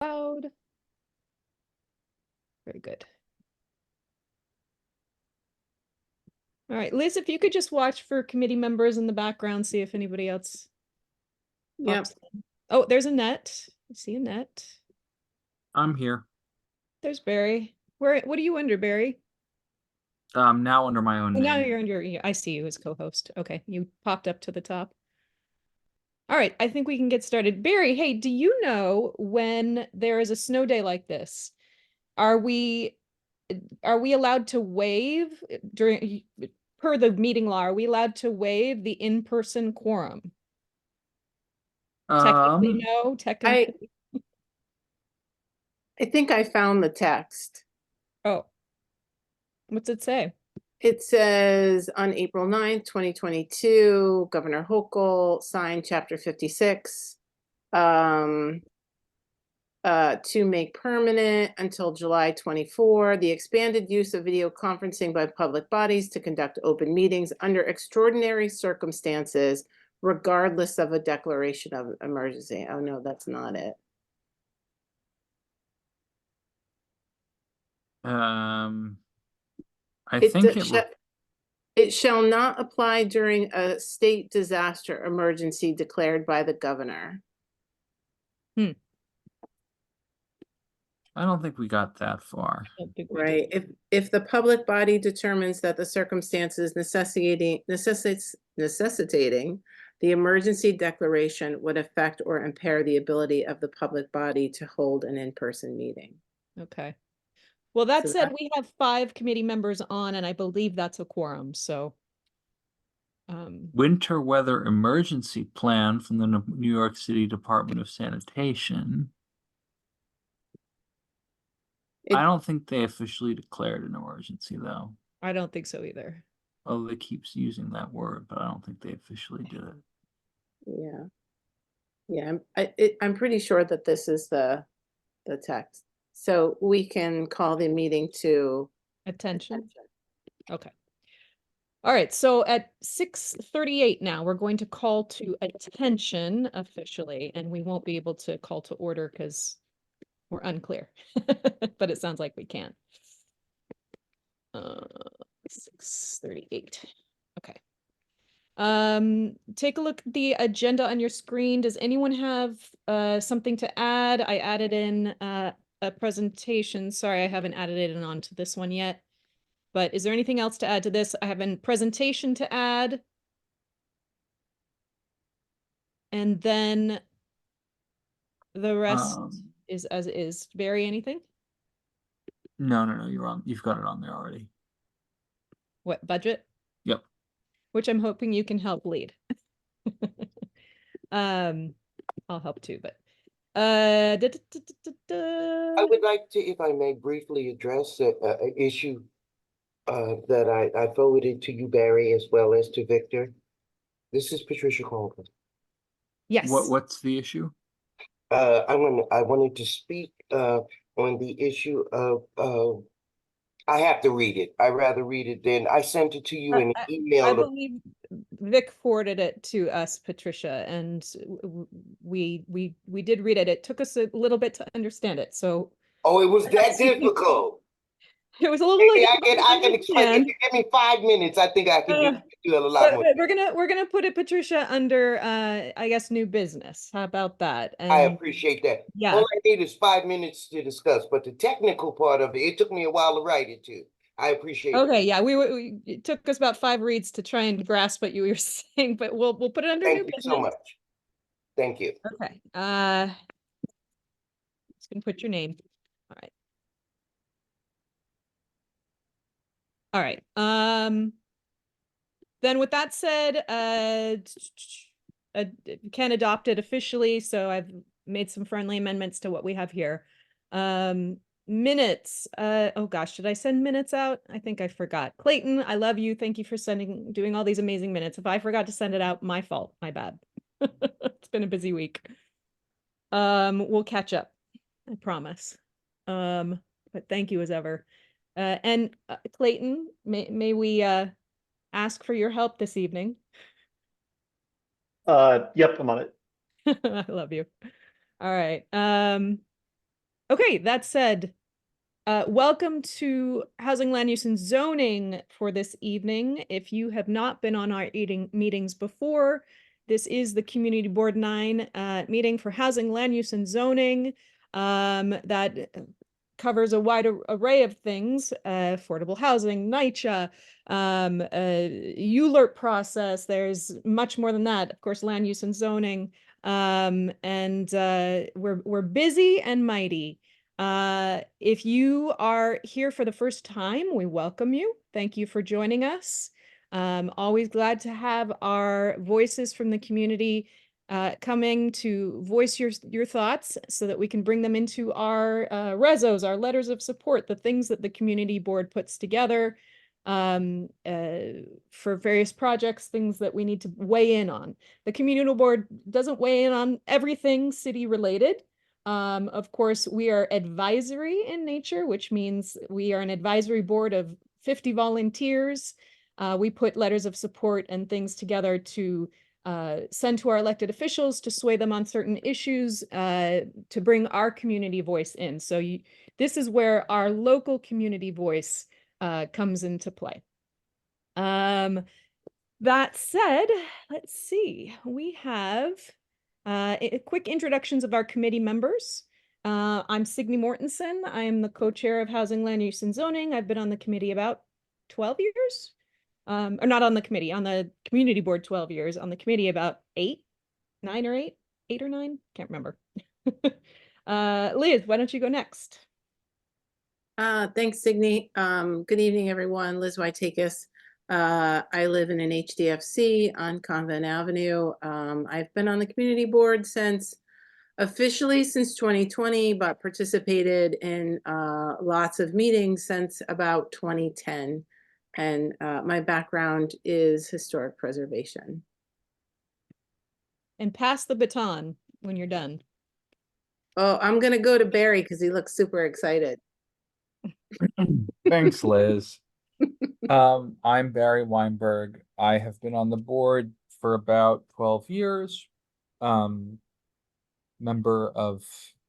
Loud. Very good. All right, Liz, if you could just watch for committee members in the background, see if anybody else Yep. pops in. Oh, there's Annette. I see Annette. I'm here. There's Barry. What are you under, Barry? Now under my own Oh, now name. you're under, I see you as co-host. Okay, you popped up to the top. All right, I think we can get started. Barry, hey, do you know when there is a snow day like this, are we allowed to waive during, per the meeting law, are we allowed to waive the in-person quorum? Technically, no, technically. I think I found the text. Oh, what's it say? It says on April 9th, 2022, Governor Hochul signed Chapter 56 to make permanent until July 24 the expanded use of video conferencing by public bodies to conduct open meetings under extraordinary circumstances, regardless of a declaration of emergency. Oh, no, that's not it. I think it shall not apply during a state disaster emergency declared by the governor. I don't think we got that far. Right. If the public body determines that the circumstances necessitating the emergency declaration would affect or impair the ability of the public body to hold an in-person meeting. Okay. Well, that said, we have 5 committee members on, and I believe that's a quorum, so. Winter weather emergency plan from the New York City Department of Sanitation. I don't think they officially declared an emergency, though. I don't think so either. Oh, they keep using that word, but I don't think they officially did it. Yeah. Yeah, I'm pretty sure that this is the text. So we can call the meeting to attention. Okay. All right, so at 6:38 now, we're going to call to attention officially, and we won't be able to call to order because we're unclear, but it sounds like we can. 6:38. Okay. Take a look at the agenda on your screen. Does anyone have something to add? I added in a presentation. Sorry, I haven't added it in onto this one yet. But is there anything else to add to this? I have a presentation to add. And then the rest is as is. Barry, anything? No, you're on. You've got it on there already. What, budget? Yep. Which I'm hoping you can help lead. I'll help too, but I would like to, if I may, briefly address an issue that I forwarded to you, Barry, as well as to Victor. This is Patricia Conklin. Yes. What's the issue? I wanted to speak on the issue of I have to read it. I'd rather read it than I sent it to you in an email. I believe Vic forwarded it to us, Patricia, and we did read it. It took us a little bit to understand it. So oh, it was that difficult. It was a little like I can explain. If you give me 5 minutes, I think I can do a lot more. We're gonna put it, Patricia, under I guess new business. How about that? And I appreciate that. Yeah. All I need is 5 minutes to discuss, but the technical part of it took me a while to write it too. I appreciate it. Okay, yeah, it took us about 5 reads to try and grasp what you were saying, but we'll put it under new business. Thank you so much. Thank you. Okay. Just gonna put your name. All right. All right. Then with that said, Ken adopted officially, so I've made some friendly amendments to what we have here. Minutes. Oh gosh, did I send minutes out? I think I forgot. Clayton, I love you. Thank you for doing all these amazing minutes. If I forgot to send it out, my fault. My bad. It's been a busy week. We'll catch up. I promise. But thank you as ever. And Clayton, may we ask for your help this evening? Yep, I'm on it. I love you. All right. Okay, that said, welcome to Housing, Land Use and Zoning for this evening. If you have not been on our meetings before, this is the Community Board 9 meeting for Housing, Land Use and Zoning that covers a wide array of things, affordable housing, NYCHA, ULURP process. There's much more than that. Of course, land use and zoning. And we're busy and mighty. If you are here for the first time, we welcome you. Thank you for joining us. Always glad to have our voices from the community coming to voice your thoughts so that we can bring them into our resos, our letters of support, the things that the community board puts together for various projects, things that we need to weigh in on. The community board doesn't weigh in on everything city related. Of course, we are advisory in nature, which means we are an advisory board of 50 volunteers. We put letters of support and things together to send to our elected officials to sway them on certain issues, to bring our community voice in. So this is where our local community voice comes into play. That said, let's see, we have quick introductions of our committee members. I'm Signe Mortensen. I am the co-chair of Housing, Land Use and Zoning. I've been on the committee about 12 years. Or not on the committee, on the community board 12 years, on the committee about 8 or 9, can't remember. Liz, why don't you go next? Thanks, Signe. Good evening, everyone. Liz Waitakis. I live in an HDFC on Convent Avenue. I've been on the community board officially since 2020, but participated in lots of meetings since about 2010. And my background is historic preservation. And pass the baton when you're done. Oh, I'm going to go to Barry because he looks super excited. Thanks, Liz. I'm Barry Weinberg. I have been on the board for about 12 years. Member of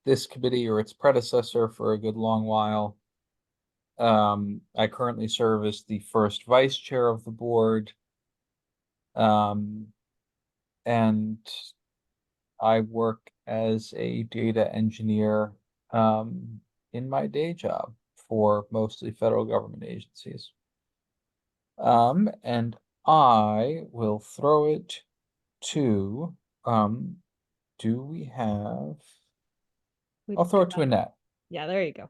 this committee or its predecessor for a good long while. I currently serve as the first vice chair of the board. And I work as a data engineer in my day job for mostly federal government agencies. And I will throw it to, do we have? I'll throw it to Annette. Yeah, there you go.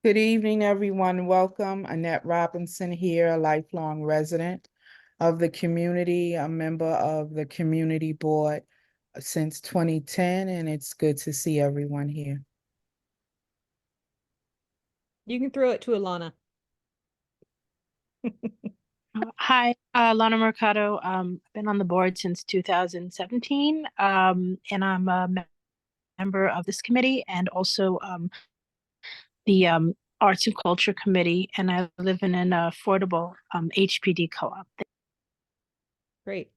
Good evening, everyone. Welcome. Annette Robinson here, a lifelong resident of the community, a member of the community board since 2010, and it's good to see everyone here. You can throw it to Alana. Hi, Lana Mercado. I've been on the board since 2017, and I'm a member of this committee and also the Arts and Culture Committee, and I live in an affordable HPD co-op. Great.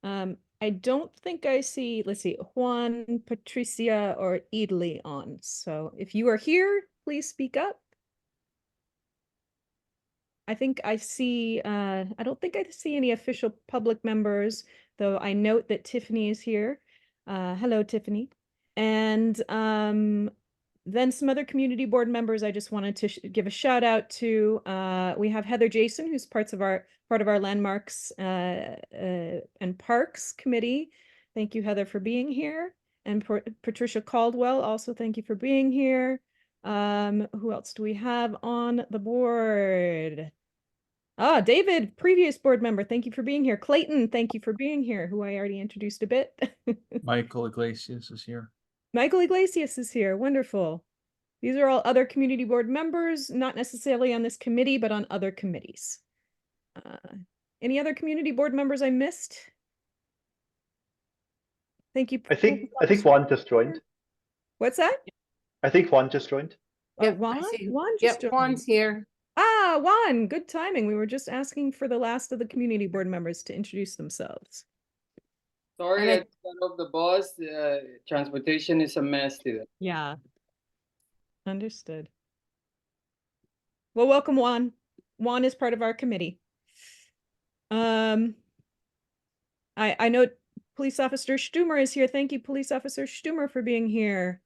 I don't think I see, let's see, Juan, Patricia, or Idley on. So if you are here, please speak up. I think I see, I don't think I see any official public members, though I note that Tiffany is here. Hello, Tiffany. And then some other community board members I just wanted to give a shout out to. We have Heather Jason, who's part of our landmarks and parks committee. Thank you, Heather, for being here. And Patricia Caldwell, also thank you for being here. Who else do we have on the board? David, previous board member, thank you for being here. Clayton, thank you for being here, who I already introduced a bit. Michael Iglesias is here. Michael Iglesias is here. Wonderful. These are all other community board members, not necessarily on this committee, but on other committees. Any other community board members I missed? Thank you. I think Juan just joined. What's that? I think Juan just joined. Yep, Juan Yep, just joined. Juan's here. Juan, good timing. We were just asking for the last of the community board members to introduce themselves. Sorry, And I got off the bus. Transportation is a mess today. Yeah. Understood. Well, welcome, Juan. Juan is part of our committee. I know Police Officer Stumer is here. Thank you, Police Officer Stumer, for being here.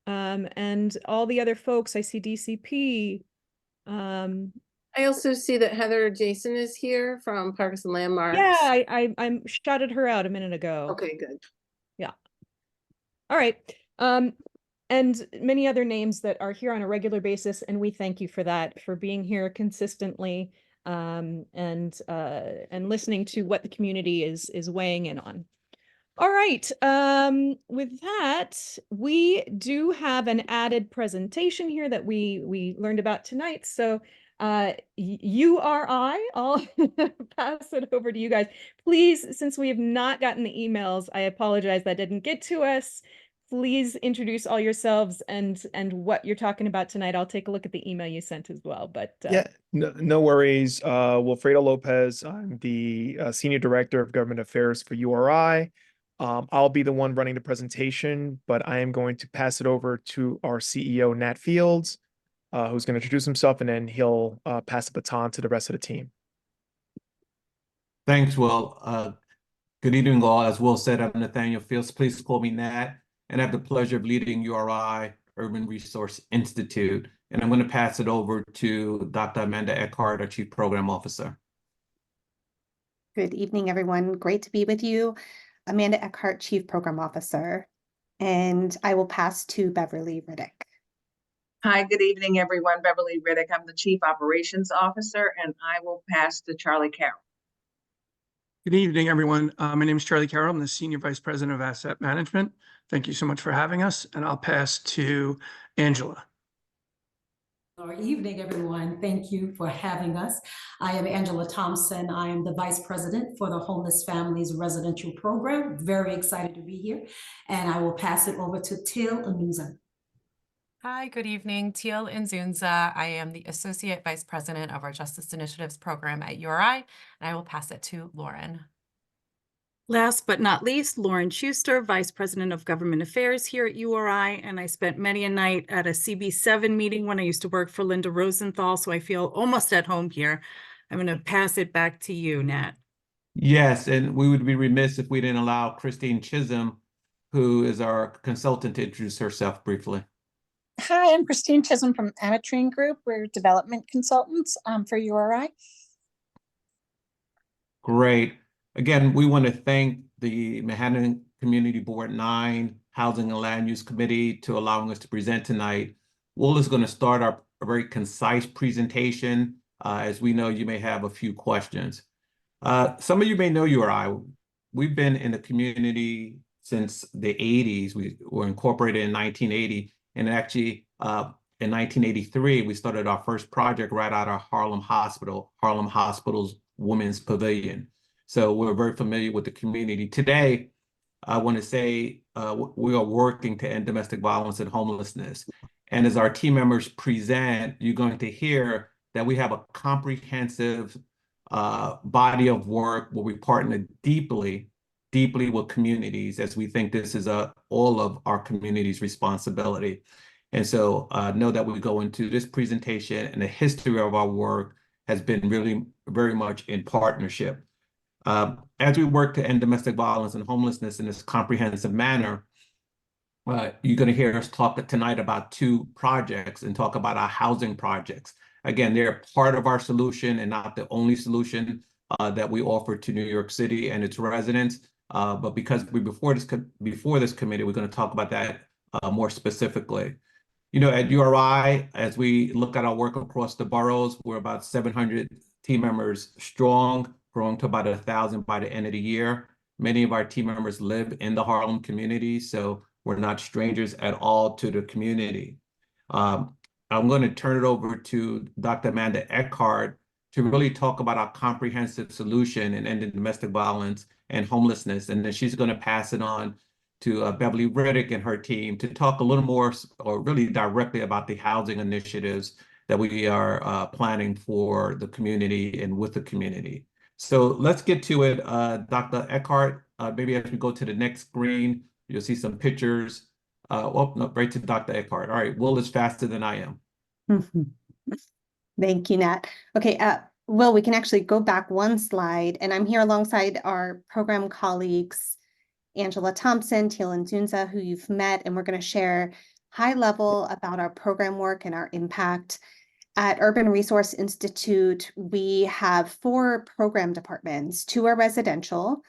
And all the other folks, I see DCP. I also see that Heather Jason is here from Parks and Landmarks. Yeah, I shouted her out a minute ago. Okay, good. Yeah. All right. And many other names that are here on a regular basis, and we thank you for that, for being here consistently, and listening to what the community is weighing in on. All right. With that, we do have an added presentation here that we learned about tonight. So I'll pass it over to you guys. Please, since we have not gotten the emails, I apologize that didn't get to us. Please introduce all yourselves and what you're talking about tonight. I'll take a look at the email you sent as well. But Yeah, no worries. Wilfredo Lopez. I'm the Senior Director of Government Affairs for URI. I'll be the one running the presentation, but I am going to pass it over to our CEO, Nat Fields, who's going to introduce himself, and then he'll pass the baton to the rest of the team. Thanks, Will. Good evening, all. As Will said, I'm Nathaniel Fields. Please call me Nat, and I have the pleasure of leading URI, Urban Resource Institute. And I'm going to pass it over to Dr. Amanda Eckhart, our Chief Program Officer. Good evening, everyone. Great to be with you. Amanda Eckhart, Chief Program Officer, and I will pass to Beverly Riddick. Hi, good evening, everyone. Beverly Riddick. I'm the Chief Operations Officer, and I will pass to Charlie Carroll. Good evening, everyone. My name is Charlie Carroll. I'm the Senior Vice President of Asset Management. Thank you so much for having us, and I'll pass to Angela. Good evening, everyone. Thank you for having us. I am Angela Thompson. I am the Vice President for the Homeless Families Residential Program. Very excited to be here. And I will pass it over to Teal Anuza. Hi, good evening. Teal Nzunza. I am the Associate Vice President of our Justice Initiatives Program at URI, and I will pass it to Lauren. Last but not least, Lauren Schuster, Vice President of Government Affairs here at URI, and I spent many a night at a CB7 meeting when I used to work for Linda Rosenthal, so I feel almost at home here. I'm going to pass it back to you, Nat. Yes, and we would be remiss if we didn't allow Christine Chisholm, who is our consultant, to introduce herself briefly. Hi, I'm Christine Chisholm from Ametrine Group. We're development consultants for URI. Great. Again, we want to thank the Manhattan Community Board 9 Housing and Land Use Committee to allowing us to present tonight. Will is going to start our very concise presentation. As we know, you may have a few questions. Some of you may know URI. We've been in the community since the 80s. We were incorporated in 1980. And actually, in 1983, we started our first project right out of Harlem Hospital's Women's Pavilion. So we're very familiar with the community. Today, I want to say we are working to end domestic violence and homelessness. And as our team members present, you're going to hear that we have a comprehensive body of work where we partner deeply with communities, as we think this is all of our community's responsibility. And so know that we go into this presentation, and the history of our work has been really very much in partnership. As we work to end domestic violence and homelessness in this comprehensive manner, you're going to hear us talk tonight about 2 projects and talk about our housing projects. Again, they're part of our solution and not the only solution that we offer to New York City and its residents. But because before this committee, we're going to talk about that more specifically. You know, at URI, as we look at our work across the boroughs, we're about 700 team members strong, growing to about 1,000 by the end of the year. Many of our team members live in the Harlem community, so we're not strangers at all to the community. I'm going to turn it over to Dr. Amanda Eckhart to really talk about our comprehensive solution in ending domestic violence and homelessness. And then she's going to pass it on to Beverly Riddick and her team to talk a little more, or really directly, about the housing initiatives that we are planning for the community and with the community. So let's get to it. Dr. Eckhart, maybe as we go to the next screen, you'll see some pictures. Oh, no, right to Dr. Eckhart. All right, Will is faster than I am. Thank you, Nat. Okay, Will, we can actually go back one slide, and I'm here alongside our program colleagues, Angela Thompson, Teal and Zunza, who you've met, and we're going to share high level about our program work and our impact. At Urban Resource Institute, we have 4 program departments. 2 are residential,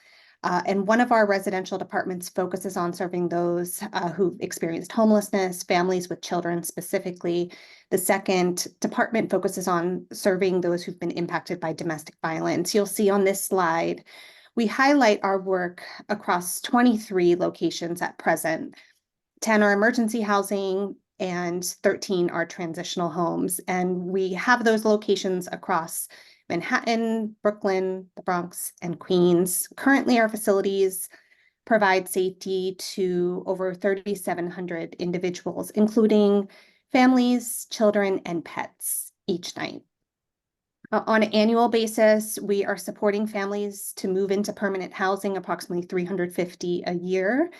and one of our residential departments focuses on serving those who've experienced homelessness, families with children specifically. The second department focuses on serving those who've been impacted by domestic violence. You'll see on this slide, we highlight our work across 23 locations at present. 10 are emergency housing, and 13 are transitional homes. And we have those locations across Manhattan, Brooklyn, the Bronx, and Queens. Currently, our facilities provide safety to over 3,700 individuals, including families, children, and pets each night. On an annual basis, we are supporting families to move into permanent housing, approximately 350 a year.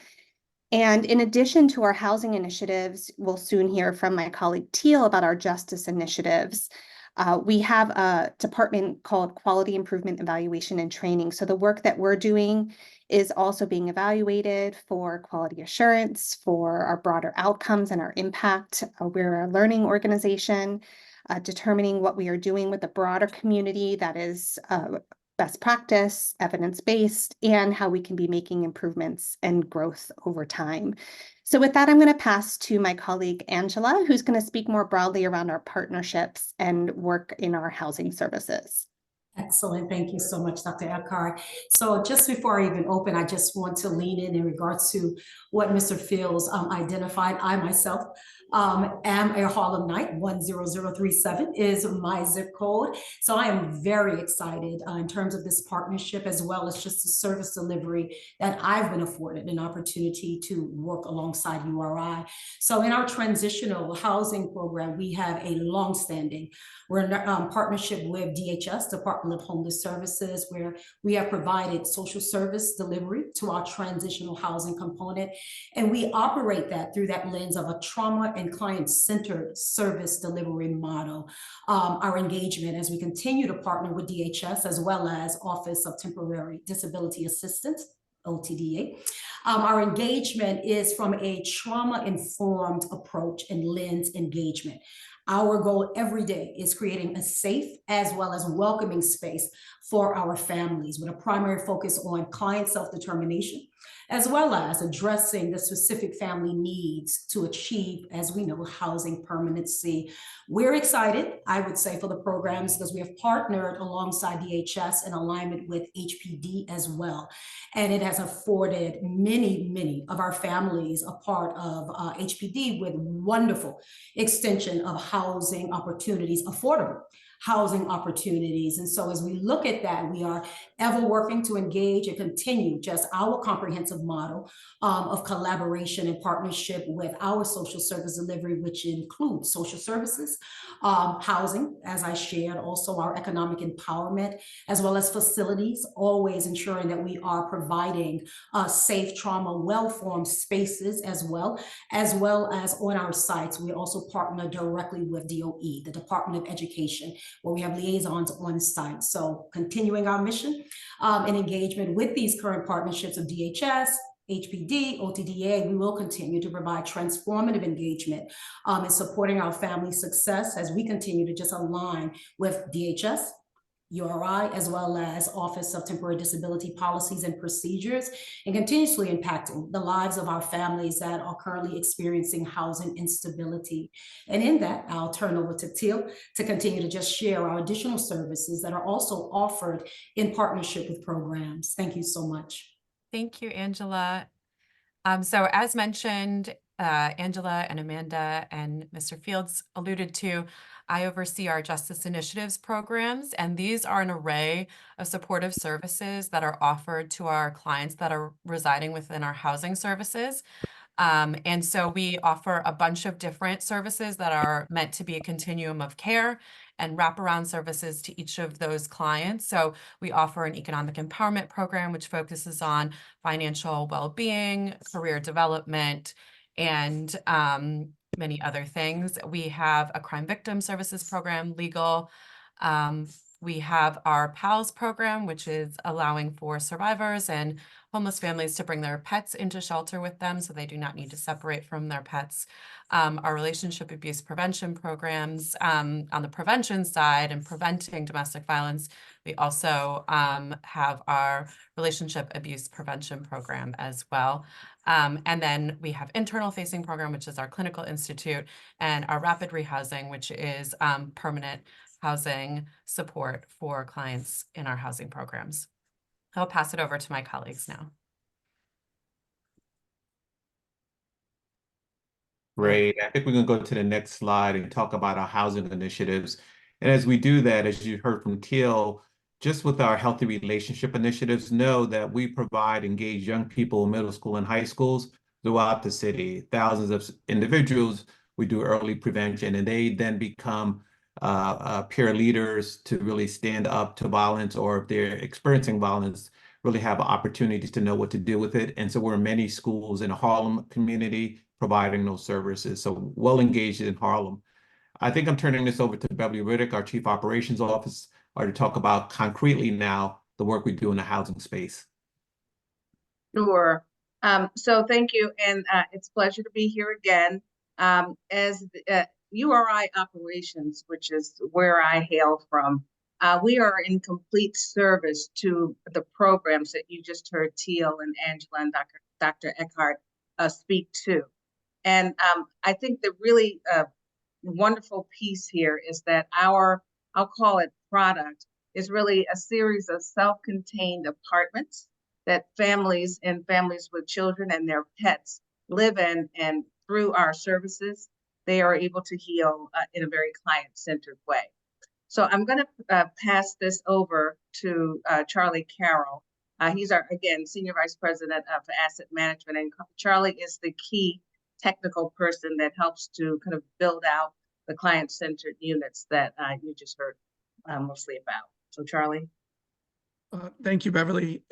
And in addition to our housing initiatives, we'll soon hear from my colleague Teal about our justice initiatives. We have a department called Quality Improvement Evaluation and Training. So the work that we're doing is also being evaluated for quality assurance, for our broader outcomes and our impact. We're a learning organization, determining what we are doing with the broader community that is best practice, evidence-based, and how we can be making improvements and growth over time. So with that, I'm going to pass to my colleague, Angela, who's going to speak more broadly around our partnerships and work in our housing services. Excellent. Thank you so much, Dr. Eckhart. So just before I even open, I just want to lean in regards to what Mr. Fields identified. I myself am a Harlemite. 10037 is my zip code. So I am very excited in terms of this partnership, as well as just the service delivery that I've been afforded an opportunity to work alongside URI. So in our transitional housing program, we have a longstanding, we're in partnership with DHS, Department of Homeless Services, where we have provided social service delivery to our transitional housing component. And we operate that through that lens of a trauma and client-centered service delivery model. Our engagement as we continue to partner with DHS, as well as Office of Temporary Disability Assistance, OTDA. Our engagement is from a trauma-informed approach and lens engagement. Our goal every day is creating a safe as well as welcoming space for our families, with a primary focus on client self-determination, as well as addressing the specific family needs to achieve, as we know, housing permanency. We're excited, I would say, for the programs because we have partnered alongside DHS in alignment with HPD as well. And it has afforded many of our families a part of HPD with wonderful extension of housing opportunities, affordable housing opportunities. And so as we look at that, we are ever working to engage and continue just our comprehensive model of collaboration and partnership with our social service delivery, which includes social services, housing, as I shared, also our economic empowerment, as well as facilities, always ensuring that we are providing safe, trauma, well-formed spaces as well as on our sites. We also partner directly with DOE, the Department of Education, where we have liaisons on site. So continuing our mission and engagement with these current partnerships of DHS, HPD, OTDA, we will continue to provide transformative engagement in supporting our family success as we continue to just align with DHS, URI, as well as Office of Temporary Disability Policies and Procedures, and continuously impacting the lives of our families that are currently experiencing housing instability. And in that, I'll turn over to Teal to continue to just share our additional services that are also offered in partnership with programs. Thank you so much. Thank you, Angela. So as mentioned, Angela and Amanda and Mr. Fields alluded to, I oversee our Justice Initiatives programs, and these are an array of supportive services that are offered to our clients that are residing within our housing services. And so we offer a bunch of different services that are meant to be a continuum of care and wraparound services to each of those clients. So we offer an economic empowerment program, which focuses on financial well-being, career development, and many other things. We have a crime victim services program, legal. We have our PALS program, which is allowing for survivors and homeless families to bring their pets into shelter with them so they do not need to separate from their pets. Our relationship abuse prevention programs on the prevention side and preventing domestic violence. We also have our relationship abuse prevention program as well. And then we have internal facing program, which is our clinical institute, and our rapid rehousing, which is permanent housing support for clients in our housing programs. I'll pass it over to my colleagues now. Great. I think we're going to go to the next slide and talk about our housing initiatives. And as we do that, as you heard from Teal, just with our healthy relationship initiatives, know that we provide engaged young people in middle school and high schools throughout the city. Thousands of individuals, we do early prevention, and they then become peer leaders to really stand up to violence, or if they're experiencing violence, really have opportunities to know what to do with it. And so we're in many schools in the Harlem community providing those services. So well engaged in Harlem. I think I'm turning this over to Beverly Riddick, our Chief Operations Officer, to talk about concretely now the work we do in the housing space. Sure. So thank you, and it's a pleasure to be here again. As URI operations, which is where I hail from, we are in complete service to the programs that you just heard Teal and Angela and Dr. Eckhart speak to. And I think the really wonderful piece here is that our, I'll call it product, is really a series of self-contained apartments that families and families with children and their pets live in, and through our services, they are able to heal in a very client-centered way. So I'm going to pass this over to Charlie Carroll. He's our, again, Senior Vice President of Asset Management, and Charlie is the key technical person that helps to kind of build out the client-centered units that you just heard mostly about. So Charlie. Thank you, Beverly.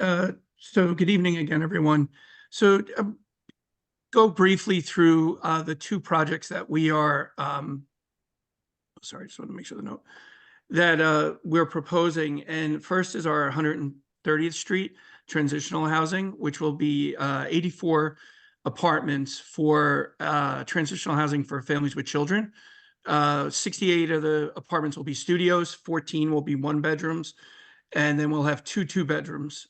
So good evening again, everyone. So go briefly through the two projects that we are, sorry, just want to make sure the note, that we're proposing. And first is our 130th Street transitional housing, which will be 84 apartments for transitional housing for families with children. 68 of the apartments will be studios, 14 will be one bedrooms, and then we'll have two bedrooms.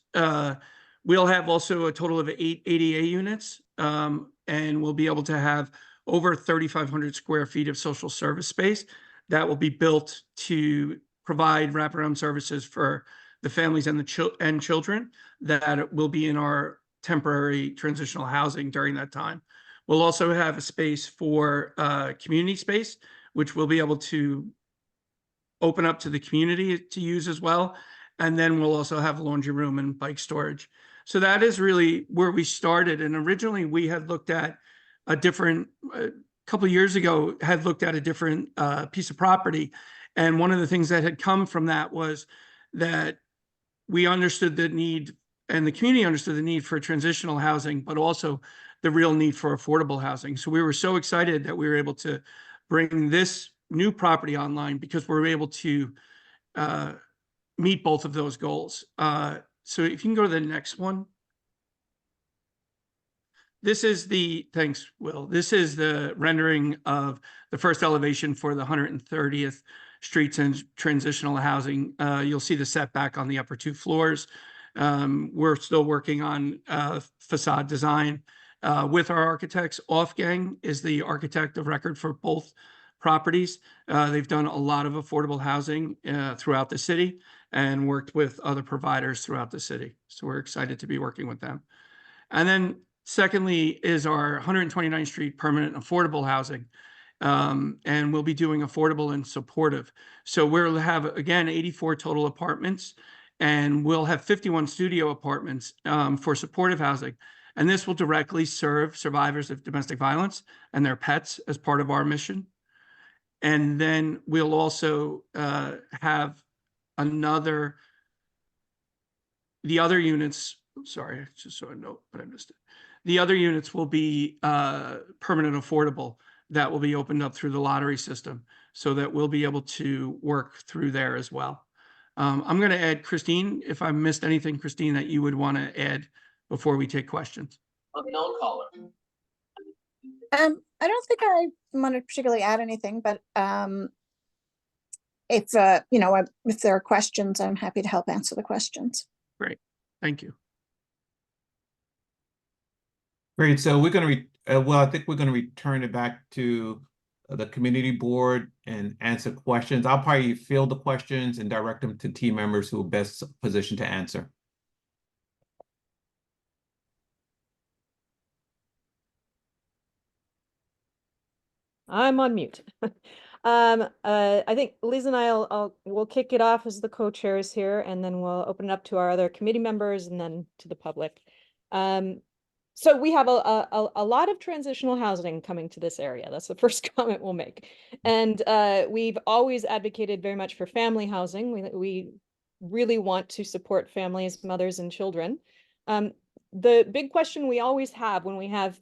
We'll have also a total of 8 ADA units, and we'll be able to have over 3,500 square feet of social service space that will be built to provide wraparound services for the families and the children that will be in our temporary transitional housing during that time. We'll also have a space for community space, which we'll be able to open up to the community to use as well. And then we'll also have a laundry room and bike storage. So that is really where we started. And originally we had looked at a different, a couple of years ago, had looked at a different piece of property. And one of the things that had come from that was that we understood the need, and the community understood the need for transitional housing, but also the real need for affordable housing. So we were so excited that we were able to bring this new property online because we're able to meet both of those goals. So if you can go to the next one. This is the, thanks, Will. This is the rendering of the first elevation for the 130th Streets and transitional housing. You'll see the setback on the upper two floors. We're still working on facade design with our architects. Off-Gang is the architect of record for both properties. They've done a lot of affordable housing throughout the city and worked with other providers throughout the city. So we're excited to be working with them. And then secondly is our 129th Street permanent affordable housing. And we'll be doing affordable and supportive. So we'll have, again, 84 total apartments, and we'll have 51 studio apartments for supportive housing. And this will directly serve survivors of domestic violence and their pets as part of our mission. And then we'll also have the other units, sorry, just so I know, but I missed it. The other units will be permanent affordable that will be opened up through the lottery system so that we'll be able to work through there as well. I'm going to add Christine, if I missed anything, Christine, that you would want to add before we take questions. I don't think I want to particularly add anything, but if if there are questions, I'm happy to help answer the questions. Great, thank you. Great. So we're going to, well, I think we're going to return it back to the community board and answer questions. I'll probably field the questions and direct them to team members who are best positioned to answer. I'm on mute. I think Liz and we'll kick it off as the co-chairs here, and then we'll open it up to our other committee members and then to the public. So we have a lot of transitional housing coming to this area. That's the first comment we'll make. And we've always advocated very much for family housing. We really want to support families, mothers, and children. The big question we always have when we have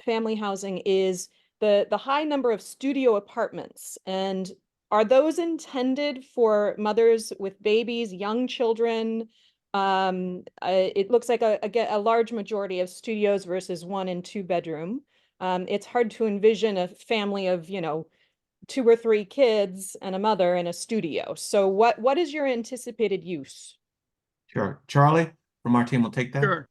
family housing is the high number of studio apartments. And are those intended for mothers with babies, young children? It looks like a large majority of studios versus 1 and 2 bedroom. It's hard to envision a family of, 2 or 3 kids and a mother in a studio. So what is your anticipated use? Sure. Charlie from our team will take that. Sure.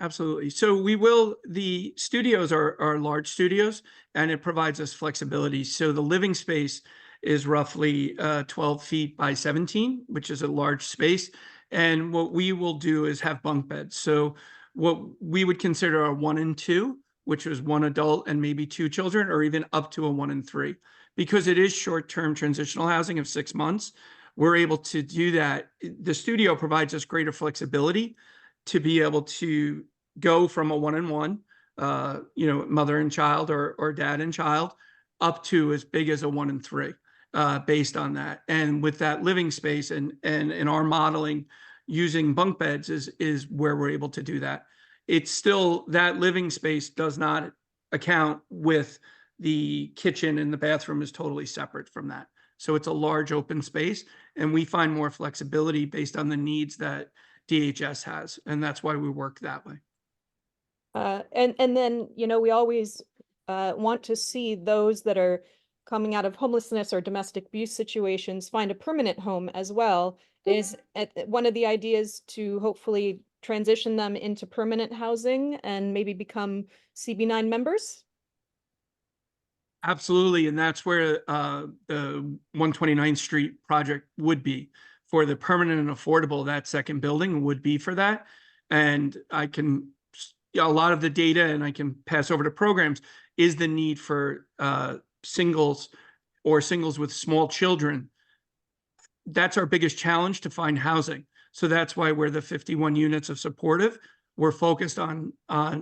Absolutely. So the studios are large studios, and it provides us flexibility. So the living space is roughly 12 feet by 17, which is a large space. And what we will do is have bunk beds. So what we would consider a 1 and 2, which is 1 adult and maybe 2 children, or even up to a 1 and 3, because it is short-term transitional housing of 6 months. We're able to do that. The studio provides us greater flexibility to be able to go from a 1 and 1, mother and child or dad and child, up to as big as a 1 and 3. Based on that. And with that living space and in our modeling, using bunk beds is where we're able to do that. It's still, that living space does not account with the kitchen, and the bathroom is totally separate from that. So it's a large open space, and we find more flexibility based on the needs that DHS has. And that's why we work that way. And then, we always want to see those that are coming out of homelessness or domestic abuse situations find a permanent home as well. Is one of the ideas to hopefully transition them into permanent housing and maybe become CB9 members? Absolutely. And that's where the 129th Street project would be for the permanent and affordable. That second building would be for that. And a lot of the data, and I can pass over to programs, is the need for singles or singles with small children. That's our biggest challenge, to find housing. So that's why we're the 51 units of supportive. We're focused on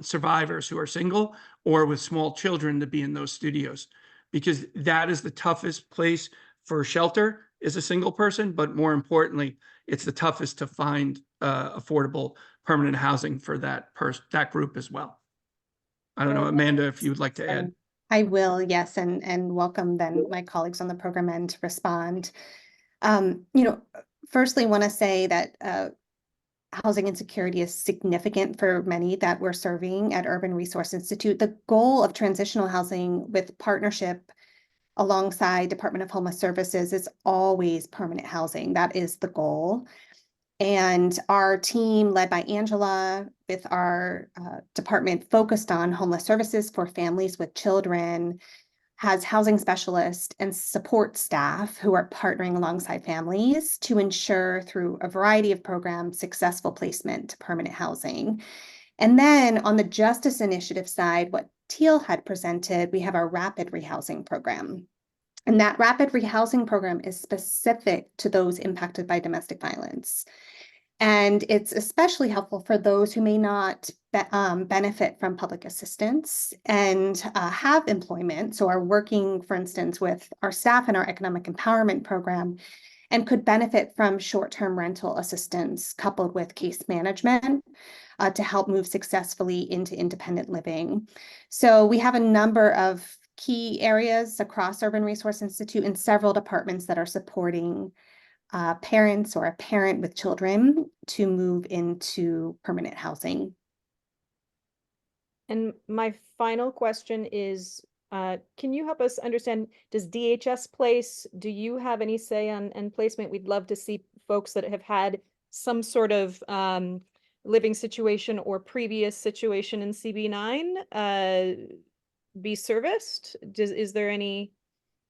survivors who are single or with small children to be in those studios, because that is the toughest place for shelter, is a single person. But more importantly, it's the toughest to find affordable permanent housing for that group as well. I don't know, Amanda, if you would like to add. I will, yes, and welcome then my colleagues on the program end to respond. Firstly, want to say that housing insecurity is significant for many that we're serving at Urban Resource Institute. The goal of transitional housing with partnership alongside Department of Homeless Services is always permanent housing. That is the goal. And our team, led by Angela, with our department focused on homeless services for families with children, has housing specialists and support staff who are partnering alongside families to ensure, through a variety of programs, successful placement to permanent housing. And then on the Justice Initiative side, what Teal had presented, we have our rapid rehousing program. And that rapid rehousing program is specific to those impacted by domestic violence. And it's especially helpful for those who may not benefit from public assistance and have employment. So are working, for instance, with our staff in our economic empowerment program and could benefit from short-term rental assistance coupled with case management to help move successfully into independent living. So we have a number of key areas across Urban Resource Institute and several departments that are supporting parents or a parent with children to move into permanent housing. And my final question is, can you help us understand, does DHS place, do you have any say on placement? We'd love to see folks that have had some sort of living situation or previous situation in CB9 be serviced. Is there any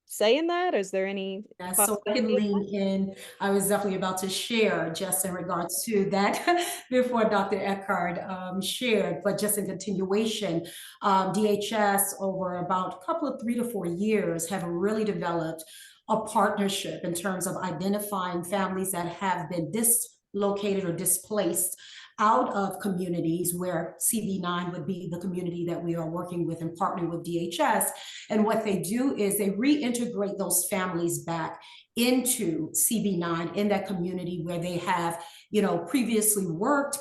say in that? Is there any Yeah, so I can possibility? lean in. I was definitely about to share just in regards to that before Dr. Eckhart shared, but just in continuation, DHS over about a couple of 3 to 4 years have really developed a partnership in terms of identifying families that have been dislocated or displaced out of communities where CB9 would be the community that we are working with and partnering with DHS. And what they do is they reintegrate those families back into CB9 in that community where they have, previously worked,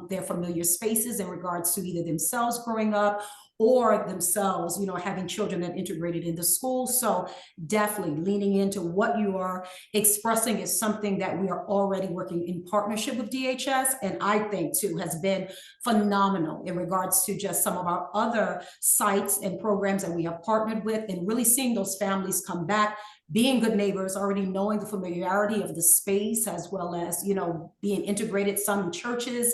their familiar spaces in regards to either themselves growing up or themselves, having children that integrated into school. So definitely leaning into what you are expressing is something that we are already working in partnership with DHS. And I think too has been phenomenal in regards to just some of our other sites and programs that we have partnered with, and really seeing those families come back, being good neighbors, already knowing the familiarity of the space, as well as, being integrated. Some churches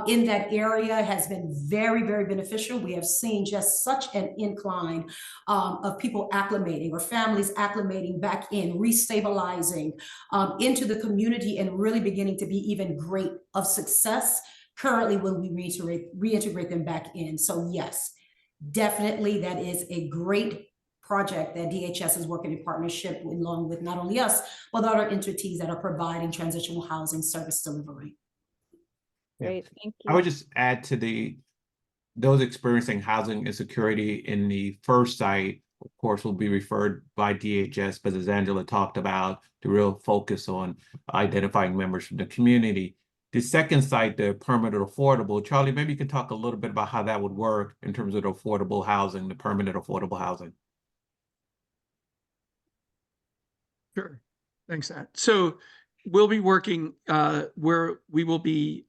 in that area has been very, very beneficial. We have seen just such an incline of people acclimating or families acclimating back in, restabilizing into the community, and really beginning to be even great of success currently when we reintegrate them back in. So yes, definitely that is a great project that DHS is working in partnership along with not only us, but other entities that are providing transitional housing service delivery. Great, thank I would you. just add to those experiencing housing insecurity in the first site, of course, will be referred by DHS, but as Angela talked about, the real focus on identifying members from the community. The second site, the permanent affordable, Charlie, maybe you can talk a little bit about how that would work in terms of the affordable housing, the permanent affordable housing. Sure. Thanks, Nat. So we'll be working where we will be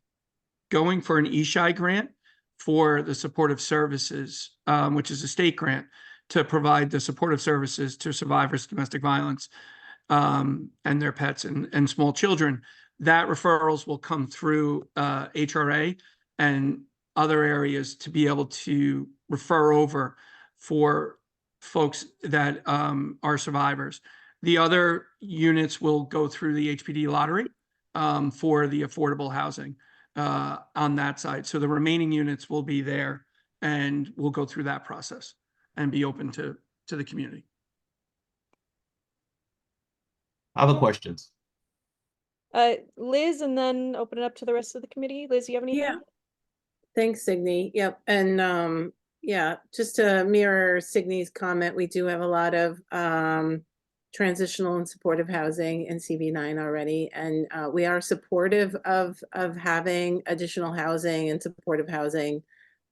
going for an ESHI grant for the supportive services, which is a state grant, to provide the supportive services to survivors of domestic violence and their pets and small children. That referrals will come through HRA and other areas to be able to refer over for folks that are survivors. The other units will go through the HPD lottery for the affordable housing on that side. So the remaining units will be there, and we'll go through that process and be open to the community. Other questions? Liz, and then open it up to the rest of the committee. Liz, you have anything? Yeah. Thanks, Signe. Yep. And yeah, just to mirror Signe's comment, we do have a lot of transitional and supportive housing in CB9 already. And we are supportive of having additional housing and supportive housing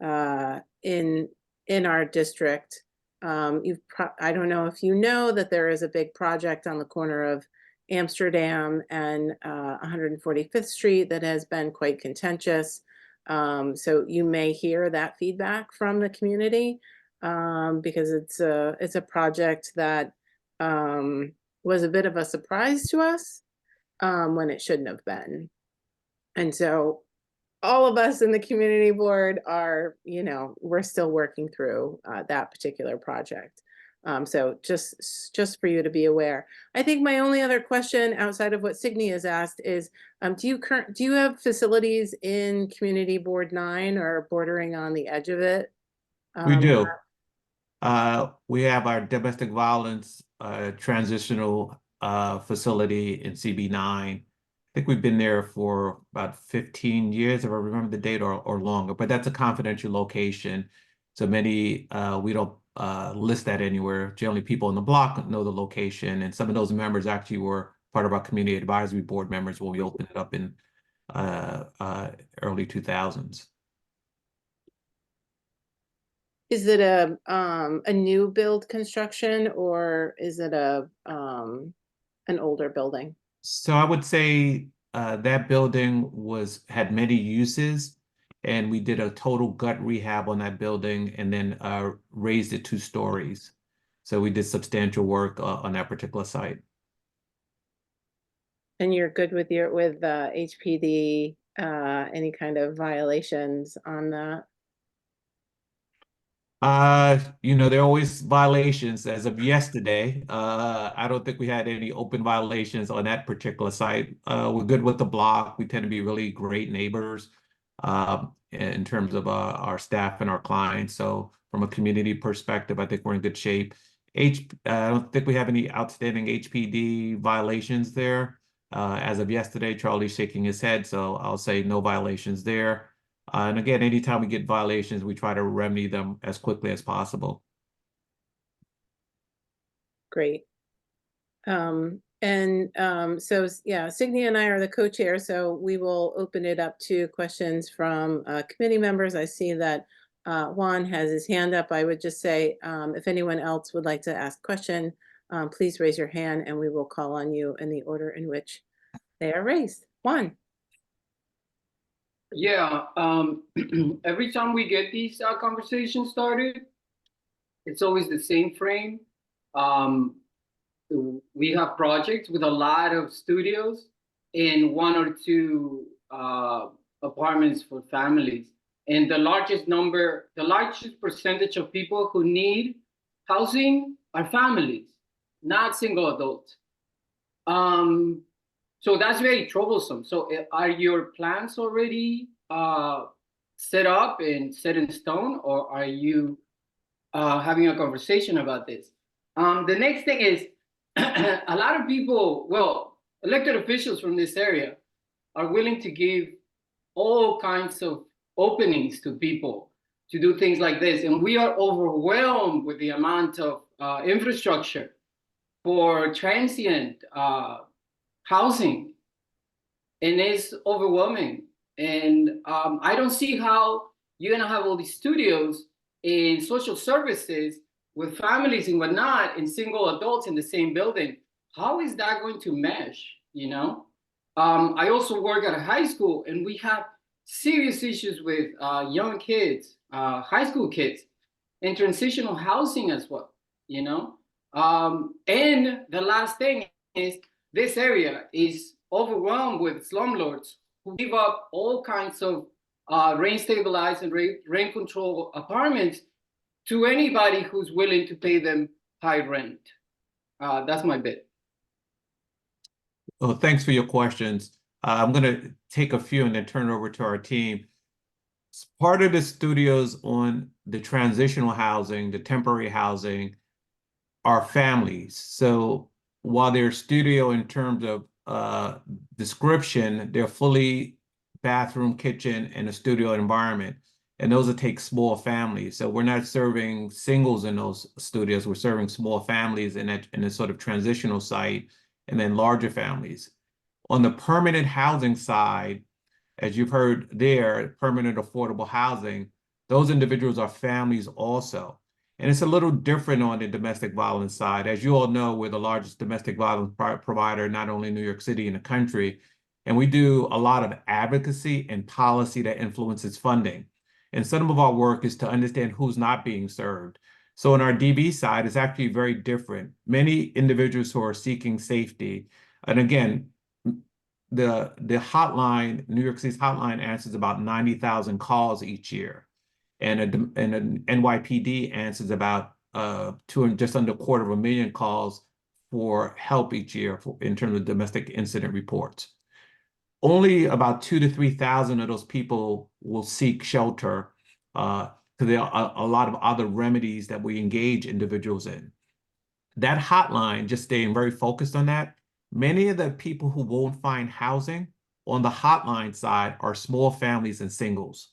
in our district. I don't know if you know that there is a big project on the corner of Amsterdam and 145th Street that has been quite contentious. So you may hear that feedback from the community because it's a project that was a bit of a surprise to us when it shouldn't have been. And so all of us in the community board are, we're still working through that particular project. So just for you to be aware. I think my only other question outside of what Signe has asked is, do you have facilities in Community Board 9 or bordering on the edge of it? We do. We have our domestic violence transitional facility in CB9, think we've been there for about 15 years, if I remember the date, or longer, but that's a confidential location. So many, we don't list that anywhere. Generally, people on the block know the location, and some of those members actually were part of our community advisory board members when we opened it up in early 2000s. Is it a new build construction, or is it an older building? So I would say that building had many uses, and we did a total gut rehab on that building and then raised it 2 stories. So we did substantial work on that particular site. And you're good with HPD, any kind of violations on that? There are always violations. As of yesterday, I don't think we had any open violations on that particular site. We're good with the block. We tend to be really great neighbors in terms of our staff and our clients. So from a community perspective, I think we're in good shape. I don't think we have any outstanding HPD violations there. As of yesterday, Charlie's shaking his head, so I'll say no violations there. And again, anytime we get violations, we try to remedy them as quickly as possible. Great. So yeah, Signia and I are the co-chairs, so we will open it up to questions from committee members. I see that Juan has his hand up. I would just say, if anyone else would like to ask a question, please raise your hand and we will call on you in the order in which they are raised. Juan. Yeah, every time we get these conversations started, it's always the same frame. We have projects with a lot of studios and 1 or 2 apartments for families. And the largest percentage of people who need housing are families, not single adults. So that's very troublesome. So are your plans already set up and set in stone, or are you having a conversation about this? The next thing is a lot of people, well, elected officials from this area are willing to give all kinds of openings to people to do things like this. And we are overwhelmed with the amount of infrastructure for transient housing, and it's overwhelming. And I don't see how you're gonna have all these studios in social services with families and whatnot and single adults in the same building. How is that going to mesh, I also work at a high school, and we have serious issues with young kids, high school kids, and transitional housing as well, And the last thing is, this area is overwhelmed with slumlords who give up all kinds of rent stabilized and rent control apartments to anybody who's willing to pay them high rent. That's my bit. Well, thanks for your questions. I'm going to take a few and then turn it over to our team. Part of the studios on the transitional housing, the temporary housing, are families. So while they're studio in terms of description, they're fully bathroom, kitchen, and a studio environment. And those will take small families. So we're not serving singles in those studios. We're serving small families in a sort of transitional site, and then larger families. On the permanent housing side, as you've heard there, permanent affordable housing, those individuals are families also. And it's a little different on the domestic violence side. As you all know, we're the largest domestic violence provider, not only in New York City, in the country. And we do a lot of advocacy and policy that influences funding. And some of our work is to understand who's not being served. So on our DV side, it's actually very different. Many individuals who are seeking safety, and again, the hotline, New York City's hotline, answers about 90,000 calls each year. And an NYPD answers about just under 250,000 calls for help each year in terms of domestic incident reports. Only about 2,000 to 3,000 of those people will seek shelter, because there are a lot of other remedies that we engage individuals in. That hotline, just staying very focused on that, many of the people who won't find housing on the hotline side are small families and singles.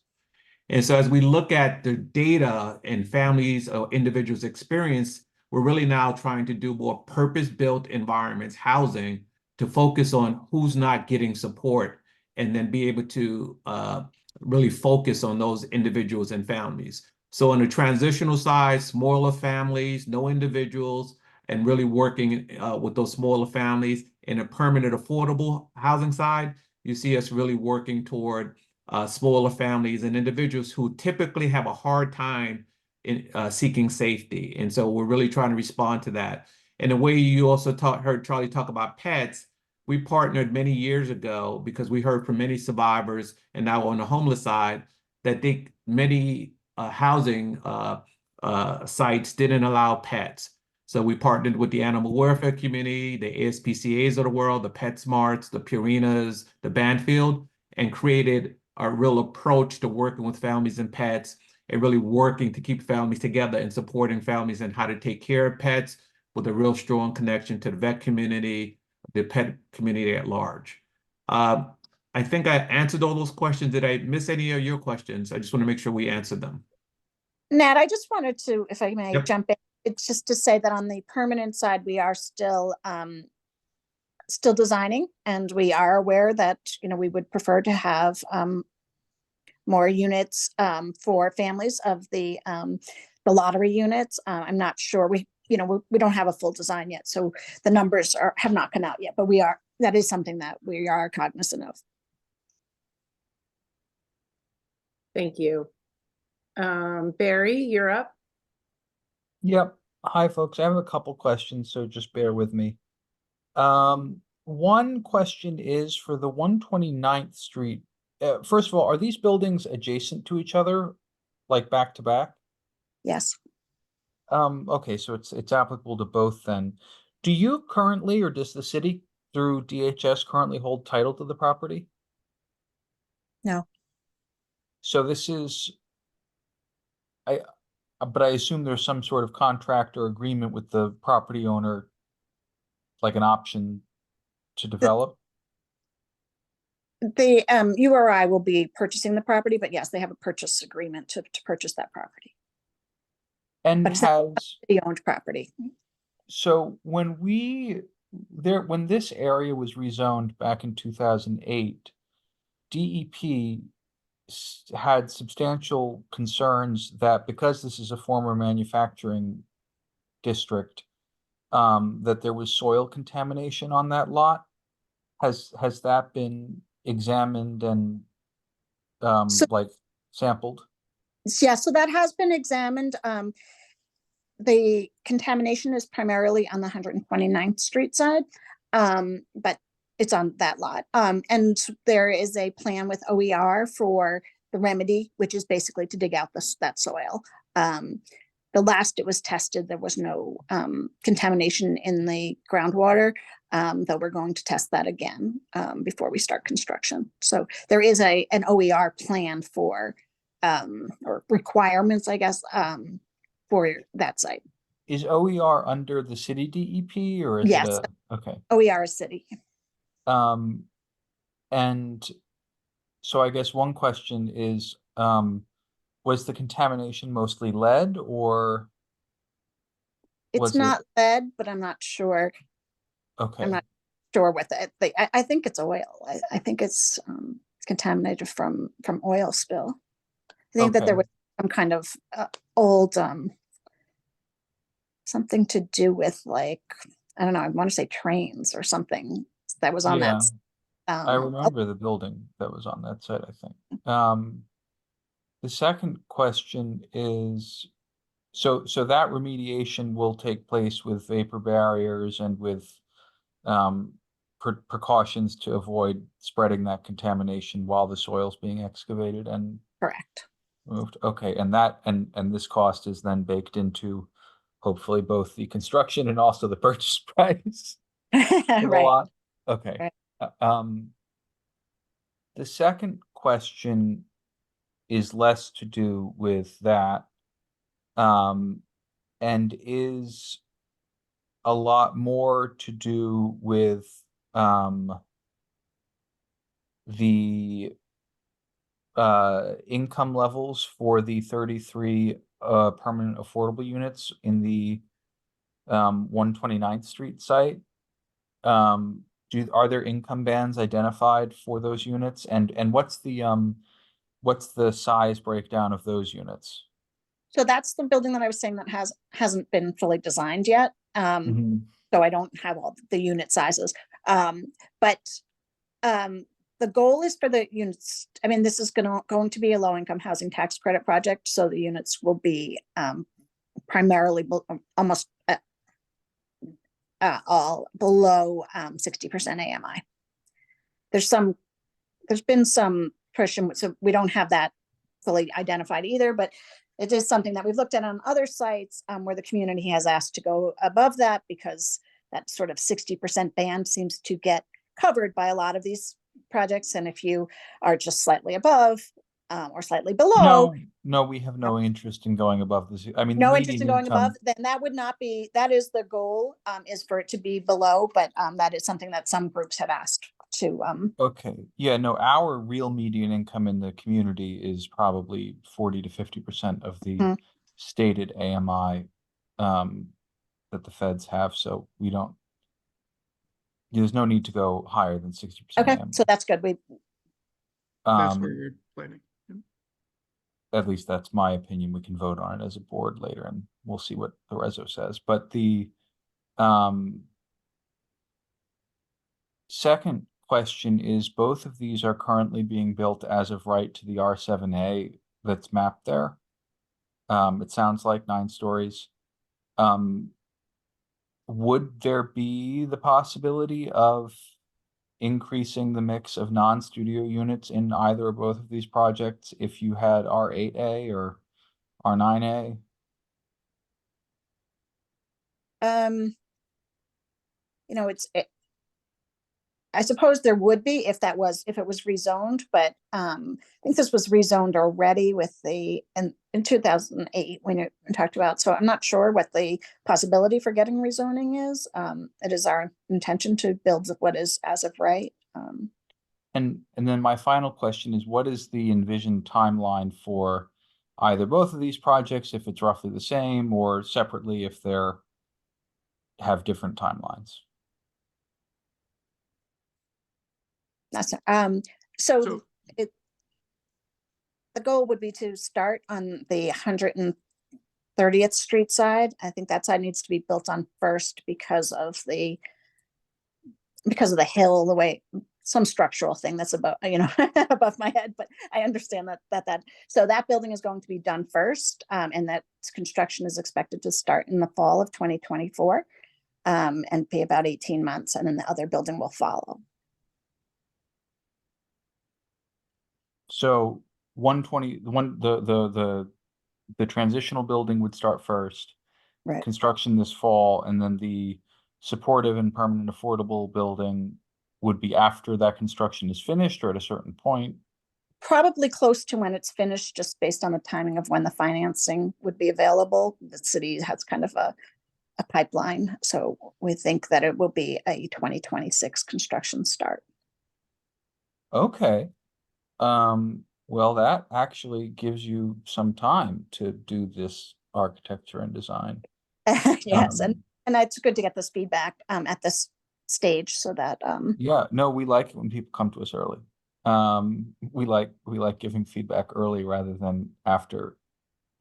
And so as we look at the data and families or individuals' experience, we're really now trying to do more purpose-built environments, housing, to focus on who's not getting support and then be able to really focus on those individuals and families. So on the transitional side, smaller families, no individuals, and really working with those smaller families. In a permanent affordable housing side, you see us really working toward smaller families and individuals who typically have a hard time in seeking safety. And so we're really trying to respond to that. And the way you also heard Charlie talk about pets, we partnered many years ago because we heard from many survivors and now on the homeless side that many housing sites didn't allow pets. So we partnered with the animal welfare community, the ASPCAs of the world, the PetSmarts, the Purinas, the Banfield, and created a real approach to working with families and pets and really working to keep families together and supporting families in how to take care of pets with a real strong connection to the vet community, the pet community at large. I think I answered all those questions. Did I miss any of your questions? I just want to make sure we answered them. Nat, I just wanted to, if I may Yep. jump in, it's just to say that on the permanent side, we are still designing, and we are aware that, you know, we would prefer to have more units for families of the lottery units. I'm not sure, we don't have a full design yet, so the numbers have not come out yet, but that is something that we are cognizant of. Thank you. Barry, you're up. Yep. Hi, folks. I have a couple questions, so just bear with me. One question is for the 129th Street. First of all, are these buildings adjacent to each other, like back to back? Yes. Okay, so it's applicable to both then. Do you currently, or does the city through DHS currently hold title to the property? No. So this is, but I assume there's some sort of contract or agreement with the property owner, like an option to develop? The URI will be purchasing the property, but yes, they have a purchase agreement to purchase that property. And But it's not city-owned property. So when this area was rezoned back in 2008, DEP had substantial concerns that because this is a former manufacturing district, that there was soil contamination on that lot. Has that been examined and like sampled? Yeah, so that has been examined. The contamination is primarily on the 129th Street side, but it's on that lot. And there is a plan with OER for the remedy, which is basically to dig out that soil. The last it was tested, there was no contamination in the groundwater, though we're going to test that again before we start construction. So there is an OER plan for, or requirements, I guess, for that site. Is OER under the city DEP or is Yes. it okay? OER is city. And so I guess one question is, was the contamination mostly lead or? It's not lead, but I'm not sure. Okay. I'm not sure with it. I think it's oil. I think it's contaminated from oil spill. I think that there was some kind of old something to do with, like, I don't know, I want to say trains or something that was on that. I remember the building that was on that site, I think. The second question is, so that remediation will take place with vapor barriers and with precautions to avoid spreading that contamination while the soil's being excavated and correct moved. Okay, and this cost is then baked into hopefully both the construction and also the purchase price. Right. Okay. Right. The second question is less to do with that, and is a lot more to do with the income levels for the 33 permanent affordable units in the 129th Street site? Are there income bands identified for those units? And what's the size breakdown of those units? So that's the building that I was saying that hasn't been fully designed yet. So I don't have all the unit sizes. But the goal is for the units, I mean, this is going to be a low-income housing tax credit project, so the units will be primarily almost all below 60% AMI. There's been some push, and so we don't have that fully identified either, but it is something that we've looked at on other sites where the community has asked to go above that, because that sort of 60% band seems to get covered by a lot of these projects. And if you are just slightly above or slightly below, no, we have no interest in going above this. I mean, no the interest in median going above, income, then that would not be, that is the goal, is for it to be below, but that is something that some groups have asked to. okay, yeah, no, our real median income in the community is probably 40 to 50% of the stated AMI that the feds have, so there's no need to go higher than 60% Okay, AMI. so that's good. That's where you're planning. At least that's my opinion. We can vote on it as a board later, and we'll see what the reso says. But the second question is, both of these are currently being built as of right to the R7A that's mapped there. It sounds like 9 stories. Would there be the possibility of increasing the mix of non-studio units in either or both of these projects if you had R8A or R9A? I suppose there would be if it was rezoned, but I think this was rezoned already with in 2008 when it talked about. So I'm not sure what the possibility for getting rezoning is. It is our intention to build what is as of right. And then my final question is, what is the envisioned timeline for either both of these projects, if it's roughly the same, or separately if they're have different timelines? That's so the goal would be to start on the 130th Street side. I think that side needs to be built on first because of the hill, the way, some structural thing that's above above my head, but I understand that so that building is going to be done first, and that construction is expected to start in the fall of 2024 and be about 18 months, and then the other building will follow. So 120, the transitional building would start first, right? Construction this fall, and then the supportive and permanent affordable building would be after that construction is finished, or at a certain point? Probably close to when it's finished, just based on the timing of when the financing would be available. The city has kind of a pipeline, so we think that it will be a 2026 construction start. Okay. Well, that actually gives you some time to do this architecture and design. Yes, and it's good to get this feedback at this stage, so that yeah, no, we like it when people come to us early. We like giving feedback early rather than after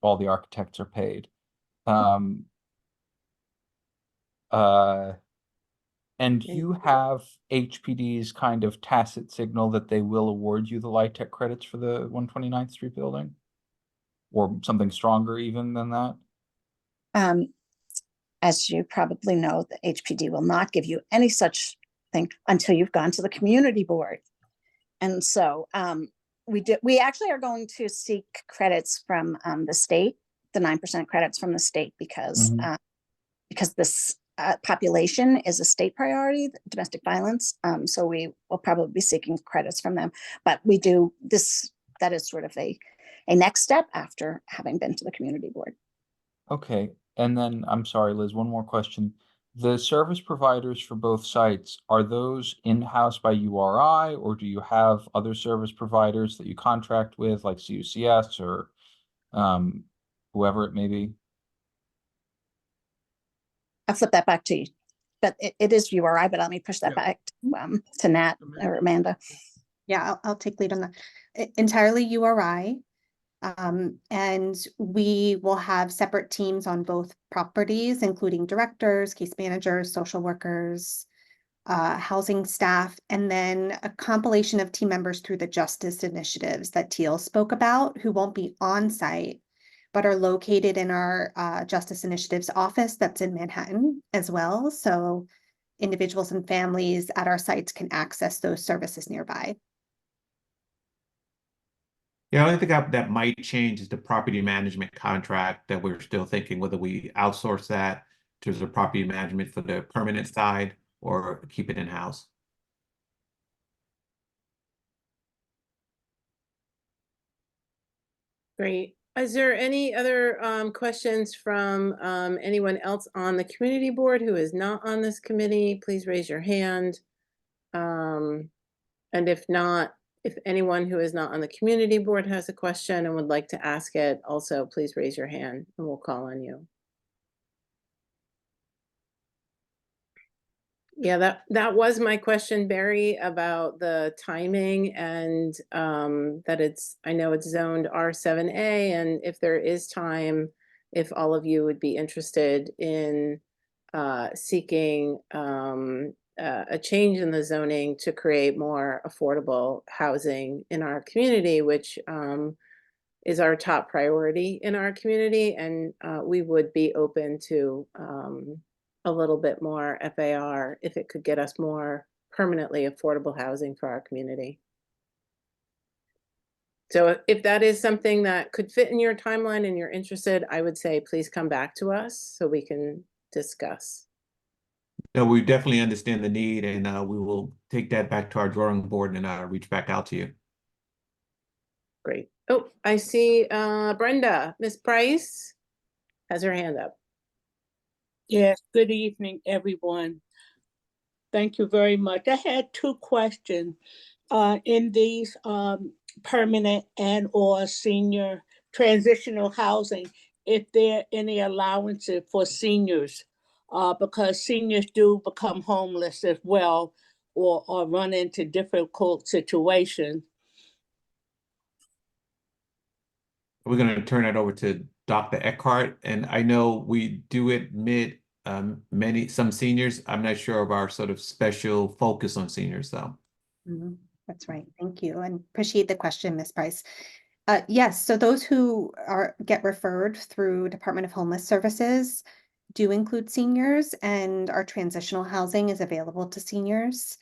all the architects are paid. And you have HPD's kind of tacit signal that they will award you the LIHTC credits for the 129th Street building? Or something stronger even than that? As you probably know, the HPD will not give you any such thing until you've gone to the community board. And so we actually are going to seek credits from the state, the 9% credits from the state, because this population is a state priority, domestic violence. So we will probably be seeking credits from them. But we do this, that is sort of a next step after having been to the community board. Okay. And then, I'm sorry, Liz, one more question. the service providers for both sites, are those in-house by URI, or do you have other service providers that you contract with, like CUCS or whoever it may be? I'll flip that back to you. But it is URI, but let me push that back to Nat or Amanda. Yeah, I'll take lead on that. Entirely URI. And we will have separate teams on both properties, including directors, case managers, social workers, housing staff, and then a compilation of team members through the justice initiatives that Teal spoke about, who won't be on site, but are located in our Justice Initiatives office that's in Manhattan as well. So individuals and families at our sites can access those services nearby. Yeah, the only thing that might change is the property management contract that we're still thinking whether we outsource that to the property management for the permanent side or keep it in-house. Great. Is there any other questions from anyone else on the community board who is not on this committee? Please raise your hand. And if not, if anyone who is not on the community board has a question and would like to ask it, also please raise your hand and we'll call on you. Yeah, that was my question, Barry, about the timing and that I know it's zoned R7A, and if there is time, if all of you would be interested in seeking a change in the zoning to create more affordable housing in our community, which is our top priority in our community, and we would be open to a little bit more FAR if it could get us more permanently affordable housing for our community. So if that is something that could fit in your timeline and you're interested, I would say please come back to us so we can discuss. No, we definitely understand the need, and we will take that back to our drawing board and reach back out to you. Great. Oh, I see Brenda. Miss Price has her hand up. Yes, good evening, everyone. Thank you very much. I had two questions. In these permanent and or senior transitional housing, if there are any allowances for seniors, because seniors do become homeless as well or run into difficult situations. We're going to turn it over to Dr. Eckhart, and I know we do admit some seniors. I'm not sure of our sort of special focus on seniors, though. That's right. Thank you, and appreciate the question, Ms. Price. Yes, so those who get referred through Department of Homeless Services do include seniors, and our transitional housing is available to seniors.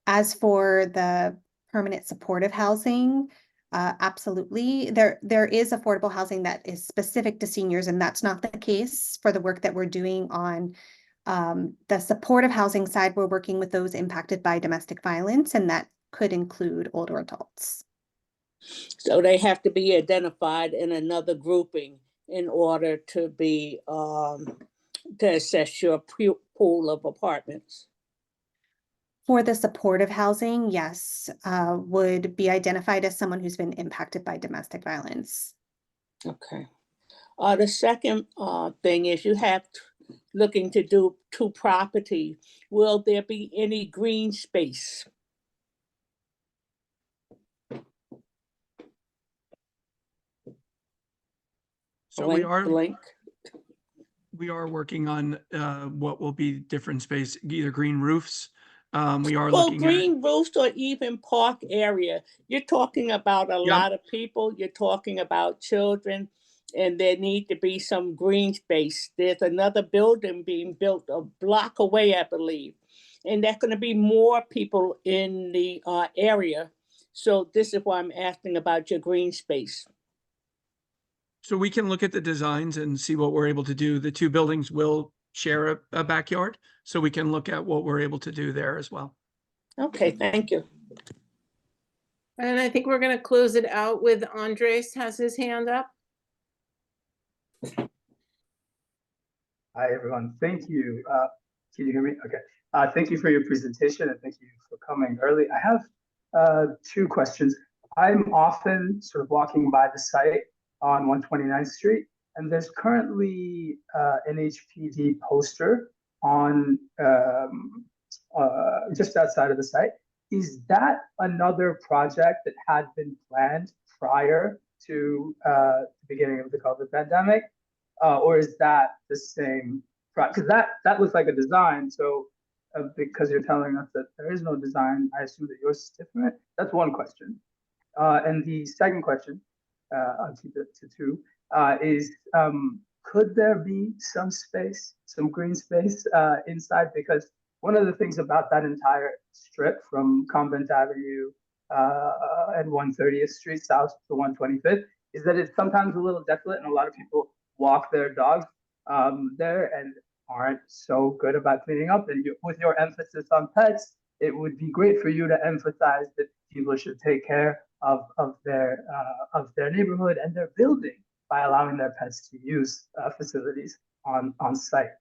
As for the permanent supportive housing, absolutely. There is affordable housing that is specific to seniors, and that's not the case for the work that we're doing on the supportive housing side. We're working with those impacted by domestic violence, and that could include older adults. So they have to be identified in another grouping in order to be to assess your pool of apartments. For the supportive housing, yes, would be identified as someone who's been impacted by domestic violence. Okay. The second thing is you have looking to do 2 properties. Will there be any green space? So we are working on what will be different space, either green roofs. We are looking green roofs or even park area. You're talking about a lot of people. You're talking about children, and there need to be some green space. There's another building being built a block away, I believe, and there's going to be more people in the area. So this is why I'm asking about your green space. So we can look at the designs and see what we're able to do. The 2 buildings will share a backyard, so we can look at what we're able to do there as well. Okay, thank you. And I think we're going to close it out with Andres has his hand up. Hi, everyone. Thank you. Can you hear me? Okay. Thank you for your presentation and thank you for coming early. I have two questions. I'm often sort of walking by the site on 129th Street, and there's currently an HPD poster on just outside of the site. Is that another project that had been planned prior to the beginning of the COVID pandemic? Or is that the same? Because that looks like a design. So because you're telling us that there is no design, I assume that yours is different. That's one question. And the second question, I'll keep it to two, is could there be some space, some green space inside? Because one of the things about that entire strip from Convent Avenue and 130th Street south to 125th is that it's sometimes a little desolate and a lot of people walk their dogs there and aren't so good about cleaning up. And with your emphasis on pets, it would be great for you to emphasize that people should take care of their neighborhood and their building by allowing their pets to use facilities on site.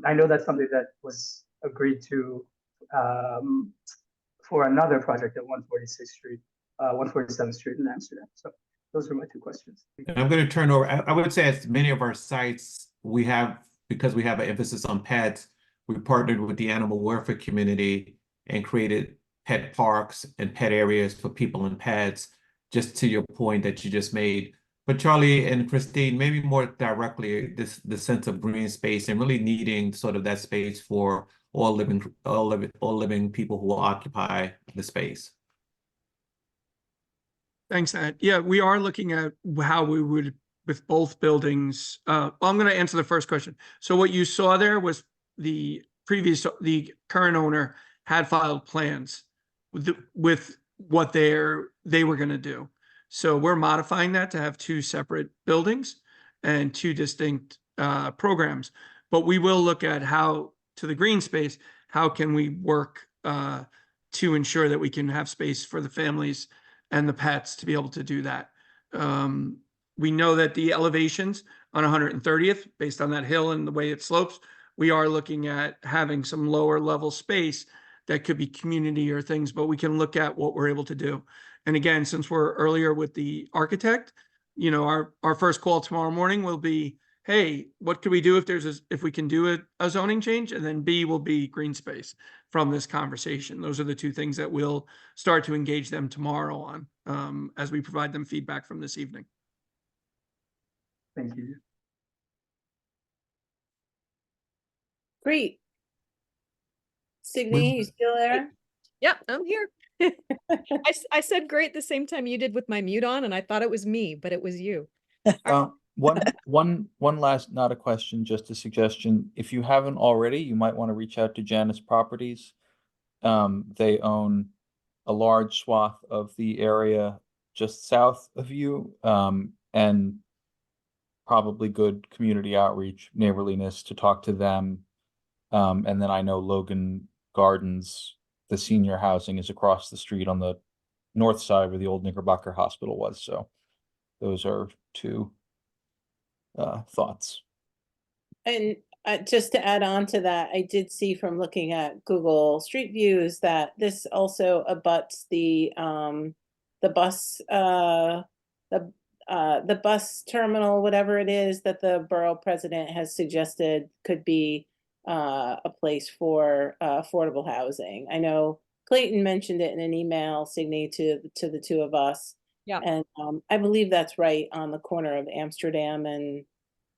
I know that's something that was agreed to for another project at 146th Street, 147th Street in Amsterdam. So those are my two questions. And I'm going to turn over. I would say at many of our sites, we have, because we have an emphasis on pets, we partnered with the animal welfare community and created pet parks and pet areas for people and pets, just to your point that you just made. But Charlie and Christine, maybe more directly, the sense of green space and really needing sort of that space for all living people who will occupy the space. Thanks, Ed. Yeah, we are looking at how we would, with both buildings. I'm going to answer the first question. So what you saw there was the current owner had filed plans with what they were going to do. So we're modifying that to have two separate buildings and two distinct programs. But we will look at how, to the green space, how can we work to ensure that we can have space for the families and the pets to be able to do that. We know that the elevations on 130th, based on that hill and the way it slopes, we are looking at having some lower level space that could be community or things, but we can look at what we're able to do. And again, since we're earlier with the architect, you know, our first call tomorrow morning will be, hey, what could we do if we can do a zoning change? And then B will be green space from this conversation. Those are the two things that we'll start to engage them tomorrow on as we provide them feedback from this evening. Thank you. Great. Signe, you still there? Yep, I'm here. I said great the same time you did with my mute on, and I thought it was me, but it was you. One last, not a question, just a suggestion. If you haven't already, you might want to reach out to Janus Properties. They own a large swath of the area just south of you, and probably good community outreach, neighborliness to talk to them. And then I know Logan Gardens, the senior housing, is across the street on the north side where the old Knickerbocker Hospital was. So those are two thoughts. And just to add on to that, I did see from looking at Google Street Views that this also abuts the bus the bus terminal, whatever it is that the borough president has suggested could be a place for affordable housing. I know Clayton mentioned it in an email, Signe, to the two of us. Yeah. And I believe that's right on the corner of Amsterdam and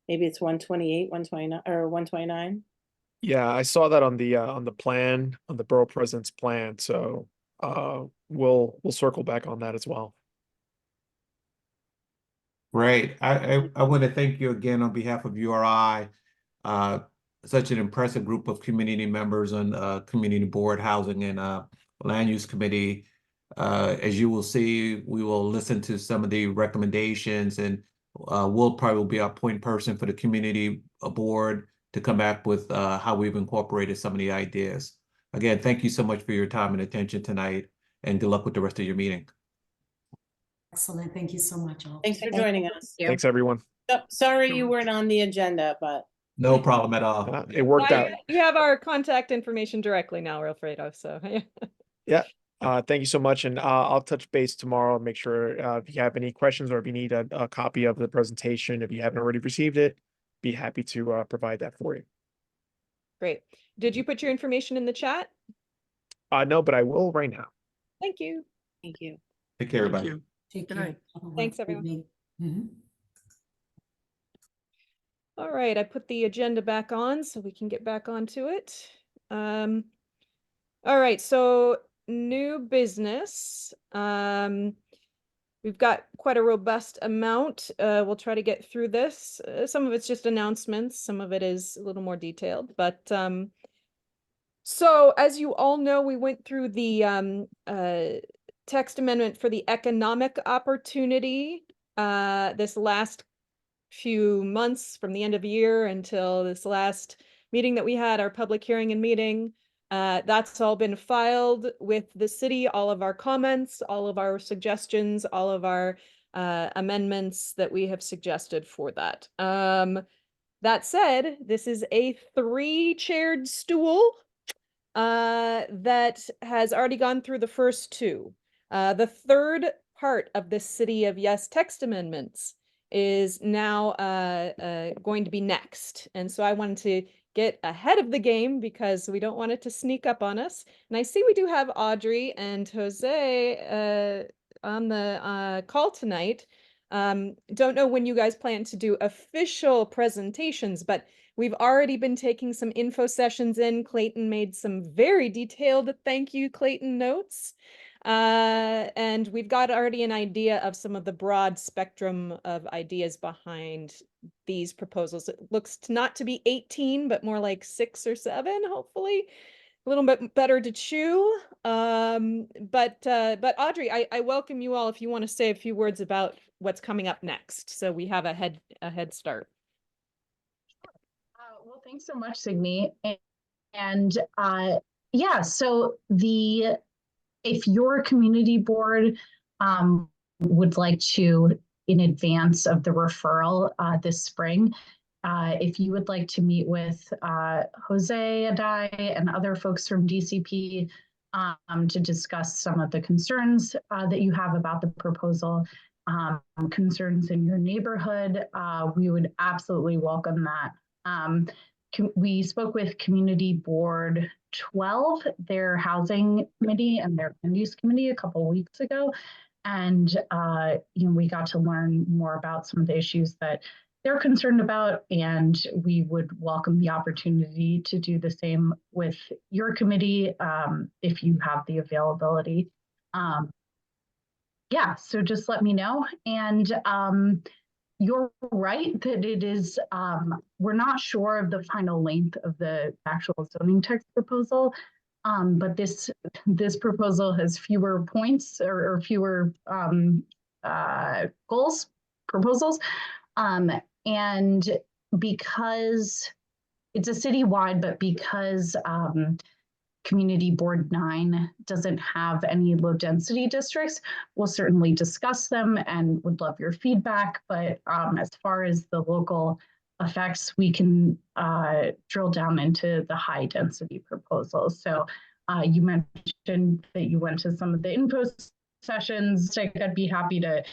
maybe it's 128, 129, or 129. Yeah, I saw that on the plan, on the borough president's plan. So we'll circle back on that as well. Great. I want to thank you again on behalf of URI. Such an impressive group of community members on community board, housing, and land use committee. As you will see, we will listen to some of the recommendations, and we'll probably be our point person for the community board to come back with how we've incorporated some of the ideas. Again, thank you so much for your time and attention tonight, and good luck with the rest of your meeting. Excellent. Thank you so much, all. Thanks for joining us. Thanks, everyone. Sorry you weren't on the agenda, but No problem at all. It worked out. You have our contact information directly now, Wilfredo, so. Yeah. Thank you so much. And I'll touch base tomorrow and make sure if you have any questions or if you need a copy of the presentation, if you haven't already received it, be happy to provide that for you. Great. Did you put your information in the chat? No, but I will right now. Thank you. Thank you. Take care, everybody. you. Take Good care. night. Have a Thanks, wonderful everyone. evening. Mhm. All right, I put the agenda back on so we can get back onto it. All right, so new business. We've got quite a robust amount. We'll try to get through this. Some of it's just announcements, some of it is a little more detailed, but so as you all know, we went through the text amendment for the economic opportunity this last few months, from the end of the year until this last meeting that we had, our public hearing and meeting. That's all been filed with the city, all of our comments, all of our suggestions, all of our amendments that we have suggested for that. That said, this is a 3-chaired stool that has already gone through the first 2. The third part of the City of Yes text amendments is now going to be next. And so I wanted to get ahead of the game because we don't want it to sneak up on us. And I see we do have Audrey and Jose on the call tonight. Don't know when you guys plan to do official presentations, but we've already been taking some info sessions in. Clayton made some very detailed thank you, Clayton notes. And we've got already an idea of some of the broad spectrum of ideas behind these proposals. It looks not to be 18, but more like 6 or 7, hopefully. A little bit better to chew. But Audrey, I welcome you all if you want to say a few words about what's coming up next, so we have a head start. Well, thanks so much, Signe. And yeah, so if your community board would like to, in advance of the referral this spring, if you would like to meet with Jose and I and other folks from DCP to discuss some of the concerns that you have about the proposal, concerns in your neighborhood, we would absolutely welcome that. We spoke with Community Board 12, their housing committee and their land use committee a couple of weeks ago. And we got to learn more about some of the issues that they're concerned about, and we would welcome the opportunity to do the same with your committee if you have the availability. Yeah, so just let me know. And you're right that it is, we're not sure of the final length of the actual zoning text proposal, but this proposal has fewer points or fewer proposals. And because it's a citywide, but because Community Board 9 doesn't have any low density districts, we'll certainly discuss them and would love your feedback. But as far as the local effects, we can drill down into the high density proposals. So you mentioned that you went to some of the info sessions. I'd be happy to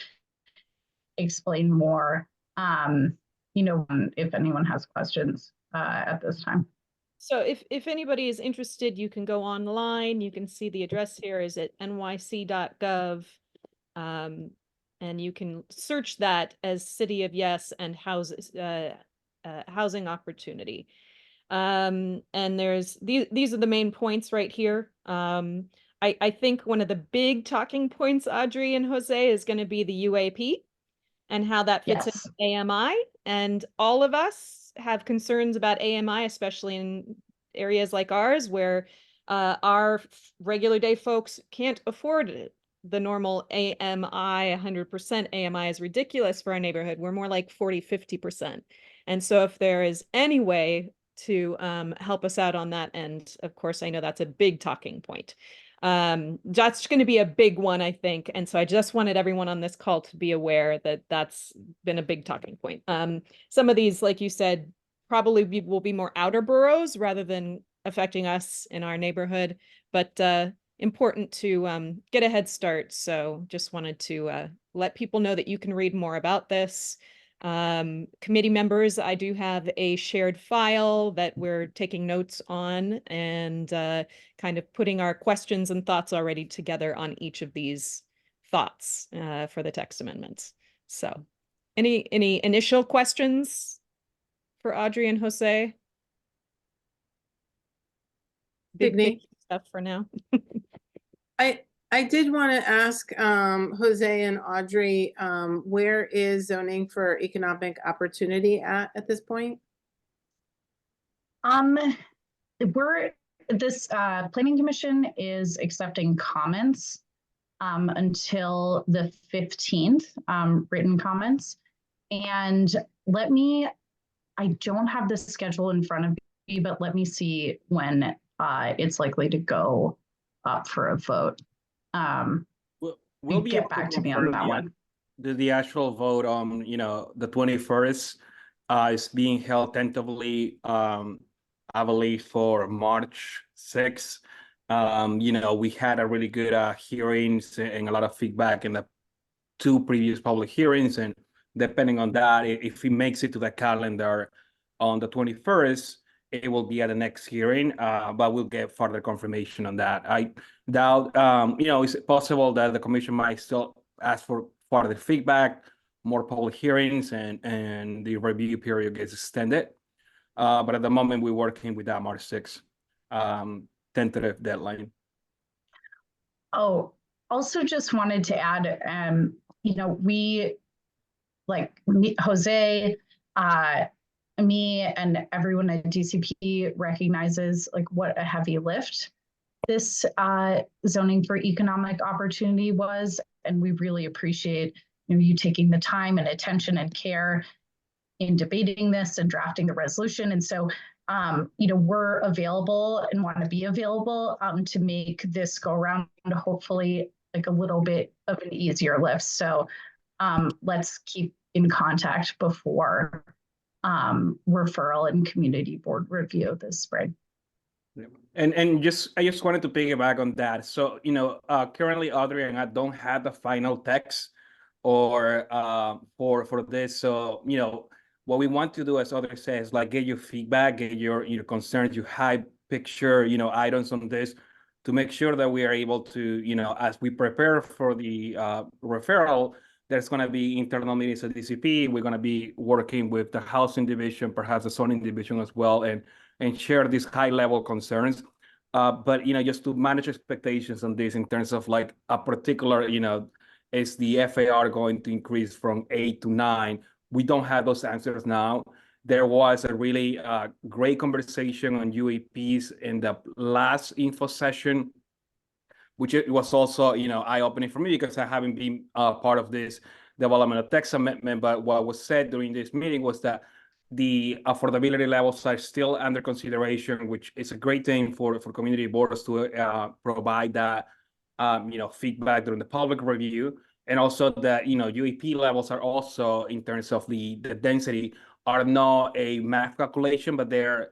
explain more, if anyone has questions at this time. So if anybody is interested, you can go online. You can see the address here is at nyc.gov. And you can search that as City of Yes and housing opportunity. And there's these are the main points right here. I think one of the big talking points, Audrey and Jose, is going to be the UAP and how that fits into AMI. And all of us have concerns about AMI, especially in areas like ours, where our regular day folks can't afford it. The normal AMI, 100% AMI is ridiculous for our neighborhood. We're more like 40, 50%. And so if there is any way to help us out on that end, of course, I know that's a big talking point. That's going to be a big one, I think. And so I just wanted everyone on this call to be aware that that's been a big talking point. Some of these, like you said, probably will be more outer boroughs rather than affecting us in our neighborhood, but important to get a head start. So just wanted to let people know that you can read more about this. Committee members, I do have a shared file that we're taking notes on and kind of putting our questions and thoughts already together on each of these thoughts for the text amendments. So any initial questions for Audrey and Jose? Big Sydney? picture stuff for now. I did want to ask Jose and Audrey, where is zoning for economic opportunity at this point? This planning commission is accepting comments until the 15th, written comments. And I don't have the schedule in front of me, but let me see when it's likely to go up for a vote. We'll be get able to back to me on confirm that one. the actual vote on, the 21st is being held tentatively, I believe for March 6th. We had a really good hearings and a lot of feedback in the 2 previous public hearings, and depending on that, if it makes it to the calendar on the 21st, it will be at the next hearing, but we'll get further confirmation on that. I doubt, it's possible that the commission might still ask for further feedback, more public hearings, and the review period gets extended. But at the moment, we're working with that March 6th tentative deadline. Oh, also just wanted to add, we, Jose, me and everyone at DCP recognizes what a heavy lift this zoning for economic opportunity was. And we really appreciate you taking the time and attention and care in debating this and drafting the resolution. And so, we're available and want to be available to make this go around hopefully a little bit of an easier lift. So let's keep in contact before referral and community board review this spring. And I just wanted to piggyback on that. So, currently Audrey and I don't have the final text or for this. So, what we want to do, as Audrey says, get your feedback, get your concerns, your high picture, items on this to make sure that we are able to, as we prepare for the referral, there's going to be internal meetings at DCP. We're going to be working with the housing division, perhaps the zoning division as well, and share these high level concerns. But, just to manage expectations on this in terms of a particular, is the FAR going to increase from 8 to 9? We don't have those answers now. There was a really great conversation on UAPs in the last info session, which it was also, eye-opening for me because I haven't been part of this development of text amendment. But what was said during this meeting was that the affordability levels are still under consideration, which is a great thing for community boards to provide that, feedback during the public review. And also that, UAP levels are also, in terms of the density, are not a math calculation, but they're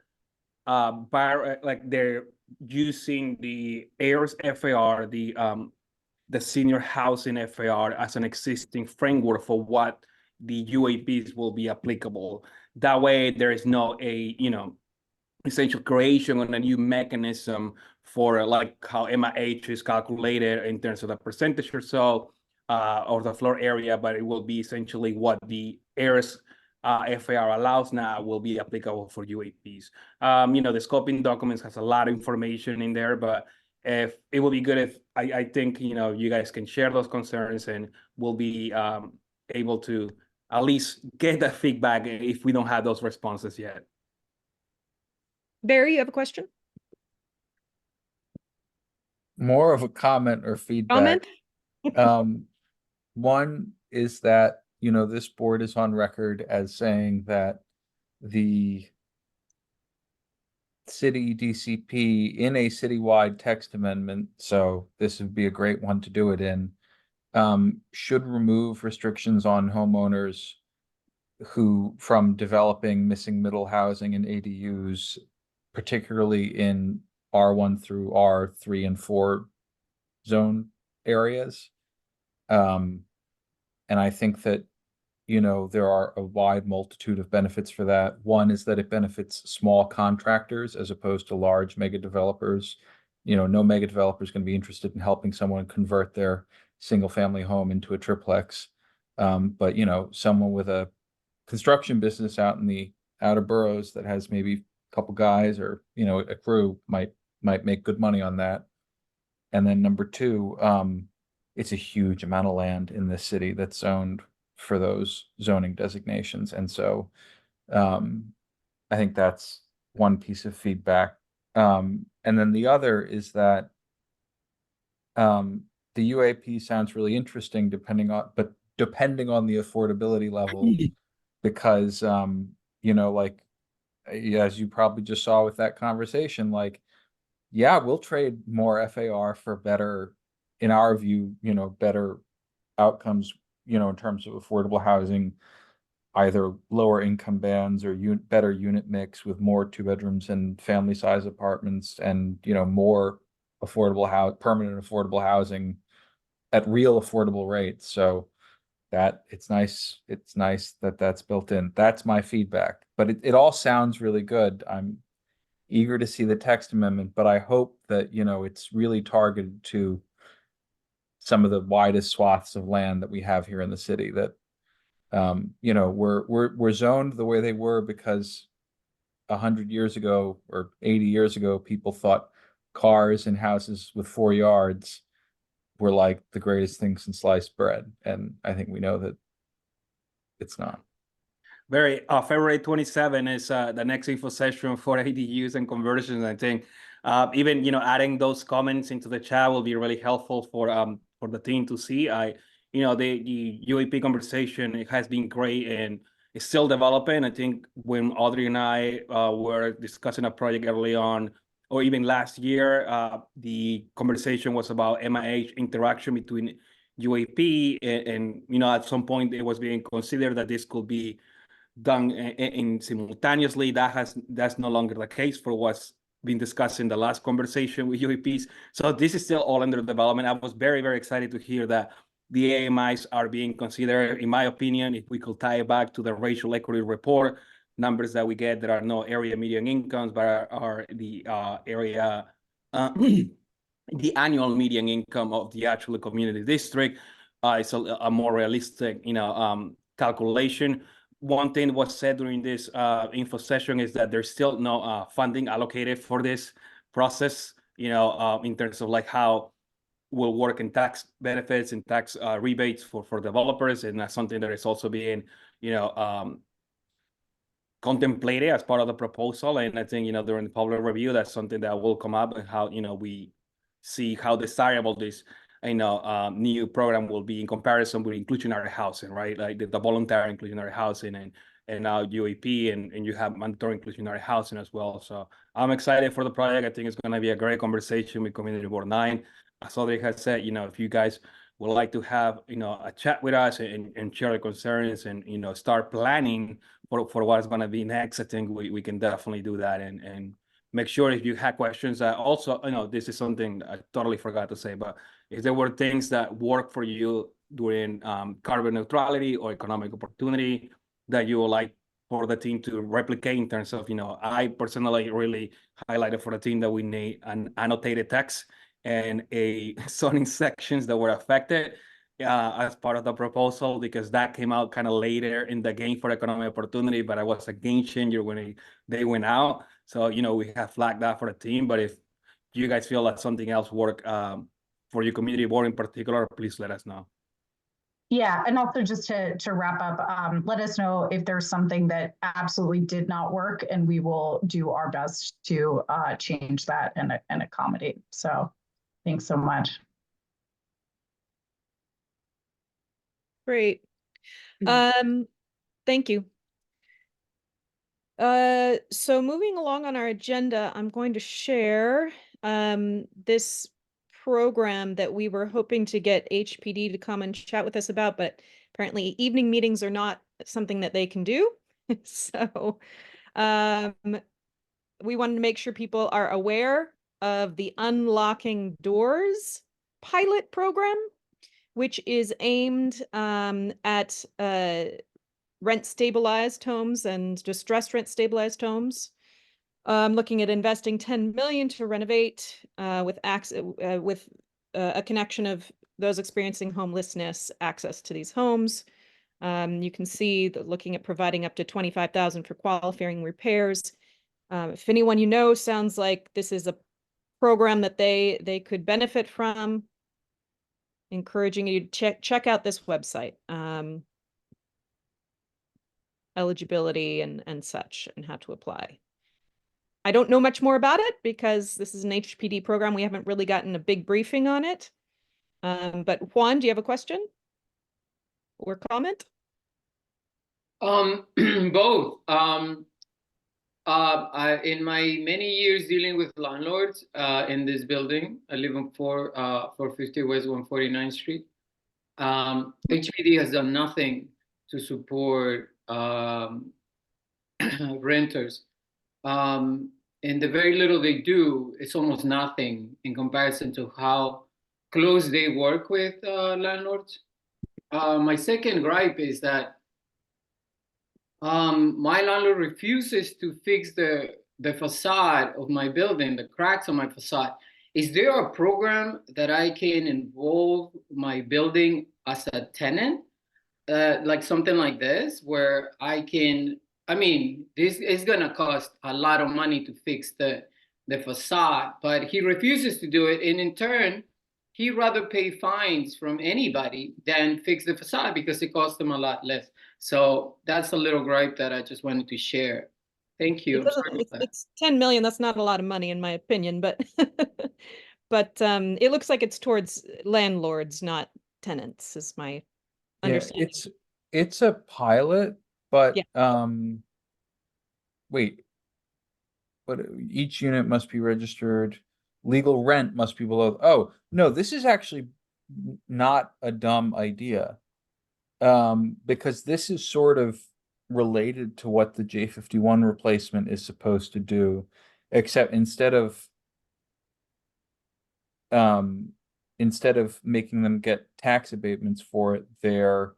they're using the AIRS FAR, the senior housing FAR, as an existing framework for what the UAPs will be applicable. That way, there is no essential creation on a new mechanism for how MIH is calculated in terms of the percentage or so, or the floor area, but it will be essentially what the AIRS FAR allows now will be applicable for UAPs. The scoping documents has a lot of information in there, but if it will be good if I think, you guys can share those concerns and we'll be able to at least get that feedback if we don't have those responses yet. Barry, you have a question? More of a comment or feedback. One is that, this board is on record as saying that the city DCP in a citywide text amendment, so this would be a great one to do it in, should remove restrictions on homeowners who from developing missing middle housing and ADUs, particularly in R1 through R3 and 4 zone areas. And I think that, you know, there are a wide multitude of benefits for that. One is that it benefits small contractors as opposed to large mega developers. You know, no mega developer is going to be interested in helping someone convert their single family home into a triplex. But, you know, someone with a construction business out in the outer boroughs that has maybe a couple guys or, you know, a crew might make good money on that. And then number two, it's a huge amount of land in this city that's zoned for those zoning designations. And so I think that's one piece of feedback. And then the other is that the UAP sounds really interesting depending on the affordability level, because you know, like as you probably just saw with that conversation, like, yeah, we'll trade more FAR for better, in our view, you know, better outcomes, you know, in terms of affordable housing, either lower income bands or better unit mix with more 2 bedrooms and family size apartments, and, you know, more permanent affordable housing at real affordable rates. So that it's nice that that's built in. That's my feedback, but it all sounds really good. I'm eager to see the text amendment, but I hope that, you know, it's really targeted to some of the widest swaths of land that we have here in the city, that you know, we're zoned the way they were because 100 years ago or 80 years ago, people thought cars and houses with 4 yards were like the greatest thing since sliced bread. And I think we know that it's not. February 27 is the next info session for ADUs and conversions. I think even, you know, adding those comments into the chat will be really helpful for the team to see. You know, the UAP conversation, it has been great and it's still developing. I think when Audrey and I were discussing a project early on, or even last year, the conversation was about MIH interaction between UAP and, you know, at some point it was being considered that this could be done in simultaneously. That's no longer the case for what's been discussed in the last conversation with UAPs. So this is still all under development. I was very, very excited to hear that the AMIs are being considered. In my opinion, if we could tie it back to the racial equity report numbers that we get, there are no area median incomes, but are the area the annual median income of the actual community district. It's a more realistic, you know, calculation. One thing was said during this info session is that there's still no funding allocated for this process, you know, in terms of like how will work in tax benefits and tax rebates for developers. And that's something that is also being, you know, contemplated as part of the proposal. And I think, you know, during the public review, that's something that will come up, and how, you know, we see how desirable this, you know, new program will be in comparison with inclusionary housing, right? Like the voluntary inclusionary housing and now UAP, and you have mandatory inclusionary housing as well. So I'm excited for the project. I think it's going to be a great conversation with Community Board 9. As Audrey has said, you know, if you guys would like to have, you know, a chat with us and share the concerns and, you know, start planning for what's going to be next, I think we can definitely do that, and make sure if you had questions. Also, you know, this is something I totally forgot to say, but if there were things that work for you during carbon neutrality or economic opportunity that you would like for the team to replicate in terms of, you know, I personally really highlighted for the team that we need an annotated text and a zoning sections that were affected as part of the proposal, because that came out kind of later in the game for economic opportunity, but I was a game changer when they went out. So, you know, we have flagged that for the team, but if you guys feel that something else work for your community board in particular, please let us know. Yeah, and also just to wrap up, let us know if there's something that absolutely did not work, and we will do our best to change that and accommodate. So thanks so much. Great. Thank you. So moving along on our agenda, I'm going to share this program that we were hoping to get HPD to come and chat with us about, but apparently evening meetings are not something that they can do. So we wanted to make sure people are aware of the Unlocking Doors pilot program, which is aimed at rent stabilized homes and distressed rent stabilized homes. Looking at investing 10 million to renovate with a connection of those experiencing homelessness access to these homes. You can see that looking at providing up to 25,000 for qualifying repairs. If anyone you know sounds like this is a program that they could benefit from, encouraging you to check out this website, eligibility and such, and how to apply. I don't know much more about it because this is an HPD program. We haven't really gotten a big briefing on it. But Juan, do you have a question or comment? Both. In my many years dealing with landlords in this building, I live on 450 West 149th Street. HPD has done nothing to support renters. And the very little they do, it's almost nothing in comparison to how close they work with landlords. My second gripe is that my landlord refuses to fix the facade of my building, the cracks on my facade. Is there a program that I can involve my building as a tenant? Like something like this, where I can, I mean, this is gonna cost a lot of money to fix the facade, but he refuses to do it. And in turn, he'd rather pay fines from anybody than fix the facade because it costs them a lot less. So that's a little gripe that I just wanted to share. Thank you. It's 10 million. That's not a lot of money in my opinion, but but it looks like it's towards landlords, not tenants, is my understanding. It's a pilot, but Yeah. Wait, but each unit must be registered. Legal rent must be below. Oh, no, this is actually not a dumb idea. Because this is sort of related to what the J51 replacement is supposed to do, except instead of making them get tax abatements for it, they're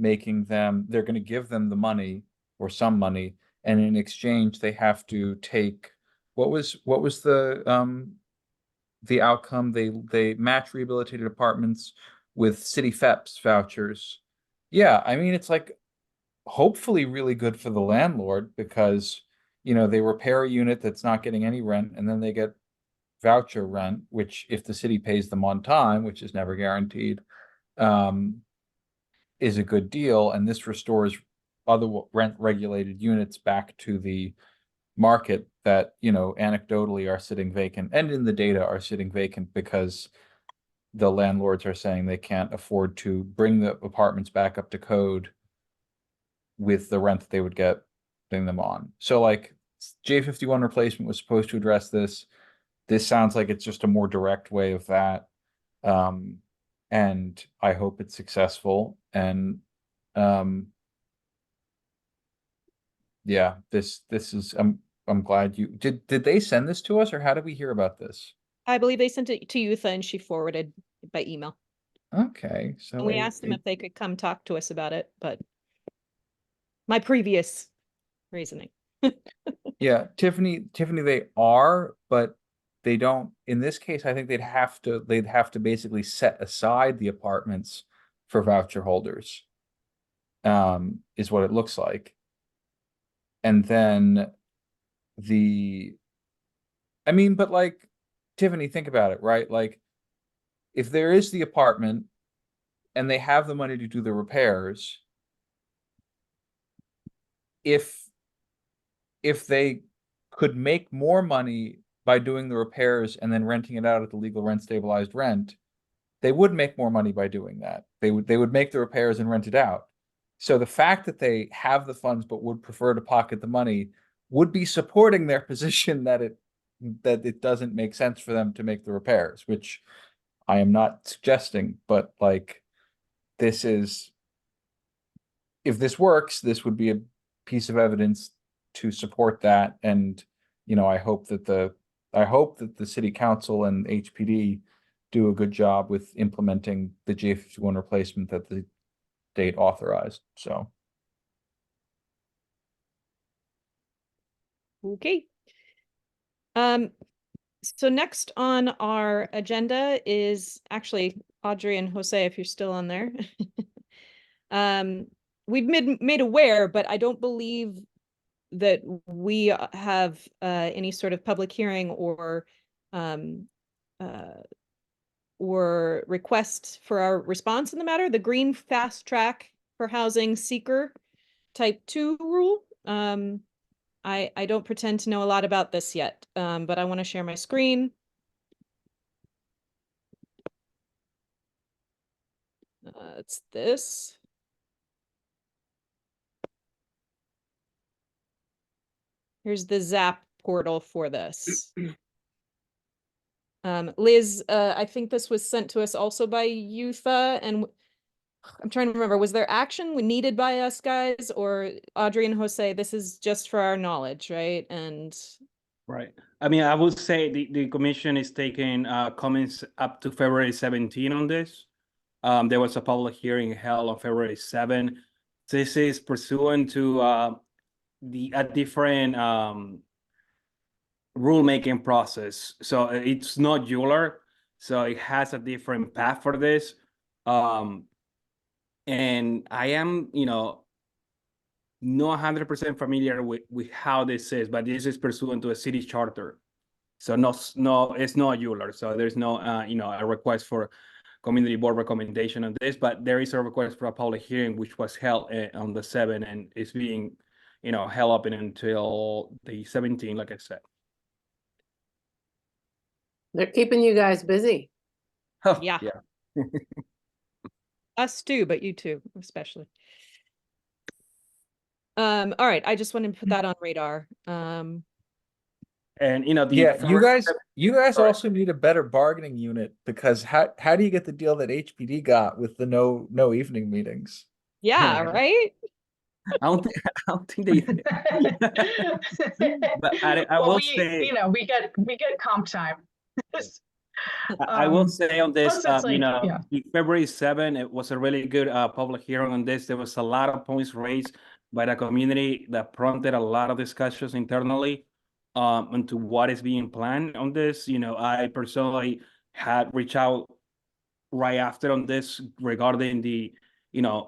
going to give them the money or some money, and in exchange they have to take what was the outcome? They match rehabilitated apartments with city FEPS vouchers. Yeah, I mean, it's like hopefully really good for the landlord because, they repair a unit that's not getting any rent and then they get voucher rent, which if the city pays them on time, which is never guaranteed, is a good deal. And this restores other rent regulated units back to the market that, anecdotally are sitting vacant and in the data are sitting vacant because the landlords are saying they can't afford to bring the apartments back up to code with the rent that they would get putting them on. So like J51 replacement was supposed to address this. This sounds like it's just a more direct way of that. And I hope it's successful. And yeah, this is I'm glad you did they send this to us, or how did we hear about this? I believe they sent it to Yutha and she forwarded by email. Okay, so And we asked them if they could come talk to us about it, but my previous reasoning. Yeah, Tiffany, they are, but they don't. In this case, I think they'd have to basically set aside the apartments for voucher holders. Is what it looks like. And then I mean, but like, Tiffany, think about it, right? Like, if there is the apartment and they have the money to do the repairs, if they could make more money by doing the repairs and then renting it out at the legal rent stabilized rent, they would make more money by doing that. They would make the repairs and rent it out. So the fact that they have the funds but would prefer to pocket the money would be supporting their position that it doesn't make sense for them to make the repairs, which I am not suggesting, but like this is if this works, this would be a piece of evidence to support that. And, I hope that the city council and HPD do a good job with implementing the J51 replacement that the state authorized. So. Okay. So next on our agenda is actually Audrey and Jose, if you're still on there. We've made aware, but I don't believe that we have any sort of public hearing or requests for our response in the matter. The green fast track for housing seeker type 2 rule. I don't pretend to know a lot about this yet, but I want to share my screen. It's this. Here's the Zap portal for this. Liz, I think this was sent to us also by Youtha, and I'm trying to remember, was there action needed by us guys, or Audrey and Jose, this is just for our knowledge, right? And Right. I mean, I would say the commission is taking comments up to February 17 on this. There was a public hearing held on February 7. This is pursuant to a different rulemaking process. So it's not Euler, so it has a different path for this. And I am, not 100% familiar with how this is, but this is pursuant to a city charter. So no, it's not Euler. So there's no, a request for community board recommendation on this, but there is a request for a public hearing, which was held on the 7th, and it's being, held up until the 17th, like I said. They're keeping you guys busy. yeah. Us too, but you too, especially. All right, I just wanted to put that on radar. And you guys also need a better bargaining unit, because how do you get the deal that HPD got with the no evening meetings? Yeah, right. I don't think they. But I will say, we get comp time. I will say on this, plus it's February 7, it was a really good public hearing on this. There was a lot of points raised by the community that prompted a lot of discussions internally into what is being planned on this. I personally had reached out right after on this regarding the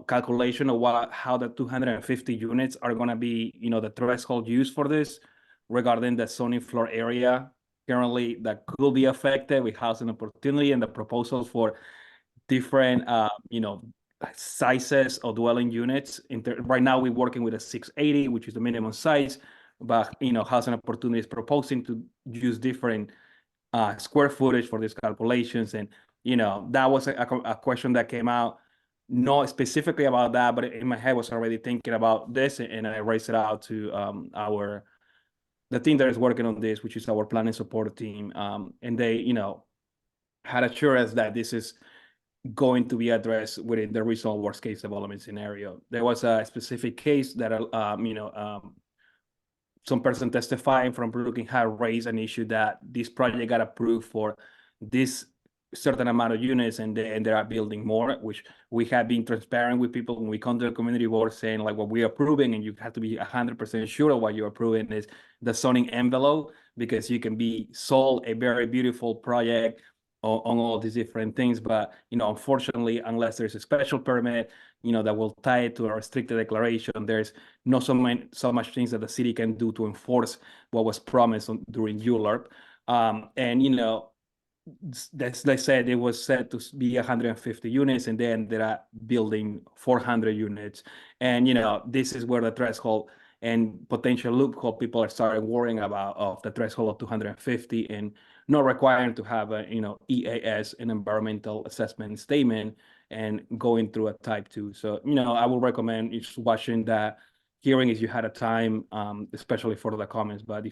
calculation of how the 250 units are going to be, the threshold used for this, regarding the zoning floor area currently that could be affected with housing opportunity, and the proposals for different sizes of dwelling units. Right now we're working with a 680, which is the minimum size, but housing opportunity is proposing to use different square footage for these calculations. And that was a question that came out, not specifically about that, but in my head was already thinking about this, and I raised it out to the team that is working on this, which is our planning support team. And they, had assurance that this is going to be addressed within the reasonable worst case development scenario. There was a specific case that, some person testifying from Brooklyn had raised an issue that this project got approved for this certain amount of units, and they ended up building more, which we have been transparent with people when we come to the community board, saying like what we're approving, and you have to be 100% sure of what you're approving is the zoning envelope, because you can be sold a very beautiful project on all these different things. But, unfortunately, unless there's a special permit, that will tie it to a restricted declaration, there's not so much things that the city can do to enforce what was promised during ULURP. And, they said it was set to be 150 units, and then they are building 400 units. And, this is where the threshold and potential loophole people are starting worrying about, of the threshold of 250 and not requiring to have a, EAS, an environmental assessment statement, and going through a type 2. So, I would recommend just watching that hearing if you had a time, especially for the comments. But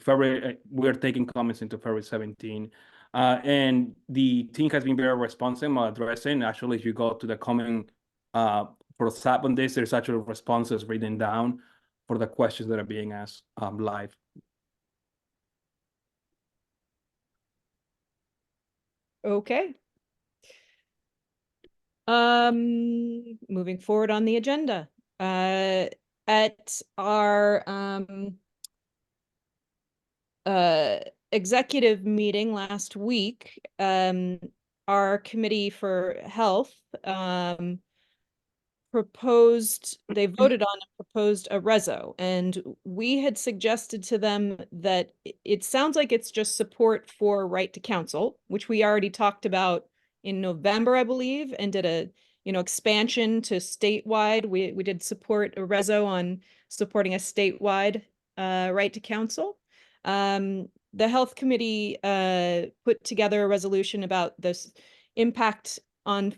we're taking comments into February 17. And the team has been very responsive on addressing. Actually, if you go to the comment for SAP on this, there's actually responses written down for the questions that are being asked live. Okay. Moving forward on the agenda, at our executive meeting last week, our committee for health they voted on and proposed a reso, and we had suggested to them that it sounds like it's just support for right to counsel, which we already talked about in November, I believe, and did a expansion to statewide. We did support a reso on supporting a statewide right to counsel. The health committee put together a resolution about this impact on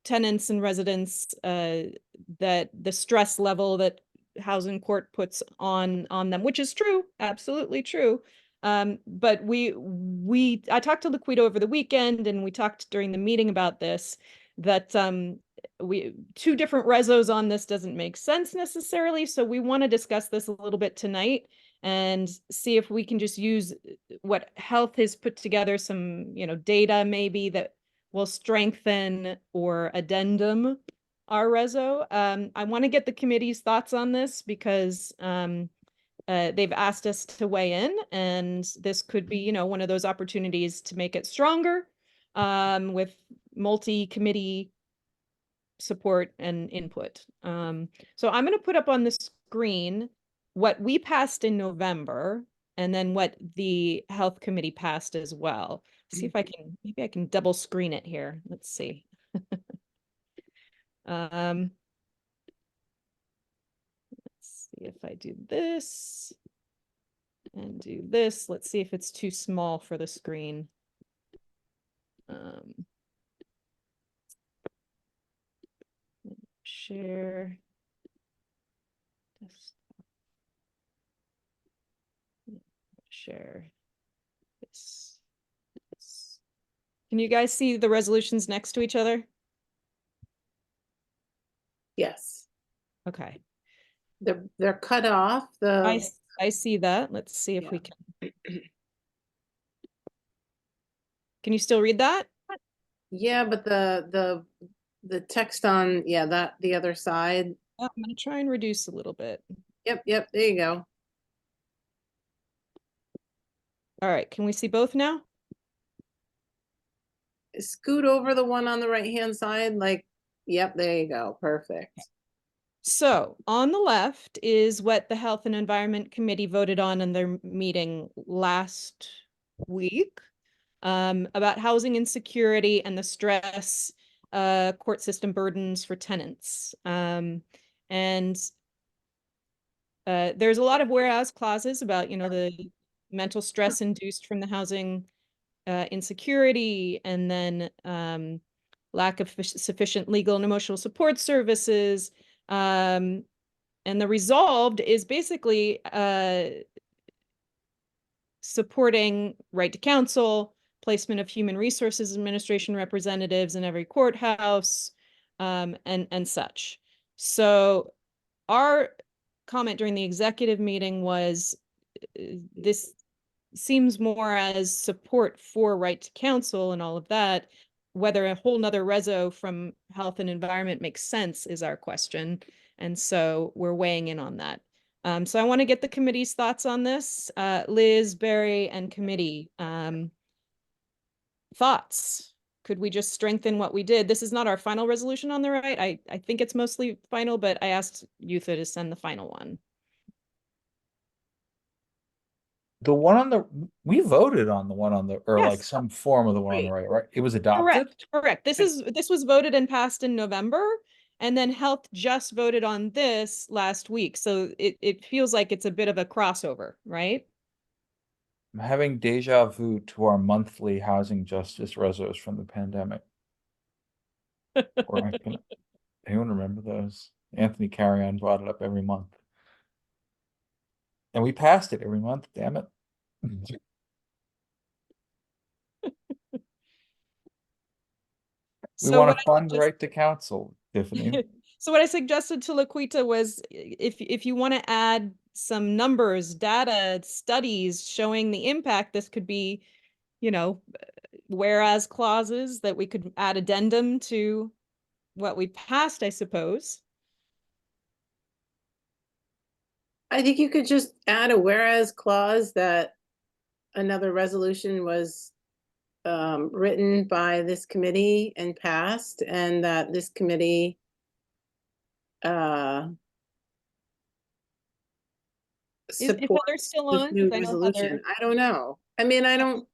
tenants and residents, that the stress level that housing court puts on them, which is true, absolutely true. But I talked to Laquita over the weekend, and we talked during the meeting about this, that two different resos on this doesn't make sense necessarily. So we want to discuss this a little bit tonight and see if we can just use what health has put together, some data maybe that will strengthen or addendum our reso. I want to get the committee's thoughts on this because they've asked us to weigh in, and this could be, one of those opportunities to make it stronger with multi-committee support and input. So I'm going to put up on the screen what we passed in November, and then what the health committee passed as well. See if maybe I can double screen it here. Let's see. Let's see if I do this and do this. Let's see if it's too small for the screen. Share. Share this. Can you guys see the resolutions next to each other? Yes. Okay. They're cut off. I see that. Let's see if we can. Can you still read that? Yeah, but the text on the other side. Oh, I'm gonna try and reduce a little bit. Yep, there you go. All right, can we see both now? Scoot over the one on the right-hand side, yep, there you go. Perfect. So on the left is what the Health and Environment Committee voted on in their meeting last week, about housing insecurity and the stress court system burdens for tenants. And there's a lot of whereas clauses about, the mental stress induced from the housing insecurity, and then lack of sufficient legal and emotional support services. And the resolved is basically supporting right to counsel, placement of human resources administration representatives in every courthouse, and such. So our comment during the executive meeting was this seems more as support for right to counsel and all of that. Whether a whole nother reso from health and environment makes sense is our question. And so we're weighing in on that. So I want to get the committee's thoughts on this. Liz, Barry, and committee. Thoughts? Could we just strengthen what we did? This is not our final resolution on the right. I think it's mostly final, but I asked Yutha to send the final one. The one on the, we voted on the one on the, or like Yes. some form of the one on the right? It was adopted? Correct. This was voted and passed in November, and then health just voted on this last week. So it feels like it's a bit of a crossover, right? I'm having deja vu to our monthly housing justice resos from the pandemic. Or anyone remember those? Anthony Carrion brought it up every month. And we passed it every month, damn it. We want to fund right to counsel, Tiffany. So what I suggested to Laquita was if you want to add some numbers, data, studies showing the impact, this could be, you know, whereas clauses that we could add addendum to what we passed, I suppose. I think you could just add a whereas clause that another resolution was written by this committee and passed, and that this committee If supports Heather's still this on, new 'cause I know resolution. Heather. I don't know. I mean, I don't.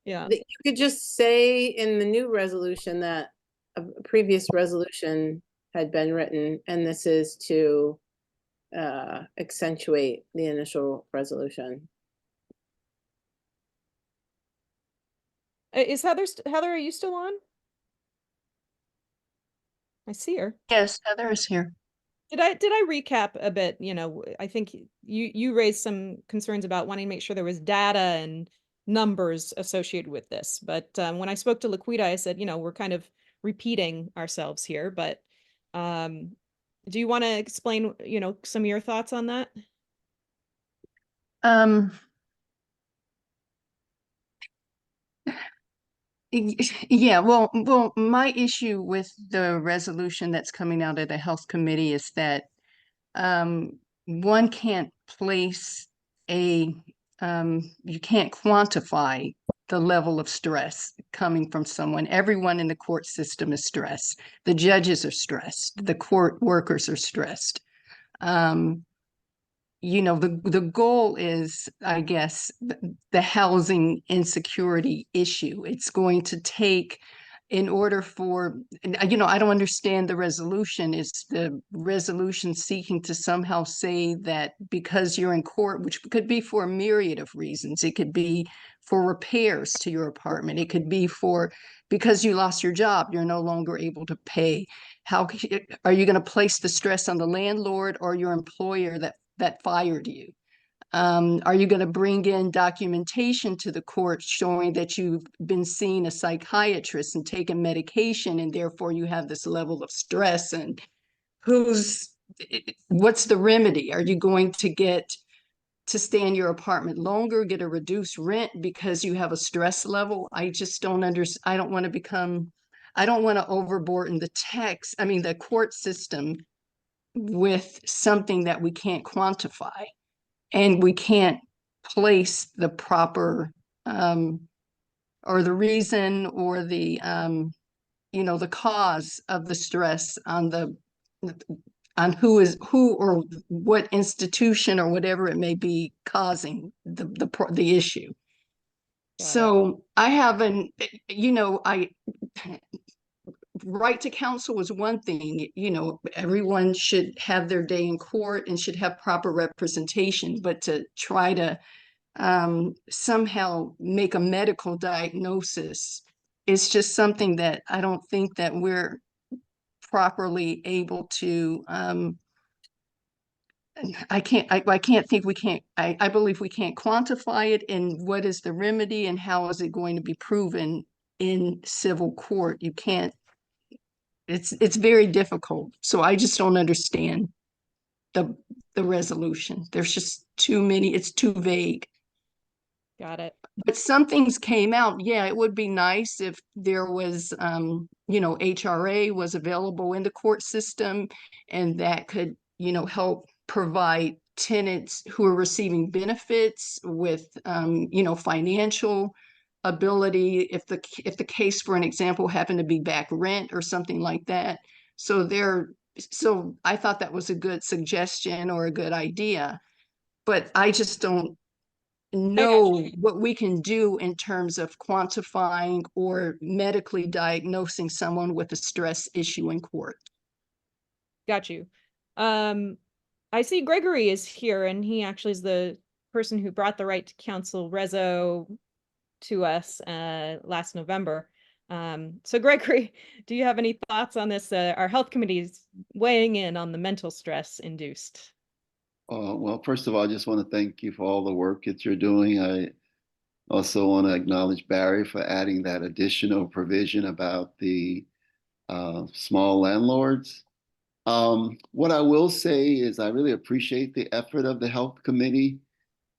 Yeah. You could just say in the new resolution that a previous resolution had been written, and this is to accentuate the initial resolution. Is Heather, Heather, are you still on? I see her. Yes, Heather is here. Did I recap a bit? You know, I think you raised some concerns about wanting to make sure there was data and numbers associated with this. But when I spoke to Laquita, I said, you know, we're kind of repeating ourselves here. But do you want to explain, you know, some of your thoughts on that? Yeah, well, my issue with the resolution that's coming out of the Health Committee is that one can't place you can't quantify the level of stress coming from someone. Everyone in the court system is stressed. The judges are stressed. The court workers are stressed. You know, the goal is, I guess, the housing insecurity issue. It's going to take, in order for, you know, I don't understand the resolution. Is the resolution seeking to somehow say that because you're in court, which could be for a myriad of reasons, it could be for repairs to your apartment, it could be for because you lost your job, you're no longer able to pay. How are you going to place the stress on the landlord or your employer that fired you? Are you going to bring in documentation to the court showing that you've been seeing a psychiatrist and taken medication and therefore you have this level of stress? And what's the remedy? Are you going to get to stay in your apartment longer, get a reduced rent because you have a stress level? I just don't understand. I don't want to overboard in the court system with something that we can't quantify and we can't place the proper or the reason or the you know, the cause of the stress on who or what institution or whatever it may be causing the issue. So I haven't, you know, right to counsel was one thing. You know, everyone should have their day in court and should have proper representation, but to try to somehow make a medical diagnosis is just something that I don't think that we're properly able to I believe we can't quantify it, and what is the remedy and how is it going to be proven in civil court? You can't, it's very difficult. So I just don't understand the resolution. There's just too many, it's too vague. Got it. But some things came out. Yeah, it would be nice if there was, you know, HRA was available in the court system, and that could, you know, help provide tenants who are receiving benefits with, you know, financial ability. If the case, for an example, happened to be back rent or something like that. So I thought that was a good suggestion or a good idea, but I just don't know what we can do in terms of quantifying or medically diagnosing someone with a stress issue in court. Got you. I see Gregory is here, and he actually is the person who brought the right to counsel reso to us last November. So Gregory, do you have any thoughts on this? Our health committee is weighing in on the mental stress induced. Well, first of all, I just want to thank you for all the work that you're doing. I also want to acknowledge Barry for adding that additional provision about the small landlords. What I will say is I really appreciate the effort of the Health Committee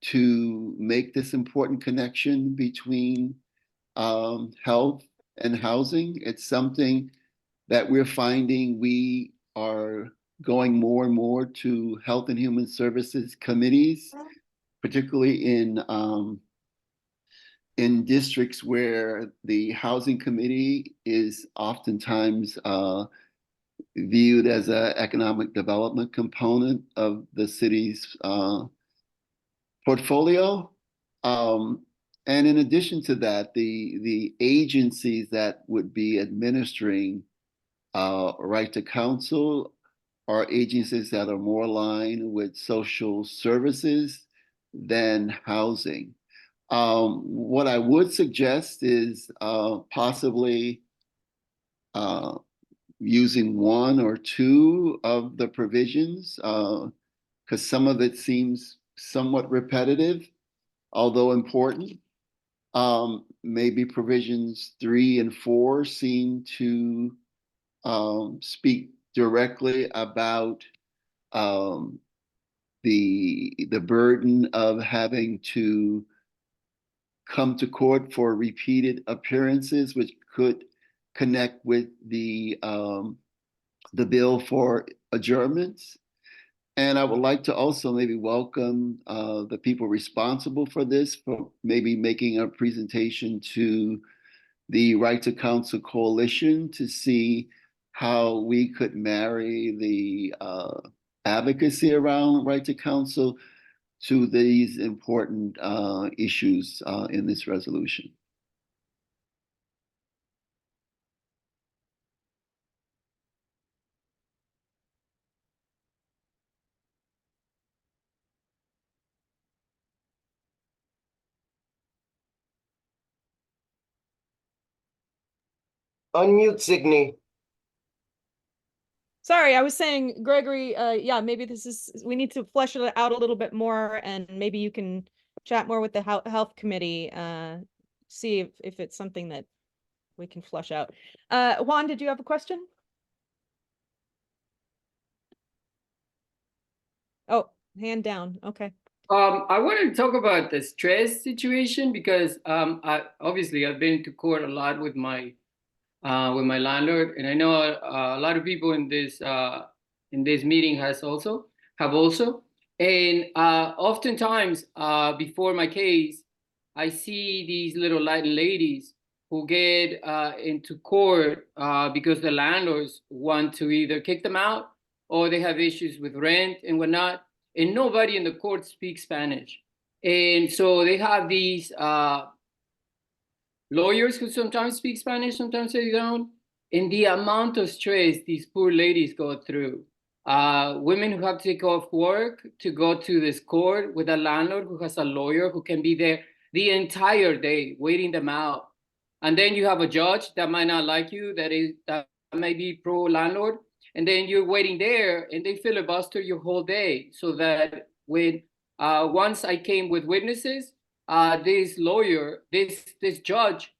to make this important connection between health and housing. It's something that we're finding we are going more and more to Health and Human Services committees, particularly in districts where the housing committee is oftentimes viewed as an economic development component of the city's portfolio. And in addition to that, the agencies that would be administering right to counsel are agencies that are more aligned with social services than housing. What I would suggest is possibly using one or two of the provisions, because some of it seems somewhat repetitive, although important. Maybe provisions 3 and 4 seem to speak directly about the burden of having to come to court for repeated appearances, which could connect with the bill for adjournments. And I would like to also maybe welcome the people responsible for this for maybe making a presentation to the Right to Counsel Coalition to see how we could marry the advocacy around right to counsel to these important issues in this resolution. Unmute, Signy. Sorry, I was saying, Gregory, yeah, maybe we need to flesh it out a little bit more, and maybe you can chat more with the health committee, see if it's something that we can flush out. Juan, did you have a question? Oh, hand down. Okay. I wanted to talk about the stress situation because obviously I've been to court a lot with my landlord, and I know a lot of people in this meeting have also, and oftentimes before my case, I see these little Latin ladies who get into court because the landlords want to either kick them out or they have issues with rent and whatnot, and nobody in the court speaks Spanish, and so they have these lawyers who sometimes speak Spanish, sometimes they don't. And the amount of stress these poor ladies go through. Women who have to take off work to go to this court with a landlord who has a lawyer who can be there the entire day waiting them out. And then you have a judge that might not like you, that may be pro landlord. And then you're waiting there and they filibuster your whole day. So that when once I came with witnesses, this lawyer, this judge,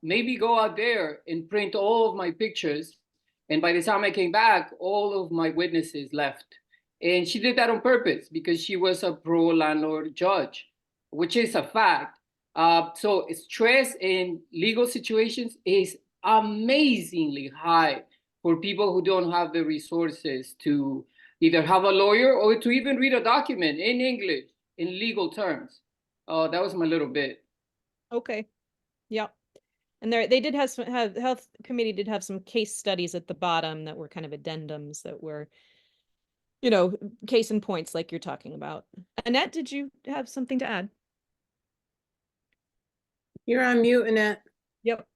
maybe go out there and print all of my pictures. And by the time I came back, all of my witnesses left. And she did that on purpose because she was a pro-landlord judge, which is a fact. So stress in legal situations is amazingly high for people who don't have the resources to either have a lawyer or to even read a document in English in legal terms. Oh, that was my little bit. Okay. Yeah. And they did have health committee did have some case studies at the bottom that were kind of addendums that were, case in points like you're talking about. Annette, did you have something to add? You're on mute, Annette. Yep.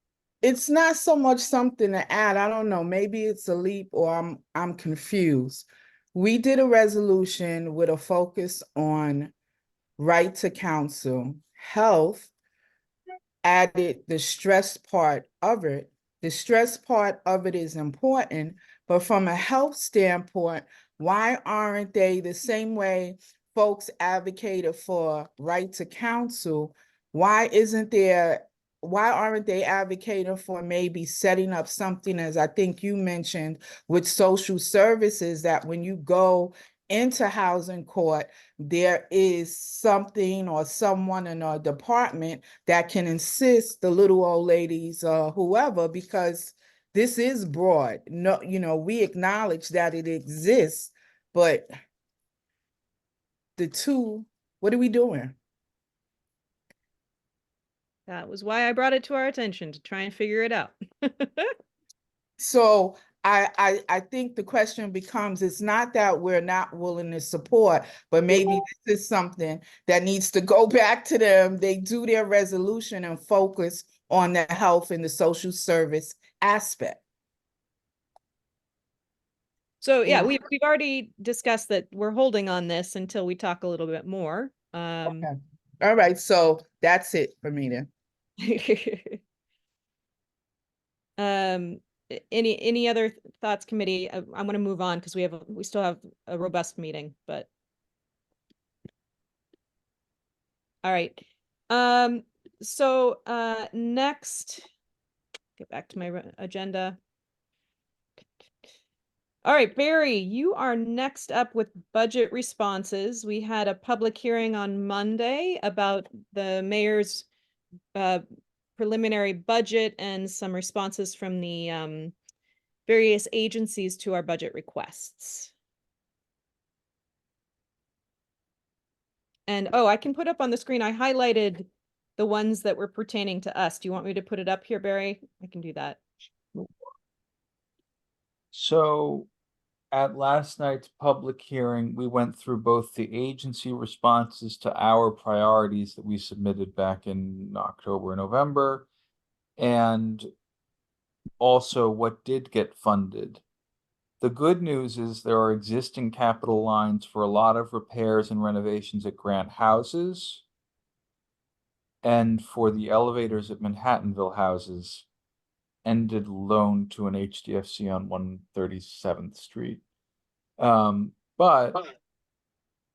It's not so much something to add. I don't know. Maybe it's a leap or I'm confused. We did a resolution with a focus on right to counsel. Health added the stress part of it. The stress part of it is important, but from a health standpoint, why aren't they the same way folks advocated for right to counsel? Why isn't there why aren't they advocating for maybe setting up something, as I think you mentioned, with social services, that when you go into housing court, there is something or someone in a department that can assist the little old ladies or whoever, because this is broad. No, we acknowledge that it exists, but the two, what are we doing? That was why I brought it to our attention, to try and figure it out. So I think the question becomes, it's not that we're not willing to support, but maybe this is something that needs to go back to them. They do their resolution and focus on the health and the social service aspect. So yeah, we've already discussed that we're holding on this until we talk a little bit more. Okay. All right, so that's it for me then. Any other thoughts, committee? I'm going to move on because we still have a robust meeting, but all right. So next, get back to my agenda. All right, Barry, you are next up with budget responses. We had a public hearing on Monday about the mayor's preliminary budget and some responses from the various agencies to our budget requests. And I can put up on the screen, I highlighted the ones that were pertaining to us. Do you want me to put it up here, Barry? I can do that. So at last night's public hearing, we went through both the agency responses to our priorities that we submitted back in October and November, and also what did get funded. The good news is there are existing capital lines for a lot of repairs and renovations at Grant houses and for the elevators at Manhattanville houses, ended loan to an HDFC on 137th Street. But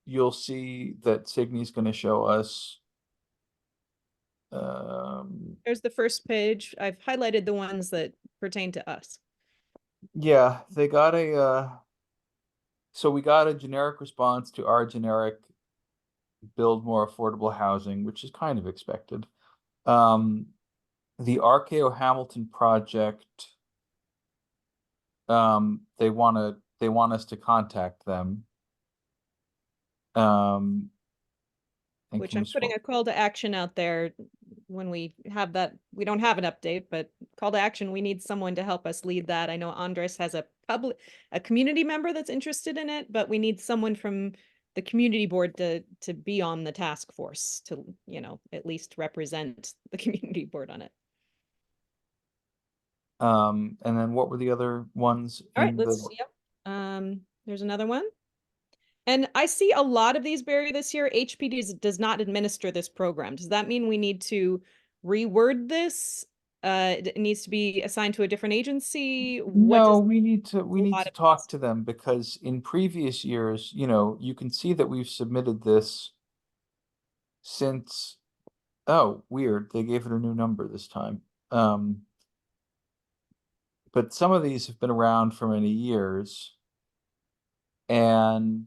you'll see that Signy's going to show us. There's the first page. I've highlighted the ones that pertain to us. Yeah, they got so we got a generic response to our generic build more affordable housing, which is kind of expected. The RKO Hamilton project, they want us to contact them. Which I'm putting a call to action out there when we have that. We don't have an update, but call to action. We need someone to help us lead that. I know Andres has a community member that's interested in it, but we need someone from the community board to be on the task force to, at least represent the community board on it. And then what were the other ones? All right, there's another one. And I see a lot of these, Barry, this year. HPD does not administer this program. Does that mean we need to reword this? It needs to be assigned to a different agency? No, we need to talk to them, because in previous years, you can see that we've submitted this since, oh, weird, they gave it a new number this time. But some of these have been around for many years. And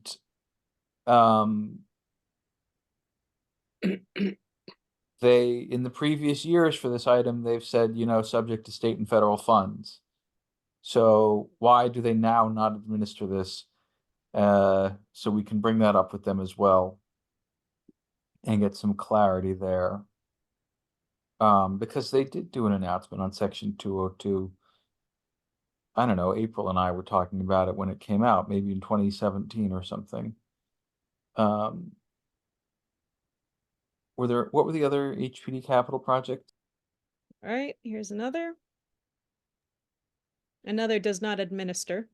they, in the previous years for this item, they've said, subject to state and federal funds. So why do they now not administer this? So we can bring that up with them as well and get some clarity there. Because they did do an announcement on section 202. I don't know, April and I were talking about it when it came out, maybe in 2017 or something. What were the other HPD capital projects? All right, here's another. Another does not administer.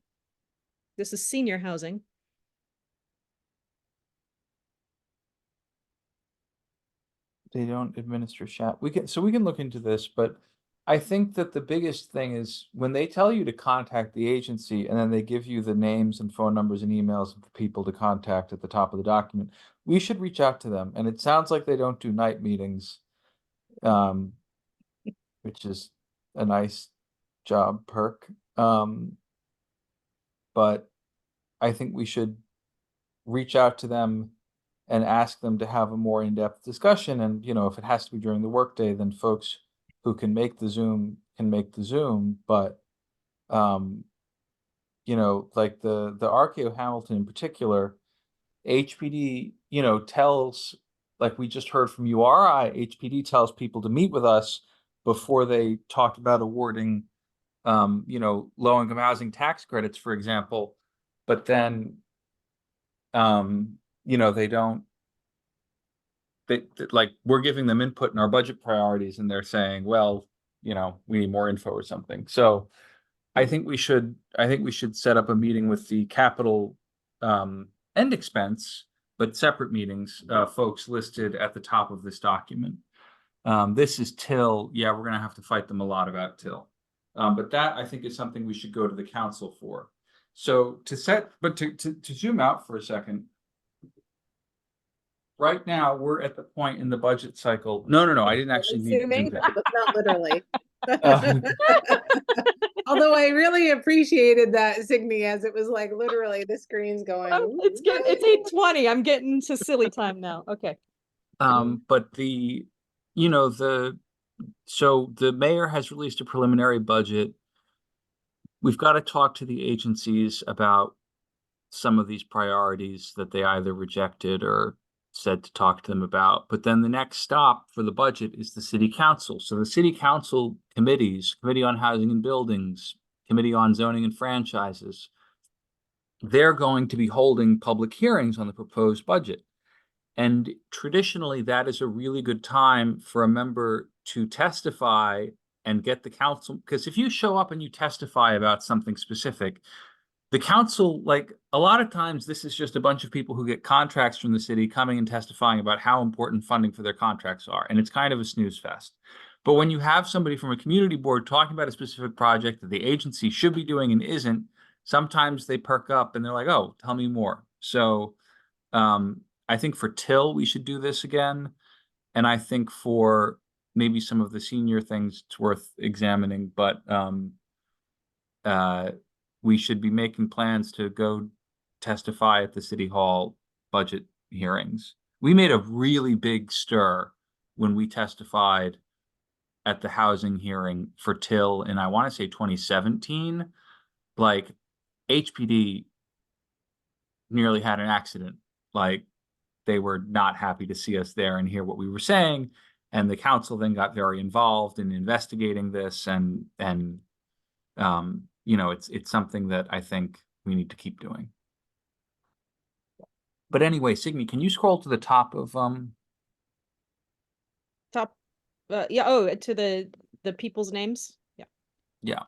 This is senior housing. They don't administer SHAP. We can look into this, but I think that the biggest thing is when they tell you to contact the agency and then they give you the names and phone numbers and emails of the people to contact at the top of the document, we should reach out to them. And it sounds like they don't do night meetings. which is a nice job perk. But I think we should reach out to them and ask them to have a more in-depth discussion. And, you know, if it has to be during the workday, then folks who can make the Zoom can make the Zoom. But, you know, like the RKO Hamilton in particular, HPD, you know, tells, like we just heard from URI, HPD tells people to meet with us before they talked about awarding, you know, low-income housing tax credits, for example. But then, you know, they don't, like, we're giving them input in our budget priorities and they're saying, well, you know, we need more info or something. So I think we should set up a meeting with the capital and expense, but separate meetings, folks listed at the top of this document. This is Till. Yeah, we're gonna have to fight them a lot about Till. But that I think is something we should go to the council for. So to zoom out for a second. Right now, we're at the point in the budget cycle. No, I didn't actually need to do Assuming, that. but not literally. Um, Although I really appreciated that, Signy, as it was like literally the screen's going. It's 8:20. I'm getting to silly time now. Okay. But you know, so the mayor has released a preliminary budget. We've got to talk to the agencies about some of these priorities that they either rejected or said to talk to them about. But then the next stop for the budget is the city council. So the city council committees, Committee on Housing and Buildings, Committee on Zoning and Franchises, they're going to be holding public hearings on the proposed budget. And traditionally, that is a really good time for a member to testify and get the council, because if you show up and you testify about something specific, the council, like a lot of times, this is just a bunch of people who get contracts from the city coming and testifying about how important funding for their contracts are. And it's kind of a snooze fest. But when you have somebody from a community board talking about a specific project that the agency should be doing and isn't, sometimes they perk up and they're like, oh, tell me more. So I think for Till, we should do this again. And I think for maybe some of the senior things, it's worth examining. But we should be making plans to go testify at the city hall budget hearings. We made a really big stir when we testified at the housing hearing for Till in, I want to say 2017. Like HPD nearly had an accident. Like they were not happy to see us there and hear what we were saying. And the council then got very involved in investigating this and you know, it's something that I think we need to keep doing. But anyway, Signy, can you scroll to the top of Top, yeah. Oh, to the people's names. Yeah. Yeah.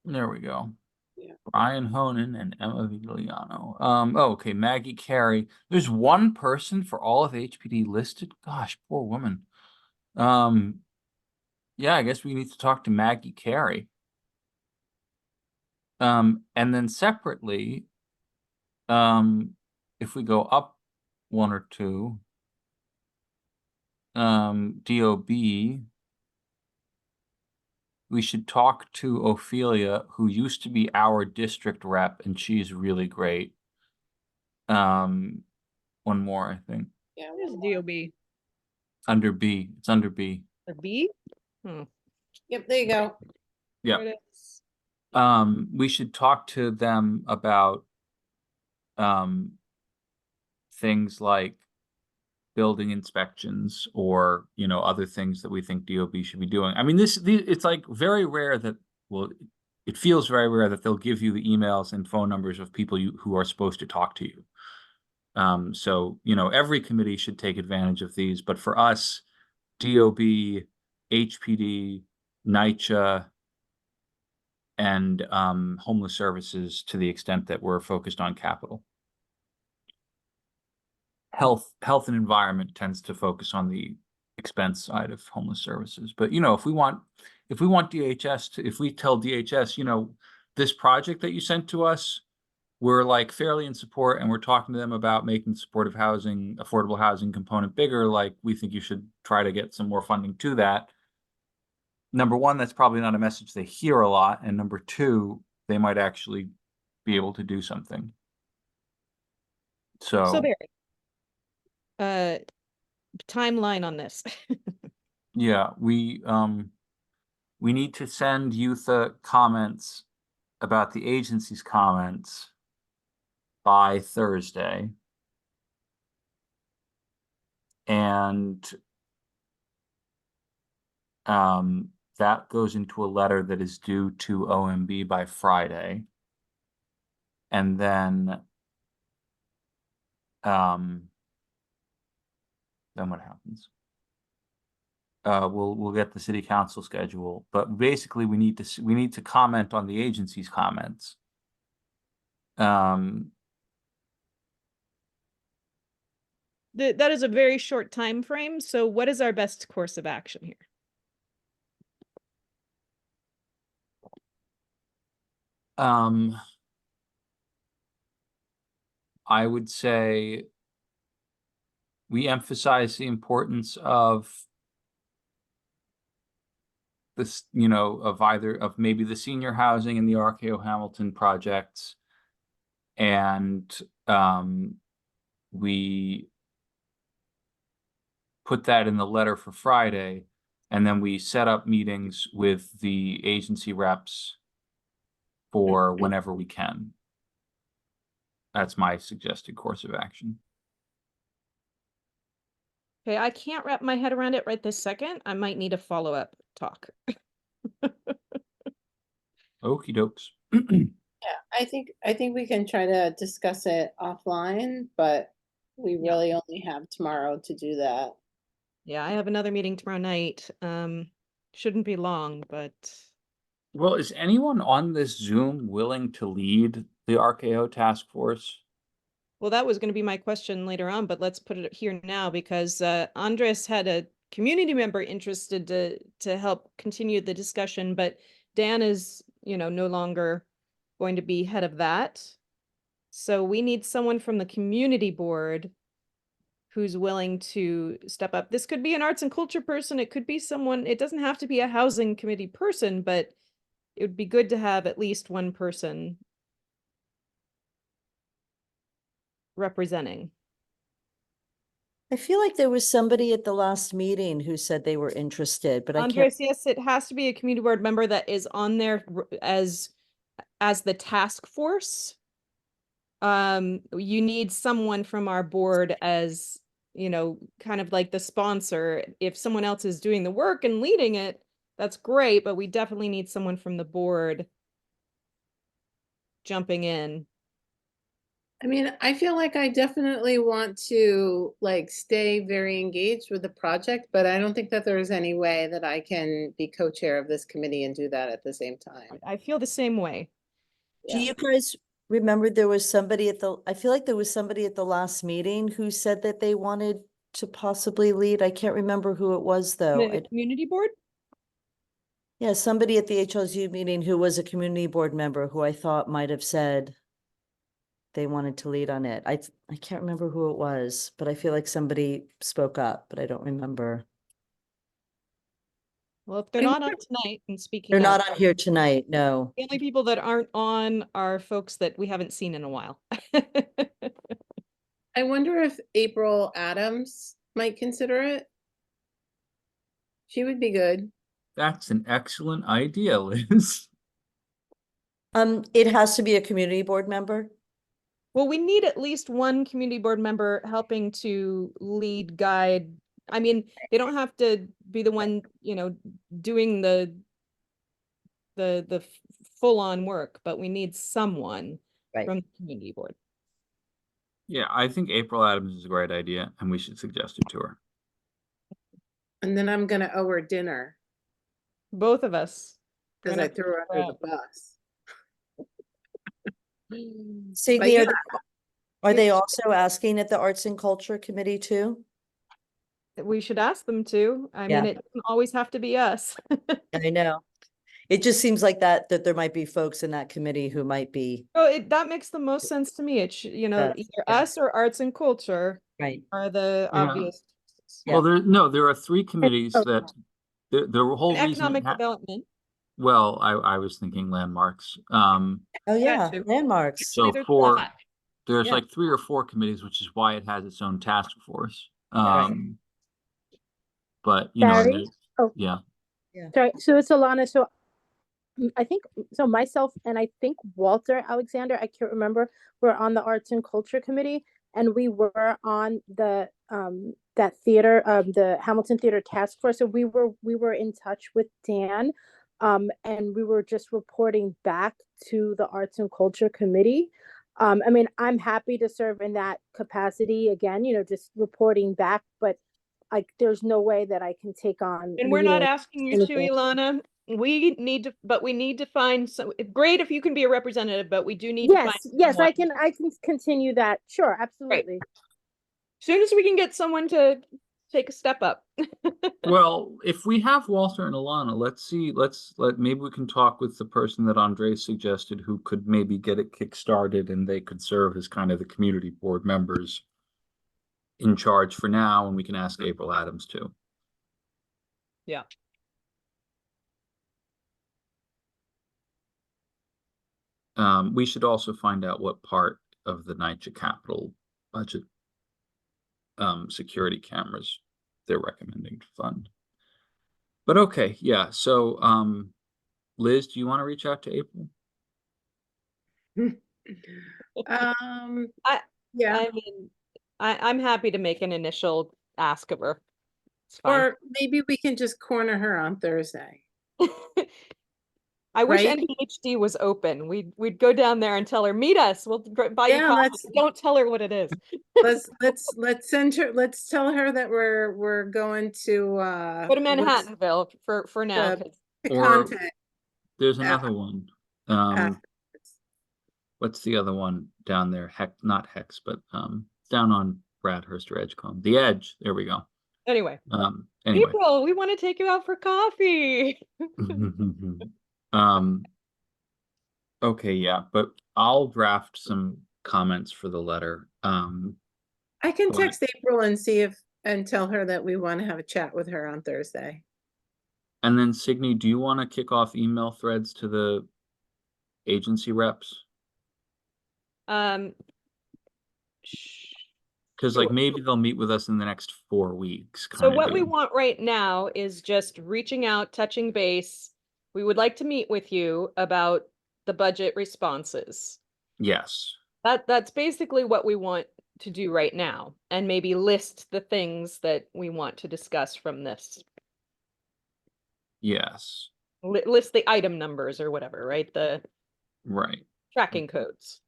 There we go. Yeah. Brian Honan and Emma Vigliano. Oh, okay, Maggie Carey. There's one person for all of HPD listed. Gosh, poor woman. Yeah, I guess we need to talk to Maggie Carey. And then separately, if we go up one or two, DOB, we should talk to Ophelia, who used to be our district rep, and she's really great. One more, I think. Yeah. Where's DOB? Under B. It's under B. A B? Yep, there you go. Yeah. There it is. We should talk to them about things like building inspections or, you know, other things that we think DOB should be doing. I mean, it's like very rare that, well, it feels very rare that they'll give you the emails and phone numbers of people who are supposed to talk to you. So, you know, every committee should take advantage of these, but for us, DOB, HPD, NYCHA, and homeless services to the extent that we're focused on capital. Health and environment tends to focus on the expense side of homeless services. But, you know, if we want DHS to, if we tell DHS, you know, this project that you sent to us, we're like fairly in support, and we're talking to them about making supportive housing, affordable housing component bigger. Like, we think you should try to get some more funding to that. Number one, that's probably not a message they hear a lot. And number two, they might actually be able to do something. So So, Barry, timeline on this. yeah, we need to send you the comments about the agency's comments by Thursday. And that goes into a letter that is due to OMB by Friday. And then what happens? We'll get the city council schedule, but basically we need to comment on the agency's comments. That is a very short time frame. So what is our best course of action here? I would say we emphasize the importance of this, you know, of maybe the senior housing and the RKO Hamilton projects. And we put that in the letter for Friday, and then we set up meetings with the agency reps for whenever we can. That's my suggested course of action. Okay, I can't wrap my head around it right this second. I might need a follow-up talk. Okie dokes. Yeah, I think we can try to discuss it offline, but we really only have tomorrow to do that. Yeah, I have another meeting tomorrow night. Shouldn't be long, but Well, is anyone on this Zoom willing to lead the RKO task force? well, that was going to be my question later on, but let's put it here now because Andres had a community member interested to help continue the discussion, but Dan is, you know, no longer going to be head of that. So we need someone from the community board who's willing to step up. This could be an arts and culture person. It could be someone, it doesn't have to be a housing committee person, but it would be good to have at least one person representing. I feel like there was somebody at the last meeting who said they were interested, but I can't. Andres, yes, it has to be a community board member that is on there as the task force. You need someone from our board as, you know, kind of like the sponsor. If someone else is doing the work and leading it, that's great, but we definitely need someone from the board jumping in. I mean, I feel like I definitely want to like stay very engaged with the project, but I don't think that there is any way that I can be co-chair of this committee and do that at the same time. I feel the same way. Do you guys remember there was somebody I feel like there was somebody at the last meeting who said that they wanted to possibly lead. I can't remember who it was though. The community board? Yeah, somebody at the HLSU meeting who was a community board member who I thought might have said they wanted to lead on it. I can't remember who it was, but I feel like somebody spoke up, but I don't remember. Well, if they're not on tonight and speaking They're up, not on here tonight, no. the only people that aren't on are folks that we haven't seen in a while. I wonder if April Adams might consider it. She would be good. That's an excellent idea, Liz. It has to be a community board member. Well, we need at least one community board member helping to lead, guide. I mean, they don't have to be the one, you know, doing the full-on work, but we need someone from the community board. Yeah, I think April Adams is a great idea, and we should suggest it to her. And then I'm gonna owe her dinner. Both of us. Because I threw her under the bus. Signy, are they also asking at the Arts and Culture Committee too? We should ask them to. I mean, Yeah. it doesn't always have to be us. I know. It just seems like that there might be folks in that committee who might be. Well, that makes the most sense to me. It should, you know, Does, either yeah. us or arts and culture Right. are the Yeah. obvious. Well, there are three committees that the whole And reason. economic development. Well, I was thinking landmarks. Oh yeah, too. landmarks. So There's there's Yeah. like 3 or 4 committees, which is why it has its own task force. But you know, and Barry? Oh, yeah. sorry. So it's Alana. So I think so. Myself and I think Walter Alexander. I can't remember. We're on the Arts and Culture Committee, and we were on the that theater, the Hamilton Theater Task Force. So we were in touch with Dan, and we were just reporting back to the Arts and Culture Committee. I mean, I'm happy to serve in that capacity again. You know, just reporting back, but like, there's no way that I can take on. And we're not leading asking you to, anything. Ilana. We need to, but we need to find some, great if you can be a representative, but we do need to find Yes, someone. I can continue that. Sure, absolutely. Soon as we can get someone to take a step up. Well, if we have Walter and Alana, maybe we can talk with the person that Andre suggested who could maybe get it kickstarted, and they could serve as kind of the community board members in charge for now, and we can ask April Adams too. Yeah. We should also find out what part of the NYCHA capital budget security cameras they're recommending to fund. But okay, yeah. So Liz, do you want to reach out to April? Yeah. I mean, I'm happy to make an initial ask of her. It's fine. Or maybe we can just corner her on Thursday. I wish Right? NPHD was open. We'd go down there and tell her, meet us. We'll buy you Yeah, coffee. Don't tell her what it is. let's send her. Let's tell her that we're going to Go to Manhattanville for now. the 'cause- Or contact. there's another one. What's the other one down there? Not Hex, but down on Bradhurst or Edgecombe. The Edge. There we go. Anyway. Anyway. April, we want to take you out for coffee. Okay, yeah, but I'll draft some comments for the letter. I can text April and see and tell her that we want to have a chat with her on Thursday. And then Signe, do you want to kick off email threads to the agency reps? Because like maybe they'll meet with us in the next 4 weeks. So what we want right now is just reaching out, touching base. We would like to meet with you about the budget responses. Yes. That's basically what we want to do right now, and maybe list the things that we want to discuss from this. Yes. List the item numbers or whatever, right? The tracking codes.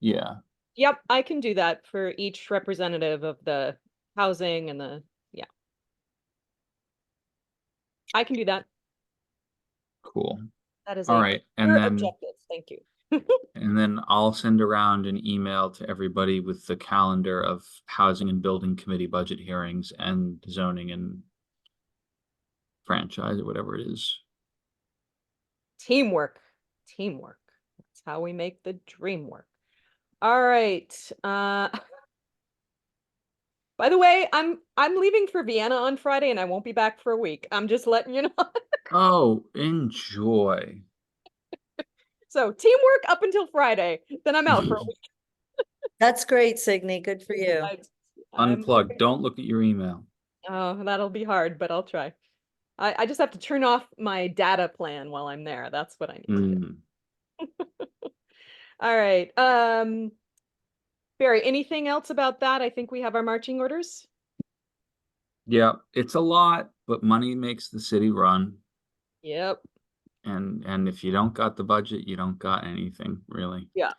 Yeah. Yep, I can do that for each representative of the housing and I can do that. Cool. That is all right. And then objectives. Thank you. and then I'll send around an email to everybody with the calendar of housing and building committee budget hearings and zoning and franchise or whatever it is. Teamwork. That's how we make the dream work. All right. By the way, I'm leaving for Vienna on Friday and I won't be back for a week. I'm just letting you know. Oh, enjoy. So teamwork up until Friday. Then I'm out for a week. That's great, Signe. Good for you. Unplug. Don't look at your email. Oh, that'll be hard, but I'll try. I just have to turn off my data plan while I'm there. That's what I need to do. All right. Barry, anything else about that? I think we have our marching orders. Yeah, it's a lot, but money makes the city run. Yep. And if you don't got the budget, you don't got anything, really. Yeah.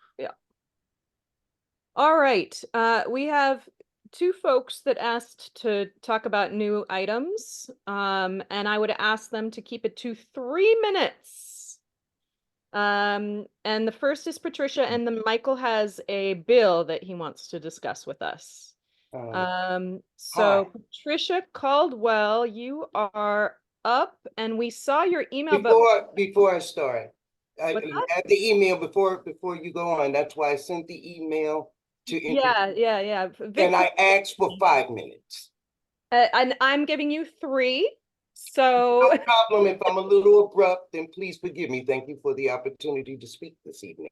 All right. We have 2 folks that asked to talk about new items. And I would ask them to keep it to 3 minutes. And the first is Patricia, and then Michael has a bill that he wants to discuss with us. So Patricia Caldwell, you are up, and we saw your email, but Before I start, What's you that? had the email before you go on. That's why I sent the email to yeah, and I asked for 5 minutes. and I'm giving you 3. So No problem. If I'm a little abrupt, then please forgive me. Thank you for the opportunity to speak this evening.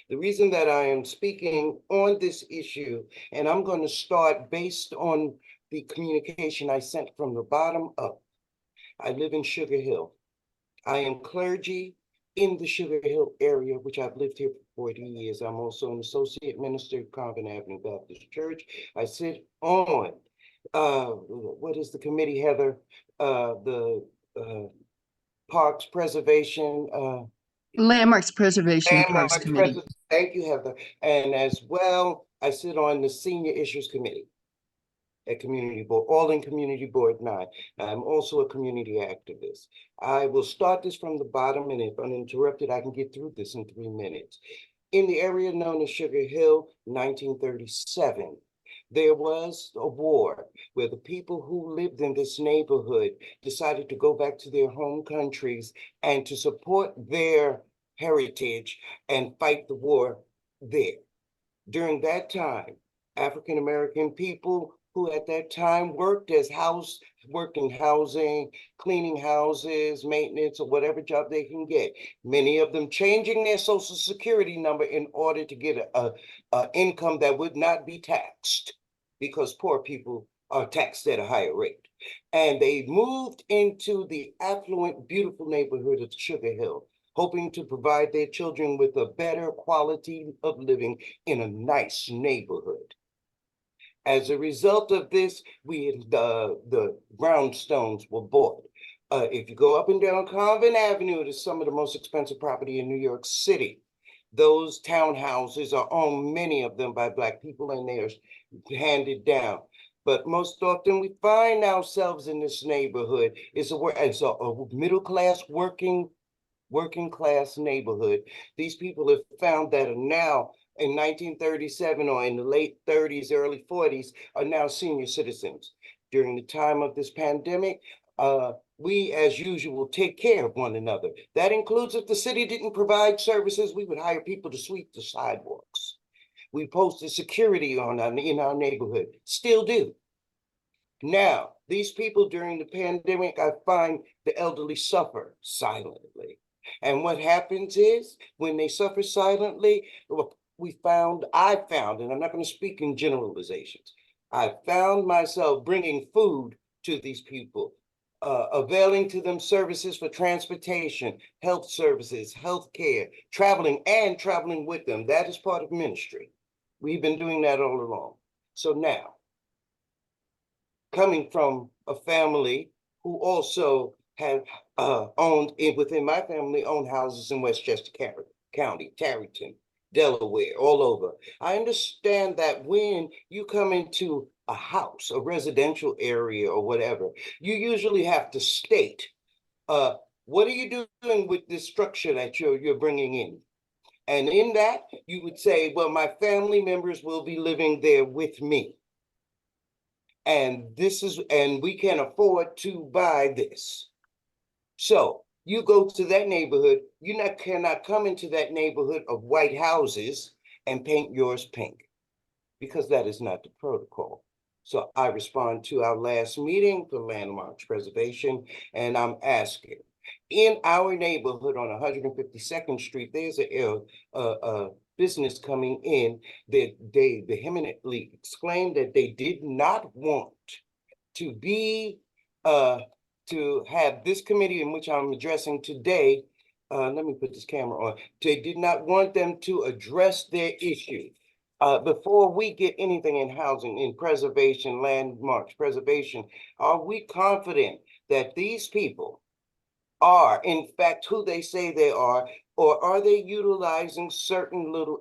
The reason that I am speaking on this issue, and I'm going to start based on the communication I sent from the bottom up. I live in Sugar Hill. I am clergy in the Sugar Hill area, which I've lived here for 40 years. I'm also an associate minister at Convent Avenue Baptist Church. I sit on, what is the committee, Heather? The Parks Preservation, Landmarks Preservation and Parks Landmarks Committee. Thank you, Heather. And as well, I sit on the Senior Issues Committee at Community Board, all in Community Board 9. I'm also a community activist. I will start this from the bottom, and if uninterrupted, I can get through this in 3 minutes. In the area known as Sugar Hill, 1937, there was a war where the people who lived in this neighborhood decided to go back to their home countries and to support their heritage and fight the war there. During that time, African American people who at that time worked in housing, cleaning houses, maintenance, or whatever job they can get. Many of them changing their social security number in order to get a income that would not be taxed, because poor people are taxed at a higher rate. And they moved into the affluent, beautiful neighborhood of Sugar Hill, hoping to provide their children with a better quality of living in a nice neighborhood. As a result of this, the brownstones were bought. If you go up and down Convent Avenue, it is some of the most expensive property in New York City. Those townhouses are owned, many of them, by Black people, and they are handed down. But most often we find ourselves in this neighborhood. It's a middle-class working class neighborhood. These people have found that are now in 1937 or in the late 30s, early 40s, are now senior citizens. During the time of this pandemic, we, as usual, take care of one another. That includes if the city didn't provide services, we would hire people to sweep the sidewalks. We posted security in our neighborhood, still do. Now, these people during the pandemic, I find the elderly suffer silently. And what happens is when they suffer silently, I found, and I'm not going to speak in generalizations, I found myself bringing food to these people, availing to them services for transportation, health services, health care, traveling with them. That is part of ministry. We've been doing that all along. So now, coming from a family who also have within my family, owned houses in Westchester County, Tarrytown, Delaware, all over. I understand that when you come into a house, a residential area or whatever, you usually have to state, what are you doing with this structure that you're bringing in? And in that, you would say, well, my family members will be living there with me. And we can afford to buy this. So you go to that neighborhood, cannot come into that neighborhood of white houses and paint yours pink, because that is not the protocol. So I respond to our last meeting for Landmarks Preservation, and I'm asking, in our neighborhood on 152nd Street, there's a business coming in that they vehemently exclaimed that they did not want to be to have this committee in which I'm addressing today. Let me put this camera on. They did not want them to address their issue. Before we get anything in housing, in preservation, landmarks preservation, are we confident that these people are in fact who they say they are, or are they utilizing certain little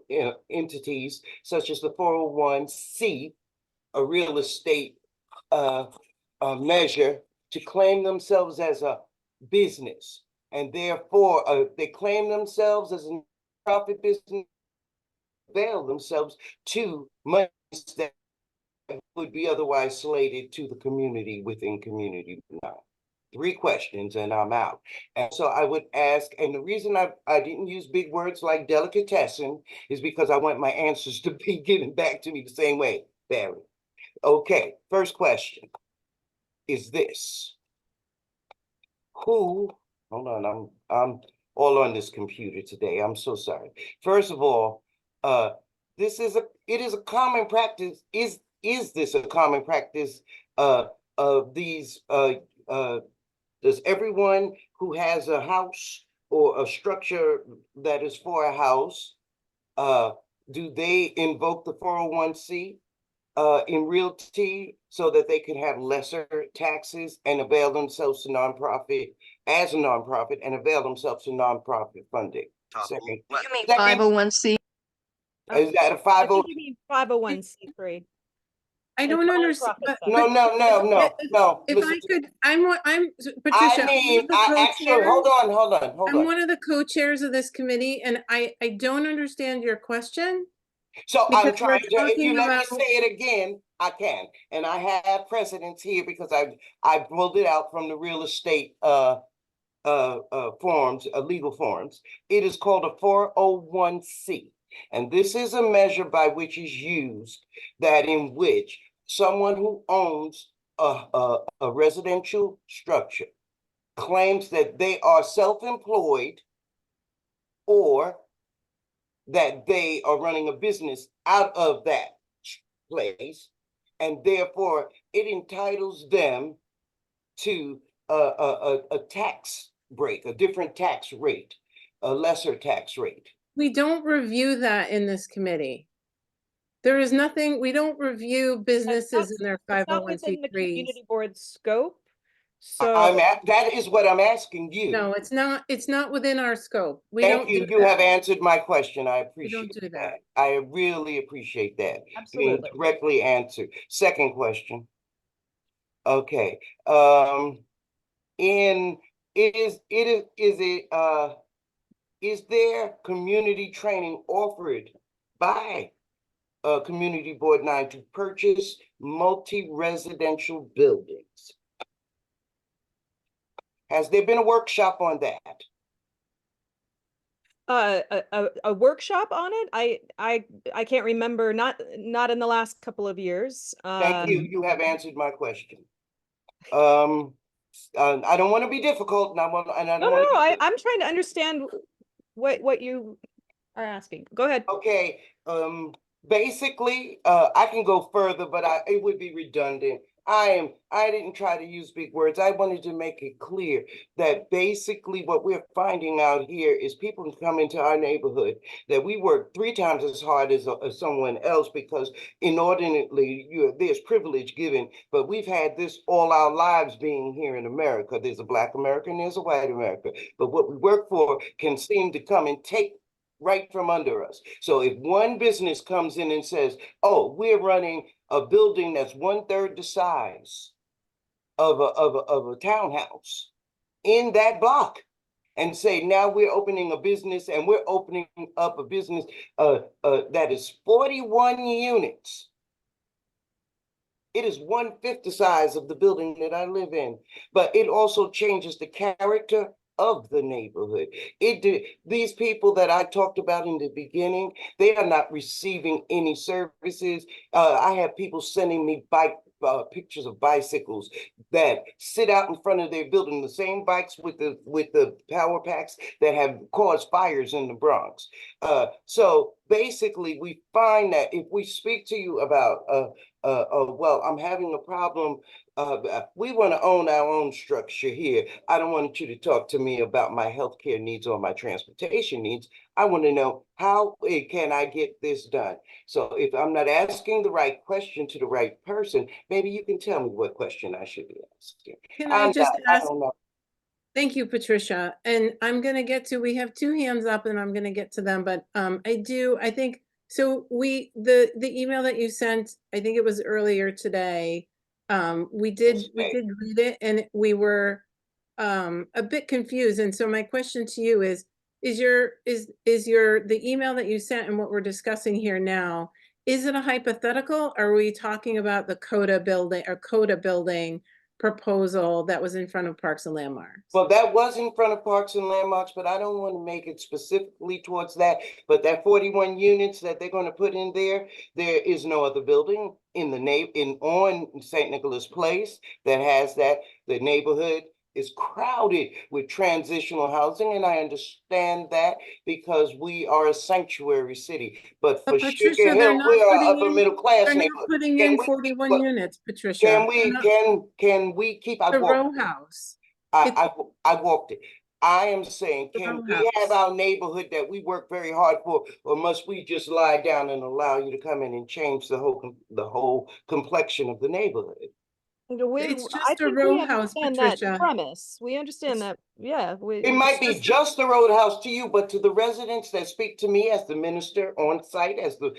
entities such as the 401c, a real estate measure, to claim themselves as a business, and therefore they claim themselves as a profit business, avail themselves to money that would be otherwise slated to the community within Community 9? 3 questions and I'm out. And so I would ask, and the reason I didn't use big words like delicatessen is because I want my answers to be given back to me the same way, Barry. Okay, first question is this. Hold on, I'm all on this computer today. I'm so sorry. First of all, it is a common practice. Is this a common practice of these does everyone who has a house or a structure that is for a house, do they invoke the 401c in realty so that they can have lesser taxes and avail themselves to nonprofit as a nonprofit and avail themselves to nonprofit funding? Second, You mean 501c? is that a I 50? think you mean 501c3. I It's don't understand. nonprofit No, If listen I to could, I'm I Patricia. I'm one mean, of the I actually, hold co-chairs. on. I'm one of the co-chairs of this committee, and I don't understand your question. So Because I'm we're trying to, if you talking let me about- say it again, I can. And I have precedents here because I pulled it out from the real estate forms, legal forms. It is called a 401c. And this is a measure by which is used that in which someone who owns a residential structure claims that they are self-employed or that they are running a business out of that place, and therefore it entitles them to a tax break, a different tax rate, a lesser tax rate. We don't review that in this committee. There is nothing, we don't review businesses in their It's not within the 501c3s. community board scope. So That is what I'm asking you. No, it's not within our scope. We Thank don't you. do You that. have answered my question. I We don't appreciate do that. I really appreciate that. Being Absolutely. directly answered. Second question. Okay. Is there community training offered by Community Board 9 to purchase multi-residential buildings? Has there been a workshop on that? A workshop on it? I can't remember, not in the last couple of years. Thank you. You have answered my question. I don't want to be difficult, and I don't No, want to. I'm trying to understand what you are asking. Go ahead. Okay. Basically, I can go further, but it would be redundant. I didn't try to use big words. I wanted to make it clear that basically what we're finding out here is people come into our neighborhood that we work 3 times as hard as someone else because inordinately there's privilege given, but we've had this all our lives being here in America. There's a Black America and there's a white America, but what we work for can seem to come and take right from under us. So if one business comes in and says, oh, we're running a building that's 1/3 the size of a townhouse in that block, and say, now we're opening a business and we're opening up a business that is 41 units. It is 1/5 the size of the building that I live in, but it also changes the character of the neighborhood. These people that I talked about in the beginning, they are not receiving any services. I have people sending me pictures of bicycles that sit out in front of their building, the same bikes with the power packs that have caused fires in the Bronx. So basically, we find that if we speak to you about well, I'm having a problem. We want to own our own structure here. I don't want you to talk to me about my healthcare needs or my transportation needs. I want to know how can I get this done? So if I'm not asking the right question to the right person, maybe you can tell me what question I should be asking. Can I just ask? I don't know. Thank you, Patricia. And I'm going to get to, we have 2 hands up and I'm going to get to them, but I think, so the email that you sent, I think it was earlier today. We did read it and we were a bit confused. And so my question to you is the email that you sent and what we're discussing here now, Is it a hypothetical? Are we talking about the Coda building proposal that was in front of Parks and Landmarks? Well, that was in front of Parks and Landmarks, but I don't want to make it specifically towards that. But that 41 units that they're going to put in there is no other building in the on St. Nicholas Place that has that. The neighborhood is crowded with transitional housing, and I understand that because we are a sanctuary city. But for Patricia, Sugar they're Hill, not we are putting upper in, middle class they're not neighborhood. putting Can in we- 41 units, Patricia. Can They're not- can we keep? The row house. I walked it. I am saying, The can row we have house. our neighborhood that we work very hard for, or must we just lie down and allow you to come in and change the whole complexion of the neighborhood? It's I just a think row we house, understand that Patricia. premise. We understand that, yeah. It might be just the roadhouse to you, but to the residents that speak to me as the minister on site, as the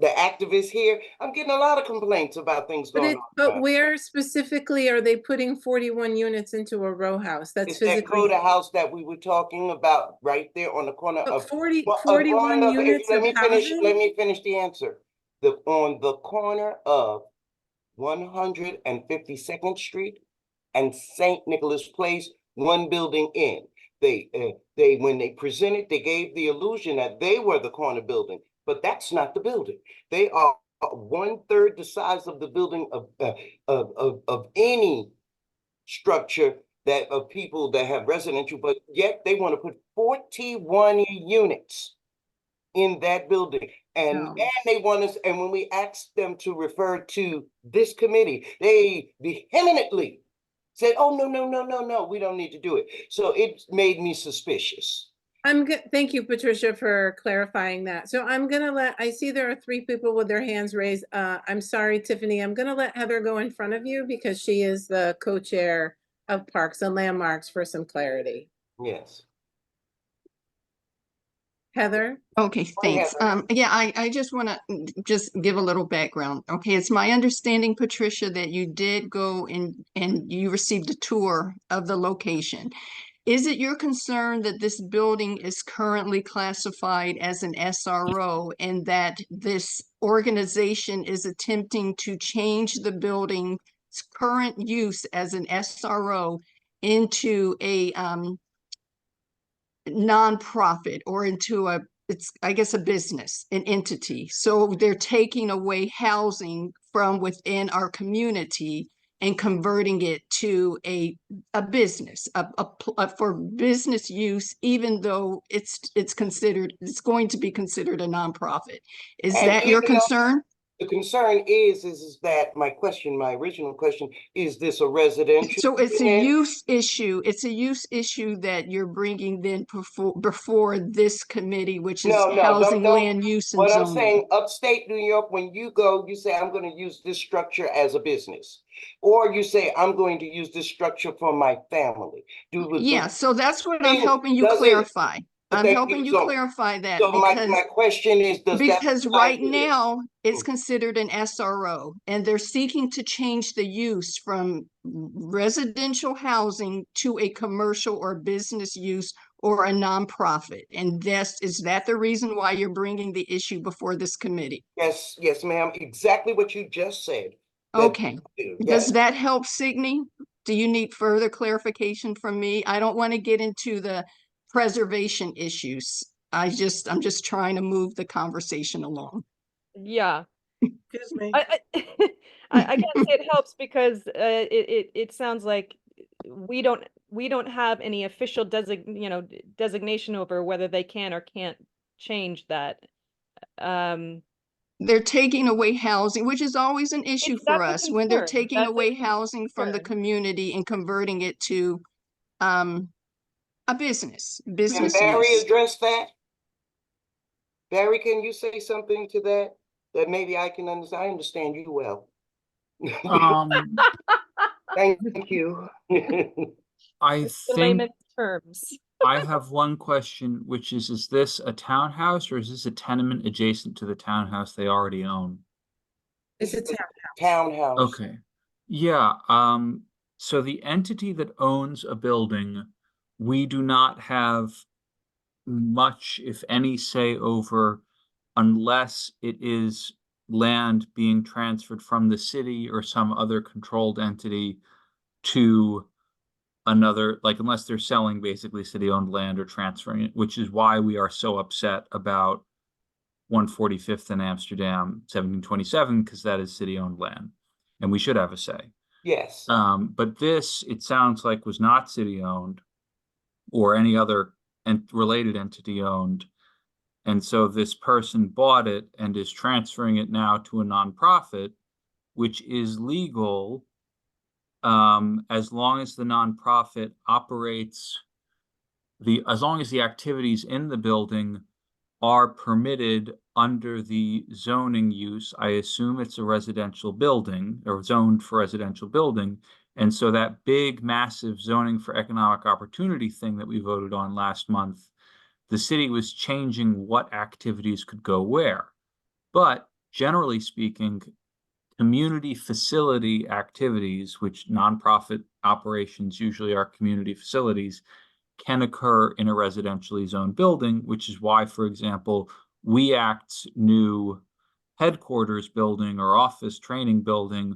activist here, I'm getting a lot of complaints about things going on. But where specifically are they putting 41 units into a row house? That's It's that physically. Coda house that we were talking about right there on the corner But of 41 units let of me finish. housing? Let me finish the answer. On the corner of 152nd Street and St. Nicholas Place, one building in. When they presented, they gave the illusion that they were the corner building, but that's not the building. They are 1/3 the size of the building of any structure that of people that have residential, but yet they want to put 41 units in that building. And they want us, and when we asked them to refer to this committee, they vehemently said, oh, no, we don't need to do it. So it made me suspicious. Thank you, Patricia, for clarifying that. So I'm gonna I see there are 3 people with their hands raised. I'm sorry, Tiffany, I'm gonna let Heather go in front of you because she is the co-chair of Parks and Landmarks for some clarity. Yes. Heather? Okay, thanks. Yeah, I just want to just give a little background. Okay, it's my understanding, Patricia, that you did go and you received a tour of the location. Is it your concern that this building is currently classified as an SRO and that this organization is attempting to change the building's current use as an SRO into a nonprofit or into I guess a business, an entity? So they're taking away housing from within our community and converting it to a business, for business use, even though it's going to be considered a nonprofit. Is that your concern? The concern is that my original question, is this a residential? So it's a use issue. It's a use issue that you're bringing then before this committee, which is housing, land use, and What I'm zoning. saying, upstate New York, when you go, you say, I'm going to use this structure as a business. Or you say, I'm going to use this structure for my family. Yeah, so that's what I'm helping you clarify. I'm helping you clarify that because my question is, because right now it's considered an SRO and they're seeking to change the use from residential housing to a commercial or business use or a nonprofit. And is that the reason why you're bringing the issue before this committee? Yes, ma'am. Exactly what you just said. Okay. Does that help, Signe? Do you need further clarification from me? I don't want to get into the preservation issues. I'm just trying to move the conversation along. Yeah. Excuse me. I can't say it helps because it sounds like we don't have any official designation over whether they can or can't change that. They're taking away housing, which is always an issue for us when they're taking away housing from the community and converting it to a business. Can Barry address that? Barry, can you say something to that? That maybe I can understand. I understand you well. Thank you. I think layman's terms. I have one question, which is this a townhouse or is this a tenement adjacent to the townhouse they already own? It's a townhouse. Okay. Yeah, so the entity that owns a building, we do not have much, if any, say over unless it is land being transferred from the city or some other controlled entity to another, like unless they're selling basically city-owned land or transferring it, which is why we are so upset about 145th in Amsterdam, 1727, because that is city-owned land, and we should have a say. Yes. But this, it sounds like, was not city-owned or any other related entity owned. And so this person bought it and is transferring it now to a nonprofit, which is legal as long as the nonprofit operates as long as the activities in the building are permitted under the zoning use. I assume it's a residential building or zoned for residential building. And so that big, massive zoning for economic opportunity thing that we voted on last month, the city was changing what activities could go where. But generally speaking, community facility activities, which nonprofit operations usually are community facilities, can occur in a residentially zoned building, which is why, for example, WEACT's new headquarters building or office training building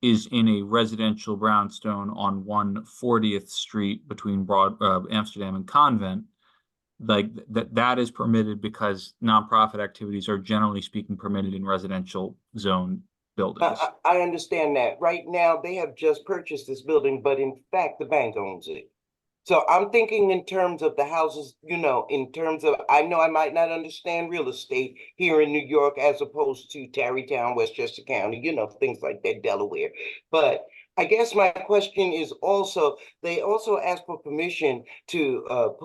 is in a residential brownstone on 140th Street between Amsterdam and Convent. Like that is permitted because nonprofit activities are generally speaking permitted in residential zone buildings. I understand that. Right now, they have just purchased this building, but in fact, the bank owns it. So I'm thinking in terms of the houses, in terms of, I know I might not understand real estate here in New York as opposed to Tarrytown, Westchester County, things like that, Delaware. But I guess my question is also, they also asked for permission to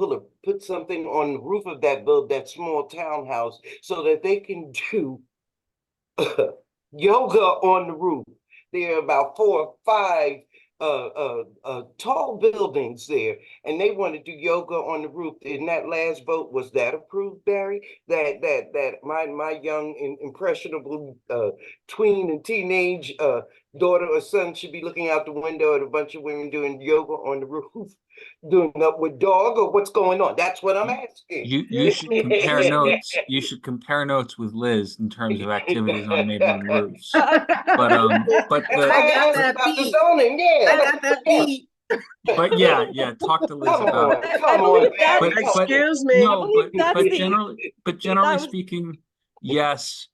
put something on the roof of that small townhouse so that they can do yoga on the roof. There are about 4 or 5 tall buildings there, and they want to do yoga on the roof. In that last vote, was that approved, Barry? That my young and impressionable tween and teenage daughter or son should be looking out the window at a bunch of women doing yoga on the roof, doing upward dog, or what's going on? That's what I'm asking. You should compare notes. You should compare notes with Liz in terms of activities on neighboring roofs. But I asked about the zoning, yeah. I got that beat. But yeah, talk to Liz about it. Come on, Barry. Excuse me. No, but generally speaking, yes,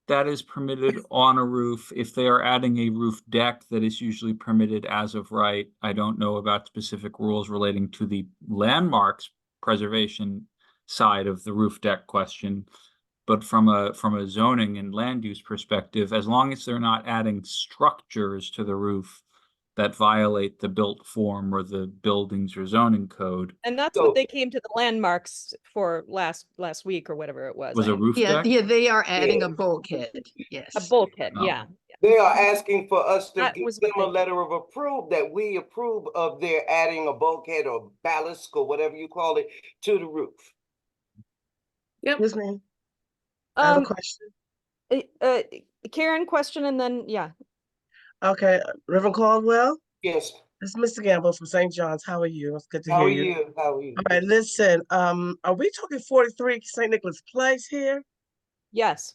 that is permitted on a roof. If they are adding a roof deck, that is usually permitted as of right. I don't know about specific rules relating to the landmarks preservation side of the roof deck question. But from a zoning and land use perspective, as long as they're not adding structures to the roof that violate the built form or the buildings or zoning code. And that's what they came to the landmarks for last week or whatever it was. Was a roof deck? Yeah, they are adding a bulkhead. Yes. A bulkhead, Oh. yeah. They are asking for us to That give was them what a letter of approval that we approve of their adding a bulkhead or ballast or whatever you call it to the roof. Yep. Yes, ma'am. I have a question. Karen, question, and then Okay, Reverend Caldwell. Yes. This is Mr. Gamble from St. John's. How are you? It's good to hear you. How are you? All right, listen. Are we talking 43 St. Nicholas Place here? Yes.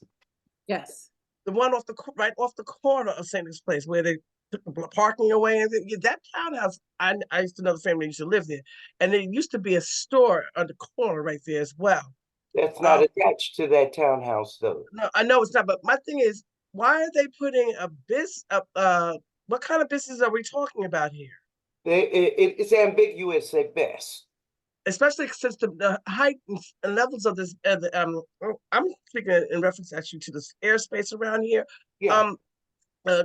Yes. The one right off the corner of St. Nicholas Place where they took the parking away and that townhouse. I used to know the family used to live there, and there used to be a store on the corner right there as well. That's not attached to that townhouse, though. No, I know it's not. But my thing is, why are they putting a what kind of business are we talking about here? It's ambiguous at best. Especially since the height and levels of this, I'm speaking in reference actually to this airspace around here. Yeah. On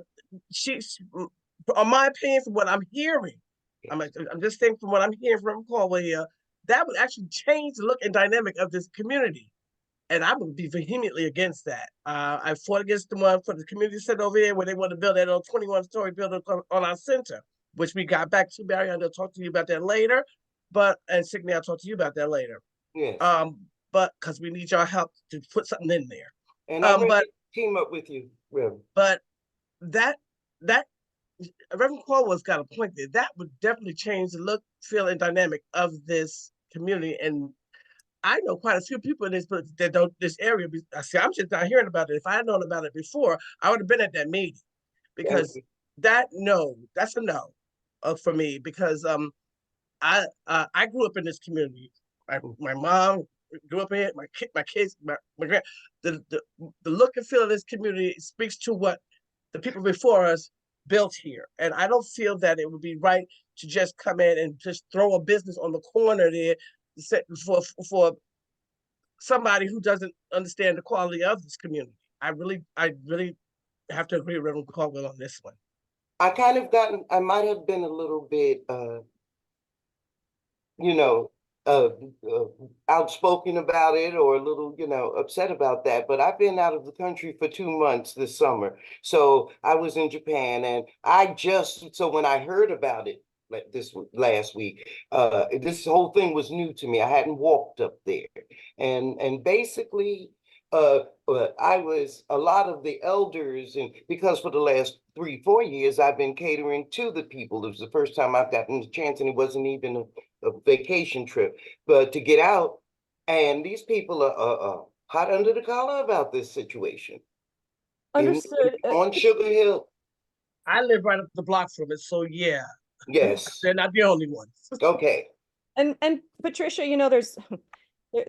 my opinion, from what I'm hearing, I'm just saying from what I'm hearing from Caldwell here, that would actually change the look and dynamic of this community. And I would be vehemently against that. I fought against the one for the community center over here where they want to build that old 21-story building on our center, which we got back to. Barry, I'm going to talk to you about that later. And Signy, I'll talk to you about that later. Yes. But because we need your help to put something in there. And I'm ready to team up with you, Reverend. But that Reverend Caldwell's got a point there. That would definitely change the look, feel, and dynamic of this community. And I know quite a few people in that don't this area. I see. I'm just not hearing about it. If I had known about it before, I would have been at that meeting because that's a no for me because I grew up in this community. My mom grew up in it. My kids, my grand. The look and feel of this community speaks to what the people before us built here, and I don't feel that it would be right to just come in and just throw a business on the corner there for somebody who doesn't understand the quality of this community. I really have to agree with Reverend Caldwell on this one. I might have been a little bit, you know, uh, outspoken about it or a little, upset about that. But I've been out of the country for 2 months this summer. So I was in Japan and so when I heard about it, like this last week, this whole thing was new to me. I hadn't walked up there. And basically, a lot of the elders, and because for the last 3-4 years, I've been catering to the people. It was the first time I've gotten the chance, and it wasn't even a vacation trip, but to get out. And these people are hot under the collar about this situation. Understood. On Sugar Hill. I live right up the block from it, so yeah. Yes. They're not the only ones. Okay. And Patricia,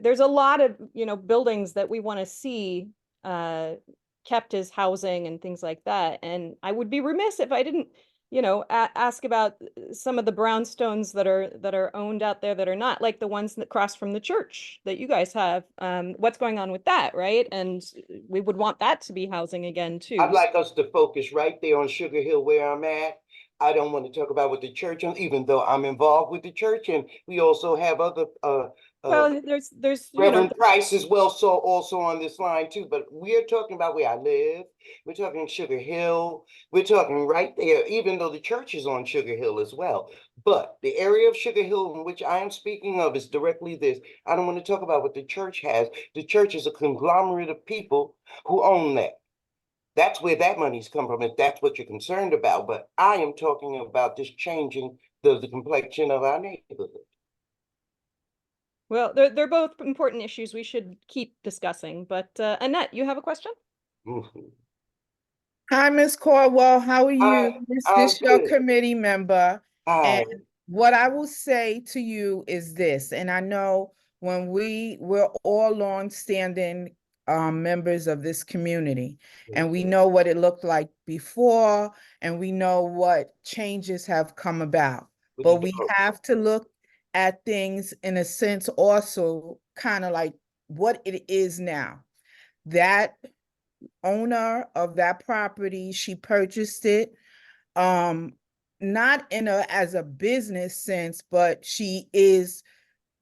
there's a lot of, buildings that we want to see kept as housing and things like that. And I would be remiss if I didn't, ask about some of the brownstones that are owned out there that are not, like the ones that cross from the church that you guys have. What's going on with that, right? And we would want that to be housing again too. I'd like us to focus right there on Sugar Hill where I'm at. I don't want to talk about what the church, even though I'm involved with the church, and we also have other well, there's Reverend Price as well, so also on this line too. But we're talking about where I live. We're talking Sugar Hill. We're talking right there, even though the church is on Sugar Hill as well. But the area of Sugar Hill in which I am speaking of is directly this. I don't want to talk about what the church has. The church is a conglomerate of people who own that. That's where that money's come from, if that's what you're concerned about. But I am talking about just changing the complexion of our neighborhood. Well, they're both important issues we should keep discussing. But Annette, you have a question? Hi, Ms. Caldwell. How are you? This your committee member. Hi. And what I will say to you is this, and I know when we're all long-standing members of this community, and we know what it looked like before, and we know what changes have come about. But we have to look at things in a sense also kind of like what it is now. That owner of that property, she purchased it not as a business sense, but she is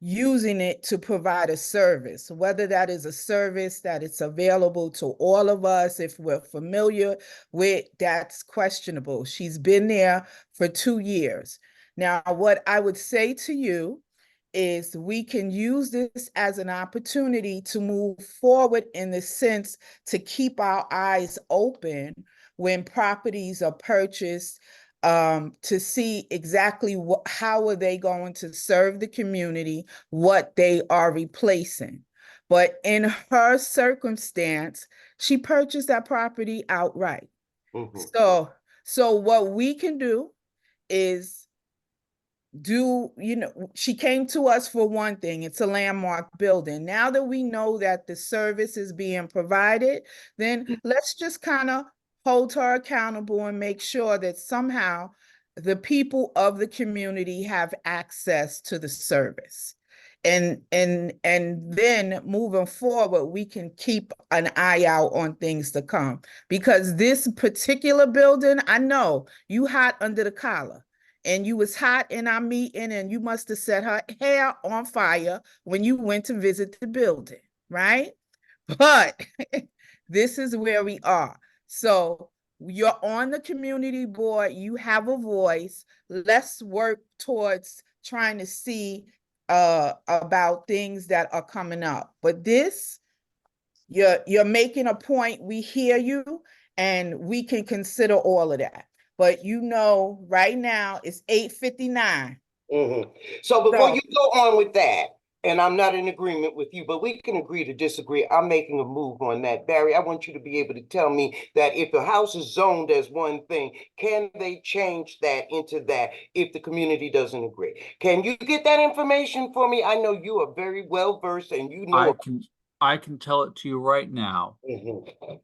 using it to provide a service, whether that is a service that it's available to all of us, if we're familiar with, that's questionable. She's been there for 2 years. Now, what I would say to you is we can use this as an opportunity to move forward in the sense to keep our eyes open when properties are purchased, to see exactly how are they going to serve the community, what they are replacing. But in her circumstance, she purchased that property outright. So what we can do is she came to us for one thing. It's a landmark building. Now that we know that the service is being provided, then let's just kind of hold her accountable and make sure that somehow the people of the community have access to the service. And then moving forward, we can keep an eye out on things to come, because this particular building, I know you hot under the collar. And you was hot in our meeting, and you must have set her hair on fire when you went to visit the building, right? But this is where we are. So you're on the community board, you have a voice. Let's work towards trying to see about things that are coming up. But this, you're making a point, we hear you, and we can consider all of that. But right now it's 8:59. So before you go on with that, And I'm not in agreement with you, but we can agree to disagree. I'm making a move on that. Barry, I want you to be able to tell me that if the house is zoned as one thing, can they change that into that if the community doesn't agree? Can you get that information for me? I know you are very well versed and you know. I can tell it to you right now. Mhm.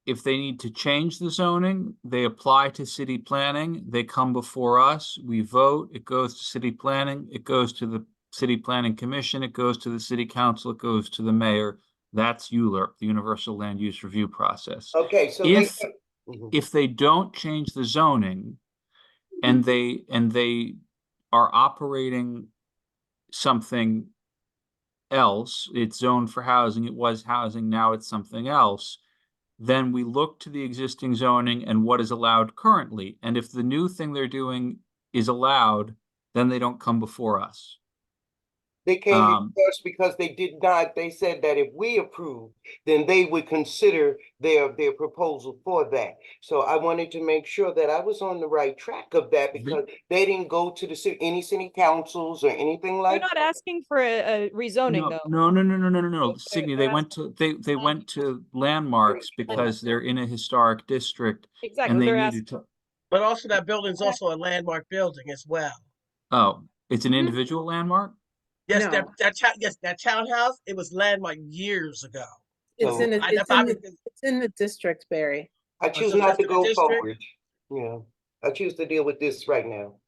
If they need to change the zoning, they apply to city planning, they come before us, we vote, it goes to city planning, it goes to the city planning commission, it goes to the city council, it goes to the mayor. That's ULURP, the Universal Land Use Review process. Okay, so if they don't change the zoning and they are operating something else, it's zoned for housing, it was housing, now it's something else, then we look to the existing zoning and what is allowed currently. And if the new thing they're doing is allowed, then they don't come before us. They came before us because they did not, they said that if we approve, then they would consider their proposal for that. So I wanted to make sure that I was on the right track of that because they didn't go to the any city councils or anything They're like not that. asking for a rezoning though. No. Signy, they went to landmarks because they're in a historic district. Exactly. And they They're needed to, But also that building's also a landmark building as well. oh, it's an individual landmark? Yes, No. that townhouse, it was landmark years ago. It's in the district, Barry. I choose so not that's to in the go district? forward. Yeah, I choose to deal with this right now.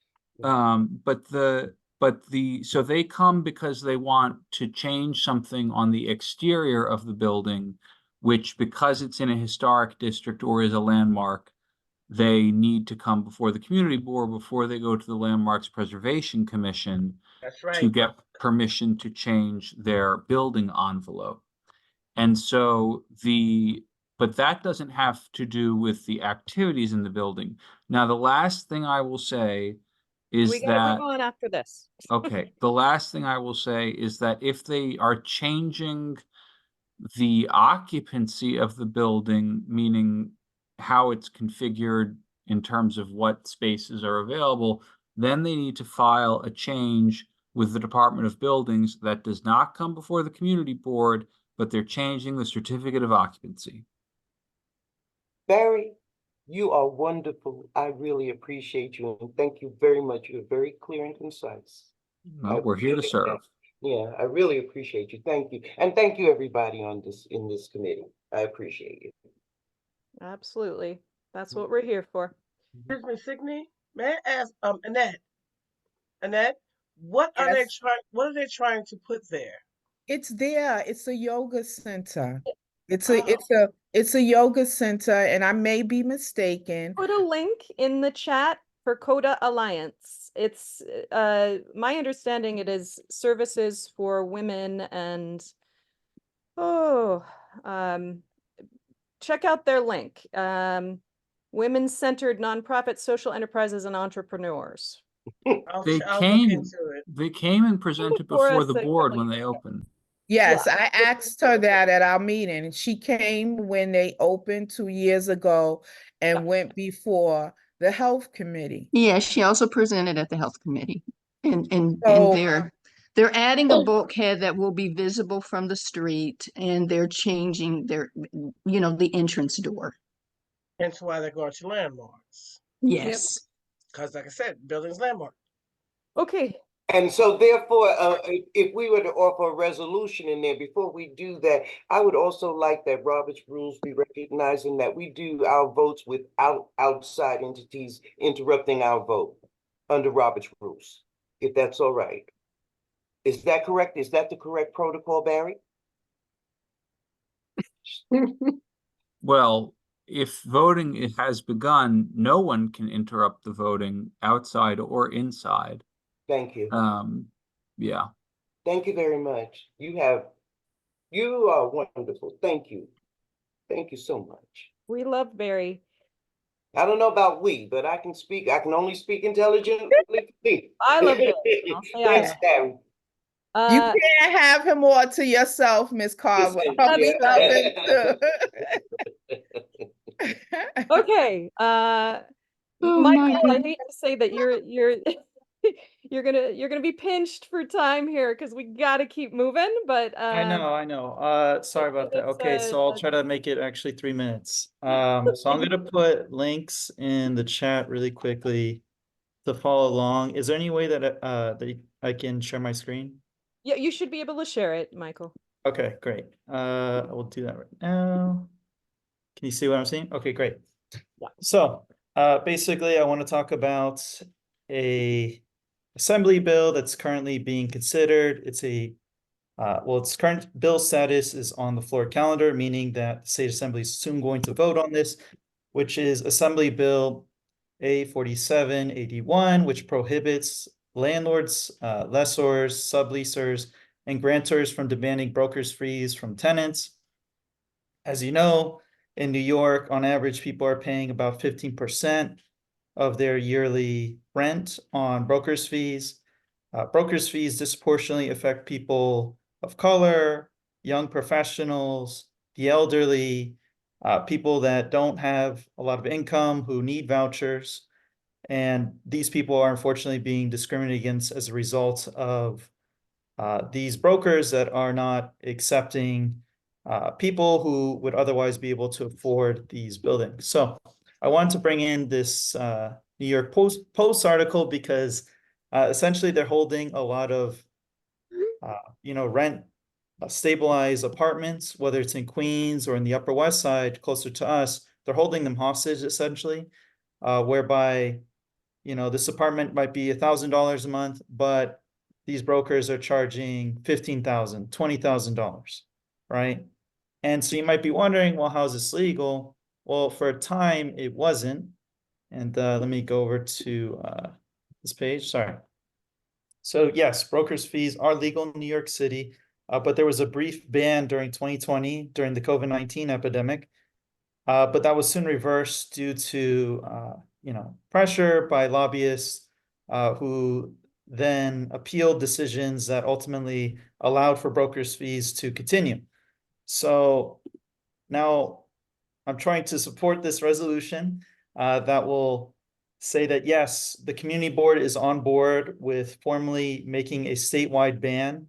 So they come because they want to change something on the exterior of the building, which because it's in a historic district or is a landmark, they need to come before the community board before they go to the Landmarks Preservation Commission That's to right. get permission to change their building envelope. And so but that doesn't have to do with the activities in the building. Now, the last thing I will say is we gotta that, move on after this. okay, the last thing I will say is that if they are changing the occupancy of the building, meaning how it's configured in terms of what spaces are available, then they need to file a change with the Department of Buildings that does not come before the community board, but they're changing the certificate of occupancy. Barry, you are wonderful. I really appreciate you and thank you very much. You're very clear and concise. Well, we're here to serve. Yeah, I really appreciate you. Thank you. And thank you everybody in this committee. I appreciate it. Absolutely. That's what we're here for. Excuse me, Signy, may I ask, Annette, what are they trying to put there? It's there. It's a yoga center. It's Oh. a yoga center, and I may be mistaken. Put a link in the chat for Coda Alliance. It's my understanding it is services for women and check out their link. Women-centered nonprofit social enterprises and entrepreneurs. I'll look into it. They came and presented before the board when they opened. Yes, I asked her that at our meeting, and she came when they opened 2 years ago and went before the health committee. Yeah, she also presented at the health committee. And So- they're adding a bulkhead that will be visible from the street, and they're changing the entrance door. Hence why they're going to landmarks. Yes. Because like I said, building's landmark. Okay. And so therefore, if we were to offer a resolution in there, before we do that, I would also like that Robert's rules be recognizing that we do our votes without outside entities interrupting our vote under Robert's rules, if that's all right. Is that correct? Is that the correct protocol, Barry? Well, if voting has begun, no one can interrupt the voting outside or inside. Thank you. Yeah. Thank you very much. You are wonderful. Thank you. Thank you so much. We love Barry. I don't know about we, but I can only speak intelligently. I love Barry. I'll say Thanks, I Barry. You can't have him all to yourself, Miss Carver. We love him too. Okay. Michael, I hate to say that you're you're gonna be pinched for time here because we gotta keep moving, but I know. Sorry about that. it's Okay, so I'll a- try to make it actually 3 minutes. So I'm gonna put links in the chat really quickly to follow along. Is there any way that I can share my screen? yeah, you should be able to share it, Michael. Okay, great. I will do that right now. Can you see what I'm seeing? Okay, great. Yeah. So, basically, I want to talk about a assembly bill that's currently being considered. It's its current bill status is on the floor calendar, meaning that the state assembly is soon going to vote on this, which is Assembly Bill A4781, which prohibits landlords, lessors, subleasers, and grantors from demanding brokers' fees from tenants. As you know, in New York, on average, people are paying about 15% of their yearly rent on brokers' fees. Brokers' fees disproportionately affect people of color, young professionals, the elderly, people that don't have a lot of income who need vouchers. And these people are unfortunately being discriminated against as a result of these brokers that are not accepting people who would otherwise be able to afford these buildings. So I wanted to bring in this New York Post article because essentially they're holding a lot of rent stabilized apartments, whether it's in Queens or in the Upper West Side, closer to us. They're holding them hostage essentially, whereby this apartment might be $1,000 a month, but these brokers are charging $15,000, $20,000, right? And so you might be wondering, well, how is this legal? Well, for a time it wasn't. And let me go over to this page. Sorry. So yes, brokers' fees are legal in New York City, but there was a brief ban during 2020 during the COVID-19 epidemic. But that was soon reversed due to pressure by lobbyists who then appealed decisions that ultimately allowed for brokers' fees to continue. So now I'm trying to support this resolution that will say that yes, the community board is on board with formally making a statewide ban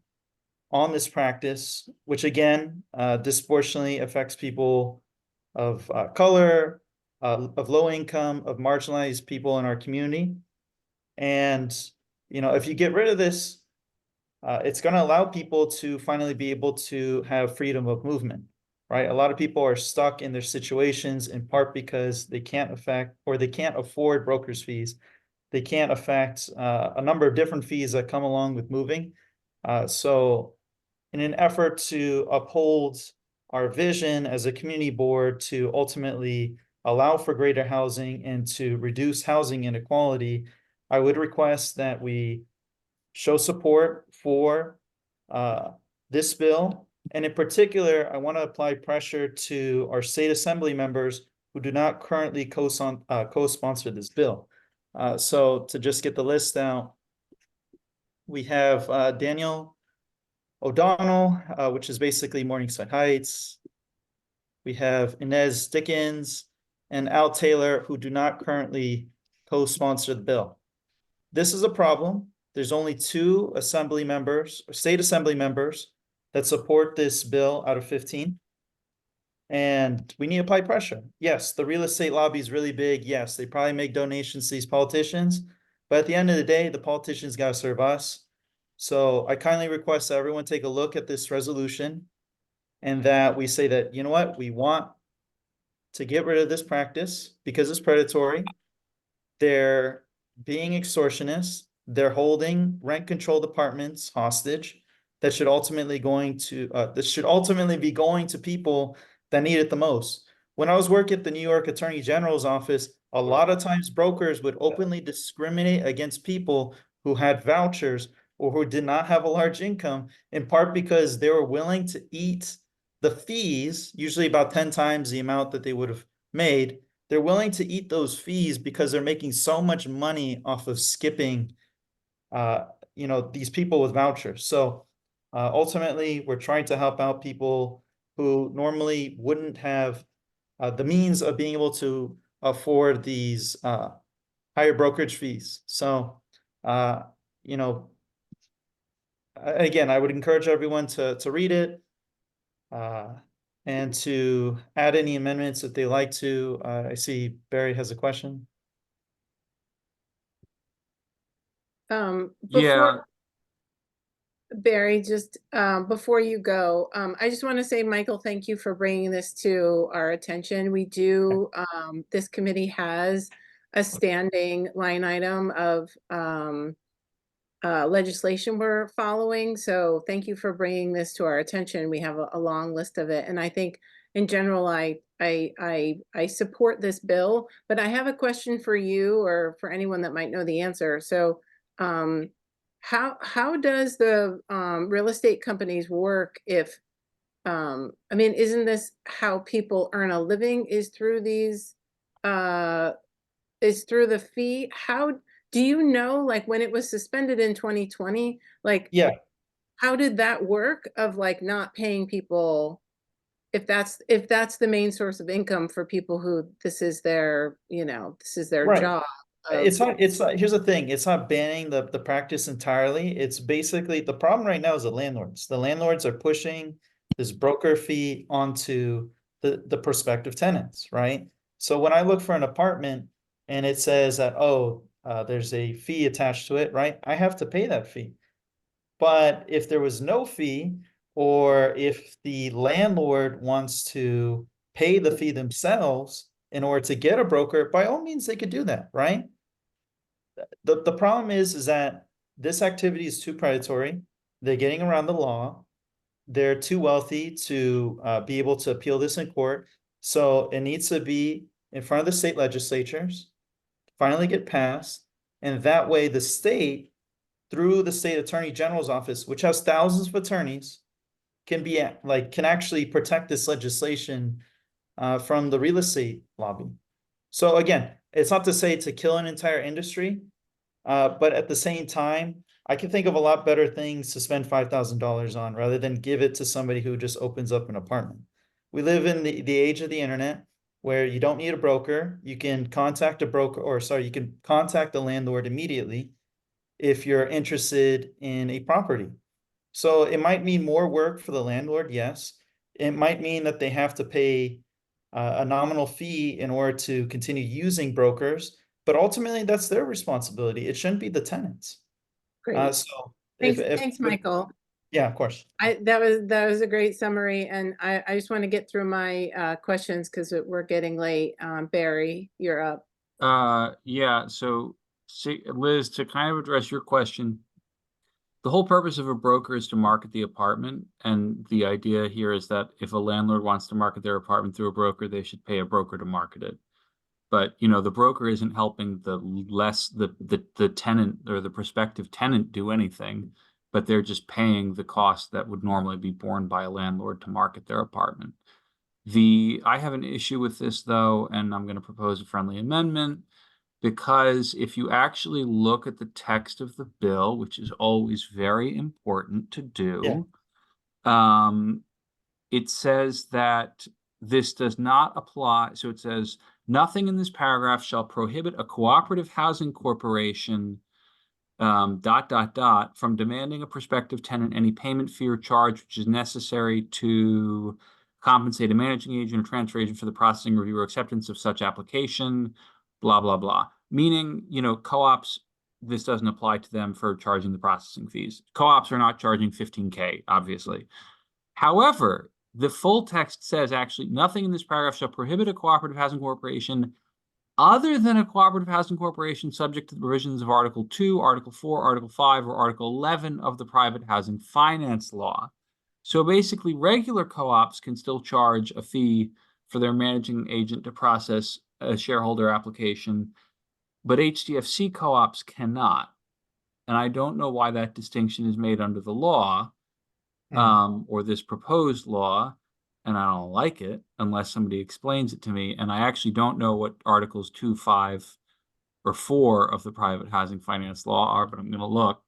on this practice, which again disproportionately affects people of color, of low income, of marginalized people in our community. And, if you get rid of this, it's going to allow people to finally be able to have freedom of movement, right? A lot of people are stuck in their situations in part because they can't afford brokers' fees. They can't affect a number of different fees that come along with moving. So in an effort to uphold our vision as a community board to ultimately allow for greater housing and to reduce housing inequality, I would request that we show support for this bill. And in particular, I want to apply pressure to our state assembly members who do not currently co-sponsor this bill. So to just get the list out, we have Daniel O'Donnell, which is basically Morningside Heights. We have Inez Dickens and Al Taylor, who do not currently co-sponsor the bill. This is a problem. There's only 2 assembly members, or state assembly members, that support this bill out of 15. And we need to apply pressure. Yes, the real estate lobby is really big. Yes, they probably make donations to these politicians. But at the end of the day, the politicians got to serve us. So I kindly request that everyone take a look at this resolution and that we say that, you know what, we want to get rid of this practice because it's predatory. They're being extortionists. They're holding rent-controlled apartments hostage that should ultimately be going to people that need it the most. When I was working at the New York Attorney General's office, a lot of times brokers would openly discriminate against people who had vouchers or who did not have a large income, in part because they were willing to eat the fees, usually about 10 times the amount that they would have made. They're willing to eat those fees because they're making so much money off of skipping, these people with vouchers. So ultimately, we're trying to help out people who normally wouldn't have the means of being able to afford these higher brokerage fees. So You know, again, I would encourage everyone to read it and to add any amendments if they like to. I see Barry has a question. Before Yeah, Barry, just before you go, I just want to say, Michael, thank you for bringing this to our attention. We do, this committee has a standing line item of legislation we're following. So thank you for bringing this to our attention. We have a long list of it. And I think in general, I support this bill, but I have a question for you or for anyone that might know the answer. So how does the real estate companies work if I mean, isn't this how people earn a living, is through these is through the fee? How do you know, like, when it was suspended in 2020, like, Yeah. how did that work of like not paying people if that's the main source of income for people who this is their, you know, this is their Right. job of, It's not, here's the thing, it's not banning the practice entirely. It's basically, the problem right now is the landlords. The landlords are pushing this broker fee onto the prospective tenants, right? So when I look for an apartment and it says that, oh, there's a fee attached to it, right? I have to pay that fee. But if there was no fee, or if the landlord wants to pay the fee themselves in order to get a broker, by all means, they could do that, right? The problem is that this activity is too predatory. They're getting around the law. They're too wealthy to be able to appeal this in court. So it needs to be in front of the state legislatures, finally get passed. And that way the state, through the state attorney general's office, which has thousands of attorneys, can be can actually protect this legislation from the real estate lobby. So again, it's not to say to kill an entire industry, but at the same time, I can think of a lot better things to spend $5,000 on rather than give it to somebody who just opens up an apartment. We live in the age of the internet where you don't need a broker. You can contact a broker, or sorry, you can contact the landlord immediately if you're interested in a property. So it might mean more work for the landlord, yes. It might mean that they have to pay a nominal fee in order to continue using brokers, but ultimately that's their responsibility. It shouldn't be the tenants. great. So Thanks, Michael. Yeah, of course. That was a great summary, and I just want to get through my questions because we're getting late. Barry, you're up. Yeah, so Liz, to kind of address your question, the whole purpose of a broker is to market the apartment. And the idea here is that if a landlord wants to market their apartment through a broker, they should pay a broker to market it. But, you know, the broker isn't helping the tenant or the prospective tenant do anything, but they're just paying the cost that would normally be borne by a landlord to market their apartment. I have an issue with this, though, and I'm going to propose a friendly amendment, because if you actually look at the text of the bill, which is always very important to do, it says that this does not apply. So it says, nothing in this paragraph shall prohibit a cooperative housing corporation from demanding a prospective tenant any payment fee or charge which is necessary to compensate a managing agent or transfer agent for the processing, review, or acceptance of such application, blah, blah, blah. Meaning, you know, co-ops, this doesn't apply to them for charging the processing fees. Co-ops are not charging $15K, obviously. However, the full text says actually nothing in this paragraph shall prohibit a cooperative housing corporation other than a cooperative housing corporation subject to the provisions of Article 2, Article 4, Article 5, or Article 11 of the Private Housing Finance Law. So basically, regular co-ops can still charge a fee for their managing agent to process a shareholder application, but HDFC co-ops cannot. And I don't know why that distinction is made under the law, or this proposed law, and I don't like it unless somebody explains it to me. And I actually don't know what Articles 2, 5, or 4 of the Private Housing Finance Law are, but I'm going to look.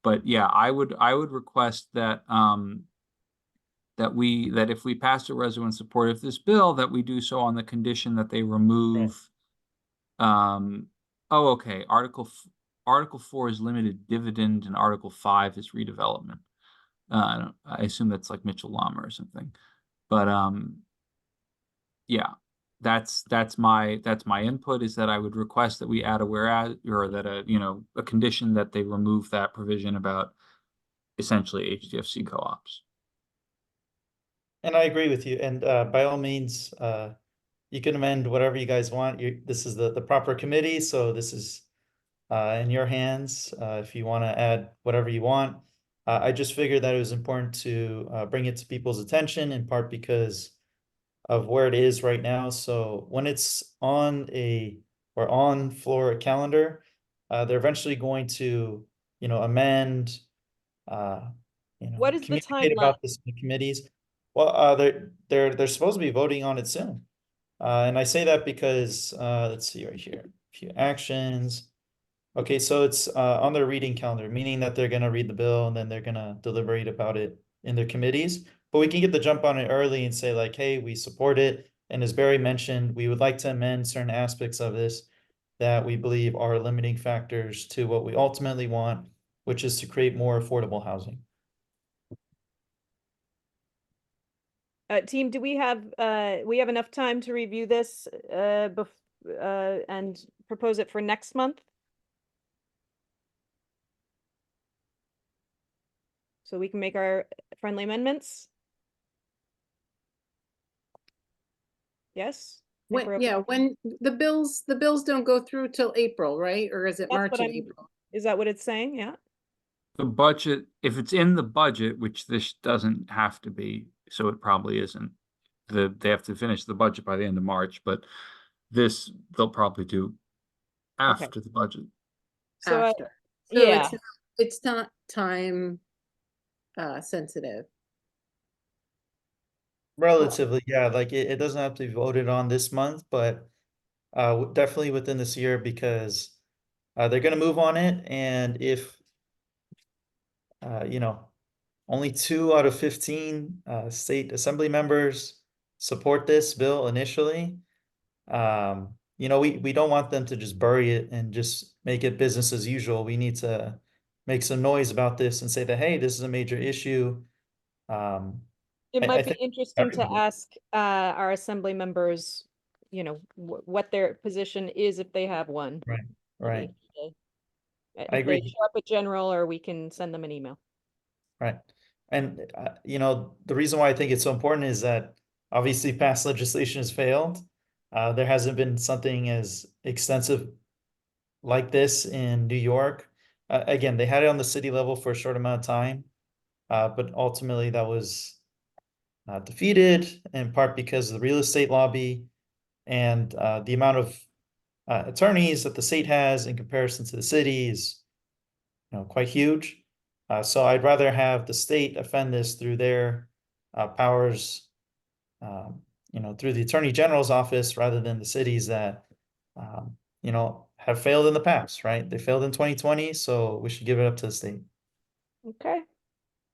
But yeah, I would request that that if we pass a resolution in support of this bill, that we do so on the condition that they remove. Oh, okay. Article Article 4 is limited dividend and Article 5 is redevelopment. I assume that's like Mitchell Lama or something. But yeah, that's my input, is that I would request that we add a whereas, or that a condition that they remove that provision about essentially HDFC co-ops. And I agree with you. And by all means, you can amend whatever you guys want. This is the proper committee, so this is in your hands if you want to add whatever you want. I just figured that it was important to bring it to people's attention, in part because of where it is right now. So when it's on floor calendar, they're eventually going to, amend, What is the communicate timeline? about this in the committees. Well, they're supposed to be voting on it soon. And I say that because, let's see right here, a few actions. Okay, so it's on their reading calendar, meaning that they're gonna read the bill and then they're gonna deliberate about it in their committees. But we can get the jump on it early and say like, hey, we support it. And as Barry mentioned, we would like to amend certain aspects of this that we believe are limiting factors to what we ultimately want, which is to create more affordable housing. Team, do we have enough time to review this and propose it for next month? So we can make our friendly amendments? Yes? When the bills don't go through till April, right? Or is it March and April? Is that what it's saying? Yeah. The budget, if it's in the budget, which this doesn't have to be, so it probably isn't. They have to finish the budget by the end of March, but this they'll probably do after the budget. So After. So yeah, it's not time sensitive. Relatively, yeah, like it doesn't have to be voted on this month, but definitely within this year, because they're gonna move on it. And if only 2 out of 15 state assembly members support this bill initially, we don't want them to just bury it and just make it business as usual. We need to make some noise about this and say that, hey, this is a major issue. it I might be think interesting to everybody- ask our assembly members, what their position is if they have one. Right. I If they agree. show up at general, or we can send them an email. Right. And, the reason why I think it's so important is that obviously past legislation has failed. There hasn't been something as extensive like this in New York. Again, they had it on the city level for a short amount of time, but ultimately that was defeated in part because of the real estate lobby and the amount of attorneys that the state has in comparison to the city is, quite huge. So I'd rather have the state offend this through their powers, through the Attorney General's office, rather than the cities that, have failed in the past, right? They failed in 2020, so we should give it up to the state. Okay.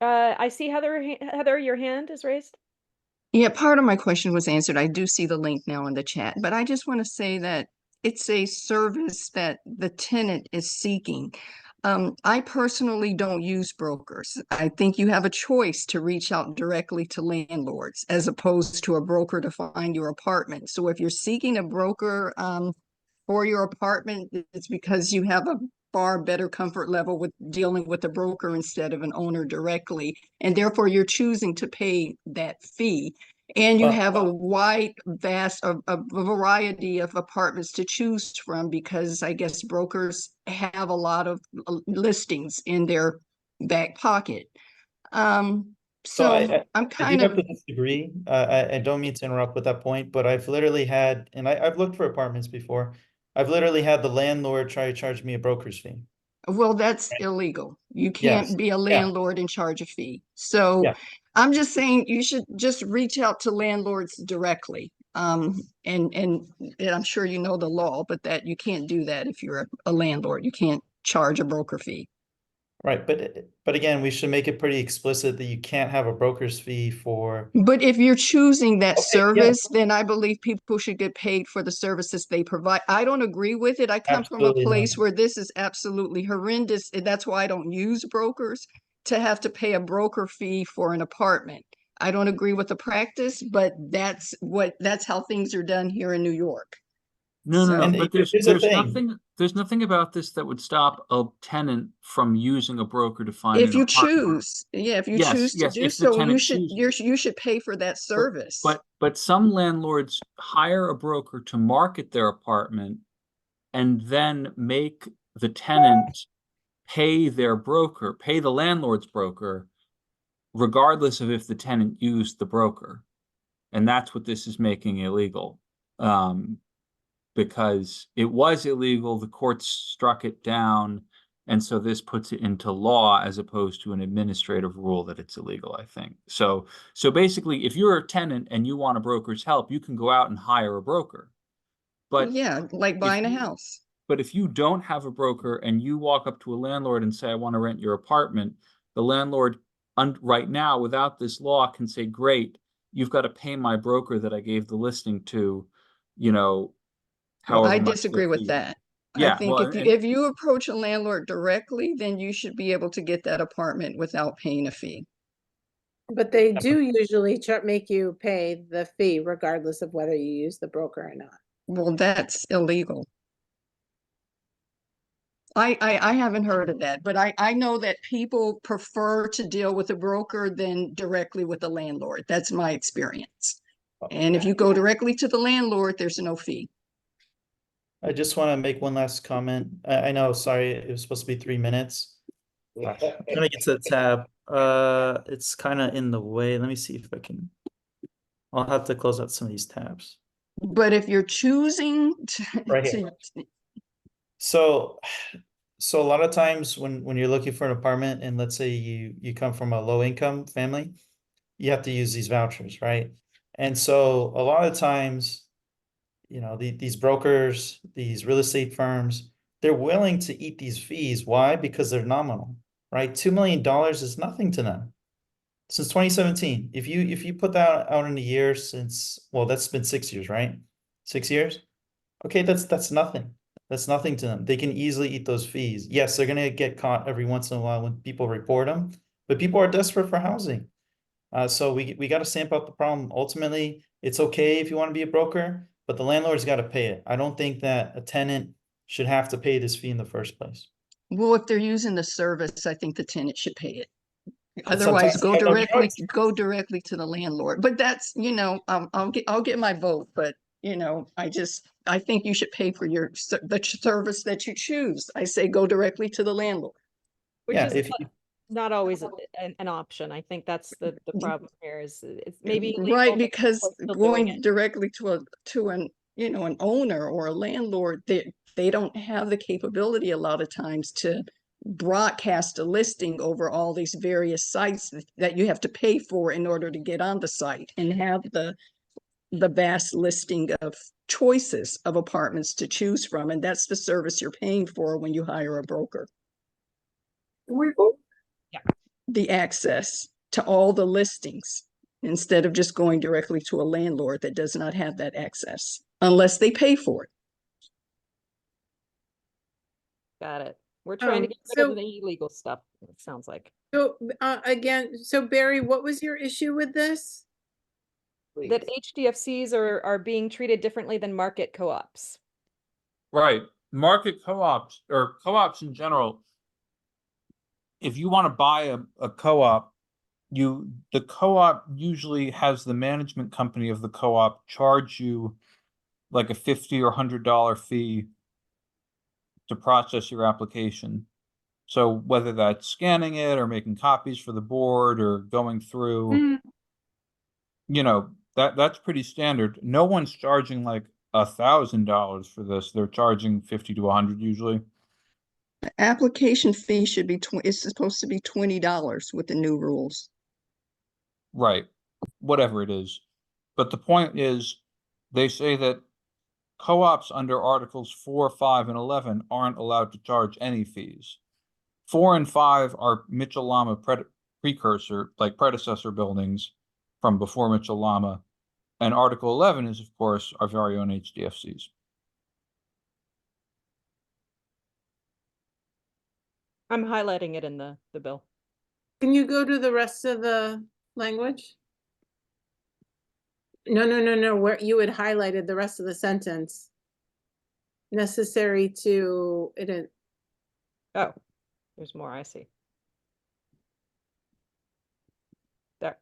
I see Heather, your hand is raised. Yeah, part of my question was answered. I do see the link now in the chat, but I just want to say that it's a service that the tenant is seeking. I personally don't use brokers. I think you have a choice to reach out directly to landlords as opposed to a broker to find your apartment. So if you're seeking a broker for your apartment, it's because you have a far better comfort level with dealing with a broker instead of an owner directly. And therefore you're choosing to pay that fee. And you have a vast variety of apartments to choose from, because I guess brokers have a lot of listings in their back pocket. So I'm I do have to disagree. I don't mean to interrupt with that point, but I've literally had, and I've looked for apartments before. I've literally had the landlord try to charge me a broker's fee. Well, that's illegal. You can't be a landlord and charge a fee. So I'm just saying you should just reach out to landlords directly. And I'm sure you know the law, but that you can't do that if you're a landlord. You can't charge a broker fee. Right, but again, we should make it pretty explicit that you can't have a broker's fee for. But if you're choosing that Okay, yeah. service, then I believe people should get paid for the services they provide. I don't agree with it. I come from a Absolutely not. place where this is absolutely horrendous, and that's why I don't use brokers, to have to pay a broker fee for an apartment. I don't agree with the practice, but that's how things are done here in New York. No, no, no, And but here's the thing. there's nothing about this that would stop a tenant from using a broker to find If an you apartment. choose, yeah, if you Yes, choose to yes, do if the so, tenant chooses. you should pay for that service. But some landlords hire a broker to market their apartment and then make the tenant pay their broker, pay the landlord's broker, regardless of if the tenant used the broker. And that's what this is making illegal. Because it was illegal, the courts struck it down, and so this puts it into law as opposed to an administrative rule that it's illegal, I think. So basically, if you're a tenant and you want a broker's help, you can go out and hire a broker. But yeah, like buying a house. But if you don't have a broker and you walk up to a landlord and say, I want to rent your apartment, the landlord right now, without this law, can say, great, you've got to pay my broker that I gave the listing to, you know, Well, however I much disagree their with fee is. that. I Yeah, think well, if you approach a landlord directly, then you should be able to get that apartment without paying a fee. But they do usually make you pay the fee regardless of whether you use the broker or not. Well, that's illegal. I haven't heard of that, but I know that people prefer to deal with a broker than directly with the landlord. That's my experience. And if you go directly to the landlord, there's no fee. I just want to make one last comment. I know, sorry, it was supposed to be 3 minutes. I'm trying to get to the tab. It's kind of in the way. Let me see if I can. I'll have to close out some of these tabs. But if you're choosing Right here. So a lot of times when you're looking for an apartment, and let's say you come from a low income family, you have to use these vouchers, right? And so a lot of times, you know, these brokers, these real estate firms, they're willing to eat these fees. Why? Because they're nominal, right? $2 million is nothing to them. Since 2017, if you put that out in a year since, well, that's been 6 years, right? 6 years? Okay, that's nothing. That's nothing to them. They can easily eat those fees. Yes, they're gonna get caught every once in a while when people report them, but people are desperate for housing. So we got to stamp out the problem. Ultimately, it's okay if you want to be a broker, but the landlord's got to pay it. I don't think that a tenant should have to pay this fee in the first place. Well, if they're using the service, I think the tenant should pay it. But Otherwise, sometimes they have no choice. go directly to the landlord. But that's, you know, I'll get my vote. But you know, I think you should pay for the service that you choose. I say go directly to the landlord. Which Yeah, is if not always an option. I think that's the problem here is it's maybe Right, illegal, but because people are still doing going it. directly to an you know, an owner or a landlord, they don't have the capability a lot of times to broadcast a listing over all these various sites that you have to pay for in order to get on the site and have the vast listing of choices of apartments to choose from. And that's the service you're paying for when you hire a broker. Yeah. The access to all the listings instead of just going directly to a landlord that does not have that access unless they pay for it. Got it. We're trying to get rid of the illegal stuff, it sounds like. So again, so Barry, what was your issue with this? That HDFCs are being treated differently than market co-ops. Right. Market co-ops or co-ops in general, if you want to buy a co-op, the co-op usually has the management company of the co-op charge you like a $50 or $100 fee to process your application. So whether that's scanning it or making copies for the board or going through, you know, that's pretty standard. No one's charging like $1,000 for this. They're charging 50 to 100 usually. Application fee should be it's supposed to be $20 with the new rules. Right. Whatever it is. But the point is, they say that co-ops under Articles 4, 5, and 11 aren't allowed to charge any fees. 4 and 5 are Mitchell-Lama precursor, like predecessor buildings from before Mitchell-Lama. And Article 11 is, of course, our very own HDFCs. I'm highlighting it in the bill. Can you go to the rest of the language? No, where you had highlighted the rest of the sentence. Necessary to, it. Oh, there's more, I see. There.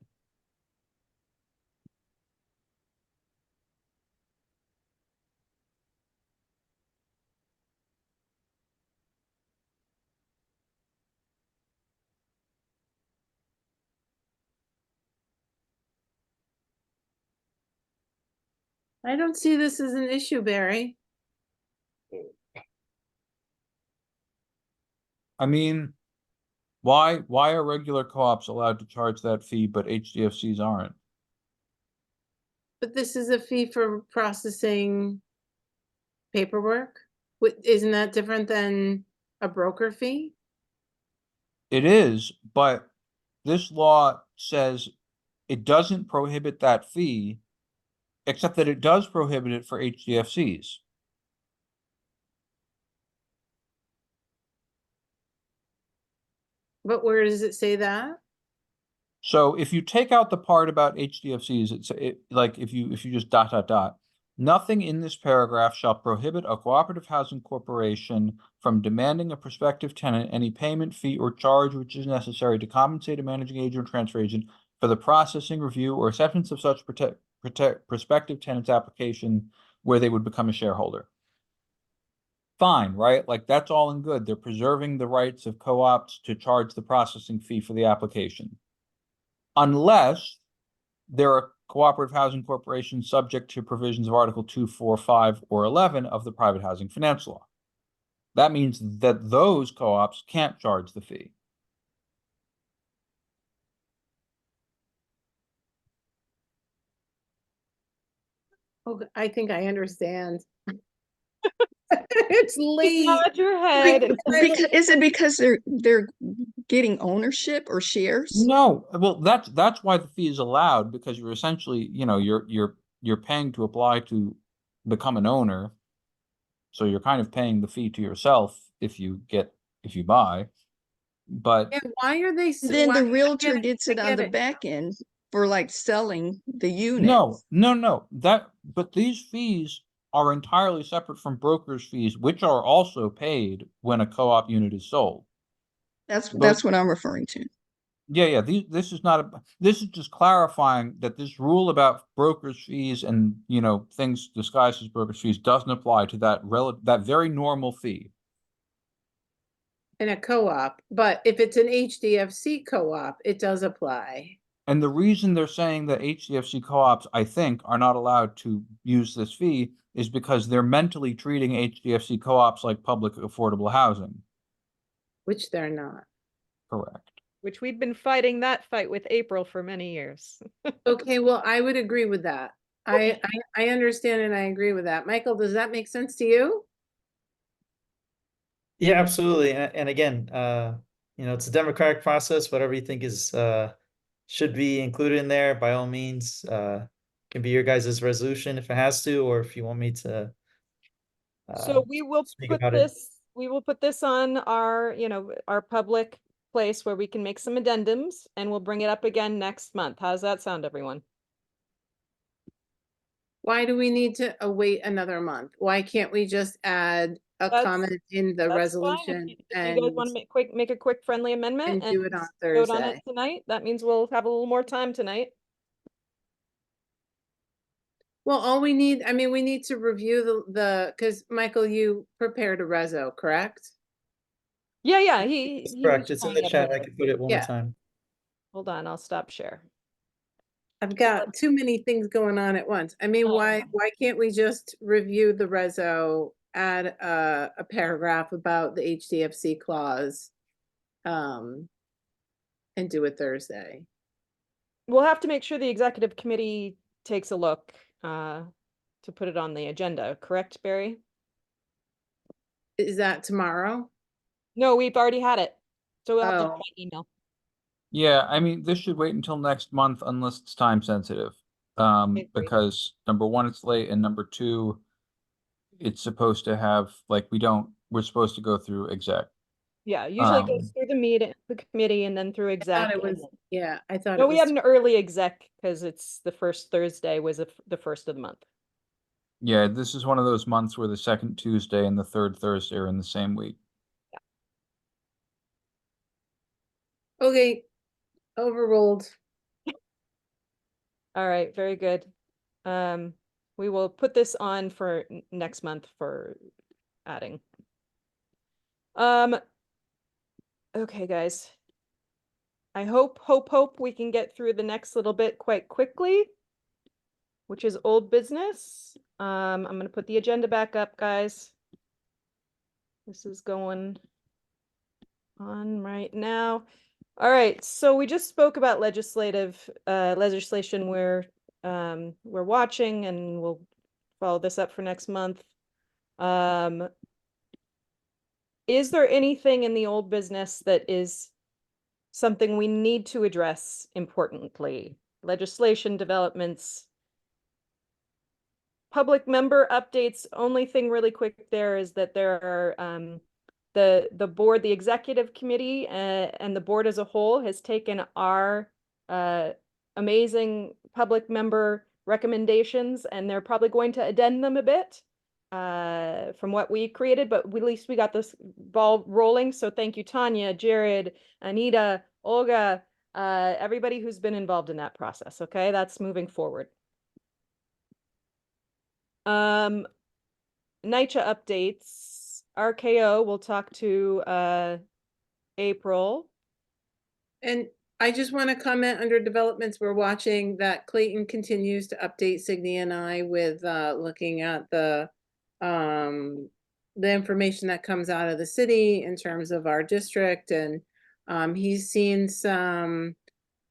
I don't see this as an issue, Barry. I mean, why are regular co-ops allowed to charge that fee, but HDFCs aren't? But this is a fee for processing paperwork. Isn't that different than a broker fee? It is, but this law says it doesn't prohibit that fee, except that it does prohibit it for HDFCs. But where does it say that? So if you take out the part about HDFCs, like if you just ... Nothing in this paragraph shall prohibit a cooperative housing corporation from demanding a prospective tenant any payment, fee, or charge which is necessary to compensate a managing agent or transfer agent for the processing, review, or acceptance of such prospective tenant's application where they would become a shareholder. Fine, right? Like that's all in good. They're preserving the rights of co-ops to charge the processing fee for the application. Unless there are cooperative housing corporations subject to provisions of Article 2, 4, 5, or 11 of the Private Housing Finance Law. That means that those co-ops can't charge the fee. Oh, I think I understand. It's late. Nod your head. Is it because they're getting ownership or shares? No, well, that's why the fee is allowed, because you're essentially, you're paying to apply to become an owner. So you're kind of paying the fee to yourself if you buy. But Yeah, why are they? Then why, the realtor gets it I on get the it. back end for like selling the unit. No. But these fees are entirely separate from broker's fees, which are also paid when a co-op unit is sold. That's what I'm referring to. Yeah. This is just clarifying that this rule about broker's fees and things disguised as broker's fees doesn't apply to that very normal fee. In a co-op, but if it's an HDFC co-op, it does apply. And the reason they're saying that HDFC co-ops, I think, are not allowed to use this fee is because they're mentally treating HDFC co-ops like public affordable housing. Which they're not. Correct. Which we've been fighting that fight with April for many years. Okay, well, I would agree with that. I understand and I agree with that. Michael, does that make sense to you? Yeah, absolutely. And again, it's a democratic process. Whatever you think is should be included in there, by all means, can be your guys' resolution if it has to, or if you want me to. So we will put this on our, our public place where we can make some addendums, and we'll bring it up again next month. How's that sound, everyone? Why do we need to wait another month? Why can't we just add a comment in the resolution? If you guys want to make a quick friendly amendment and do it on vote on it Thursday. tonight, that means we'll have a little more time tonight. Well, all we need, we need to review because Michael, you prepared a reso, correct? Yeah, he correct. was It's in showing the it chat. I earlier. can put it one more time. Hold on, I'll stop share. I've got too many things going on at once. Why can't we just review the reso, add a paragraph about the HDFC clause, and do it Thursday? We'll have to make sure the executive committee takes a look to put it on the agenda, correct, Barry? Is that tomorrow? No, we've already had it. So we'll have to Oh. try email. Yeah, I mean, this should wait until next month unless it's time sensitive. agree. Because number one, it's late, and number two, it's supposed to have, like, we're supposed to go through exec. Yeah, usually it goes Um, through the committee and then through I exec. thought it and was, then- yeah, I thought No, it we was. had an early exec because it's the first Thursday was the first of the month. Yeah, this is one of those months where the second Tuesday and the third Thursday are in the same week. Okay, overruled. All right, very good. We will put this on for next month for adding. Okay, guys. I hope we can get through the next little bit quite quickly, which is old business. I'm gonna put the agenda back up, guys. This is going on right now. All right, so we just spoke about legislation we're watching, and we'll follow this up for next month. Is there anything in the old business that is something we need to address importantly? Legislation developments, public member updates. Only thing really quick there is that there are the board, the executive committee, and the board as a whole has taken our amazing public member recommendations, and they're probably going to addend them a bit from what we created, but at least we got this ball rolling. So thank you, Tanya, Jared, Anita, Olga, everybody who's been involved in that process. Okay, that's moving forward. NYCHA updates. RKO, we'll talk to April. And I just want to comment under developments we're watching that Clayton continues to update Signy and I with looking at the information that comes out of the city in terms of our district, and he's seen some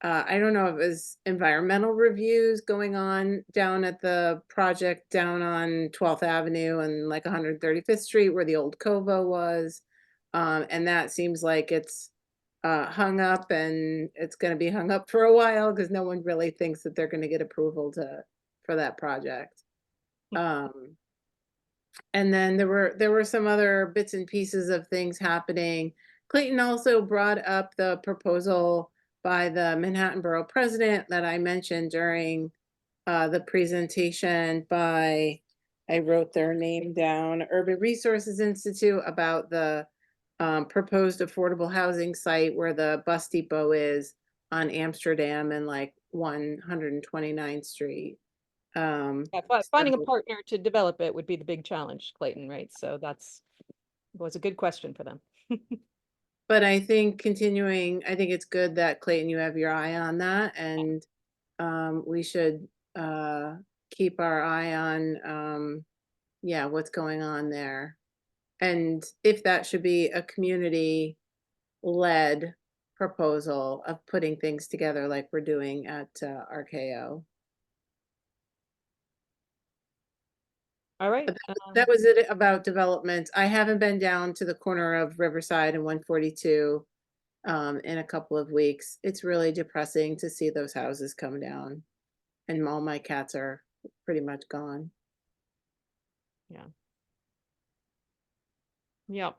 I don't know if it was environmental reviews going on down at the project down on 12th Avenue and like 135th Street where the old Covo was. And that seems like it's hung up, and it's going to be hung up for a while because no one really thinks that they're going to get approval for that project. And then there were some other bits and pieces of things happening. Clayton also brought up the proposal by the Manhattan Borough President that I mentioned during the presentation by, I wrote their name down, Urban Resources Institute, about the proposed affordable housing site where the bus depot is on Amsterdam and like 129th Street. Yeah, finding a So- partner to develop it would be the big challenge, Clayton, right? So was a good question for them. But I think I think it's good that Clayton, you have your eye on that, and we should keep our eye on yeah, what's going on there. And if that should be a community-led proposal of putting things together like we're doing at RKO. All right. But that was it about development. I haven't been down to the corner of Riverside and 142 in a couple of weeks. It's really depressing to see those houses come down, and all my cats are pretty much gone. Yeah. Yep.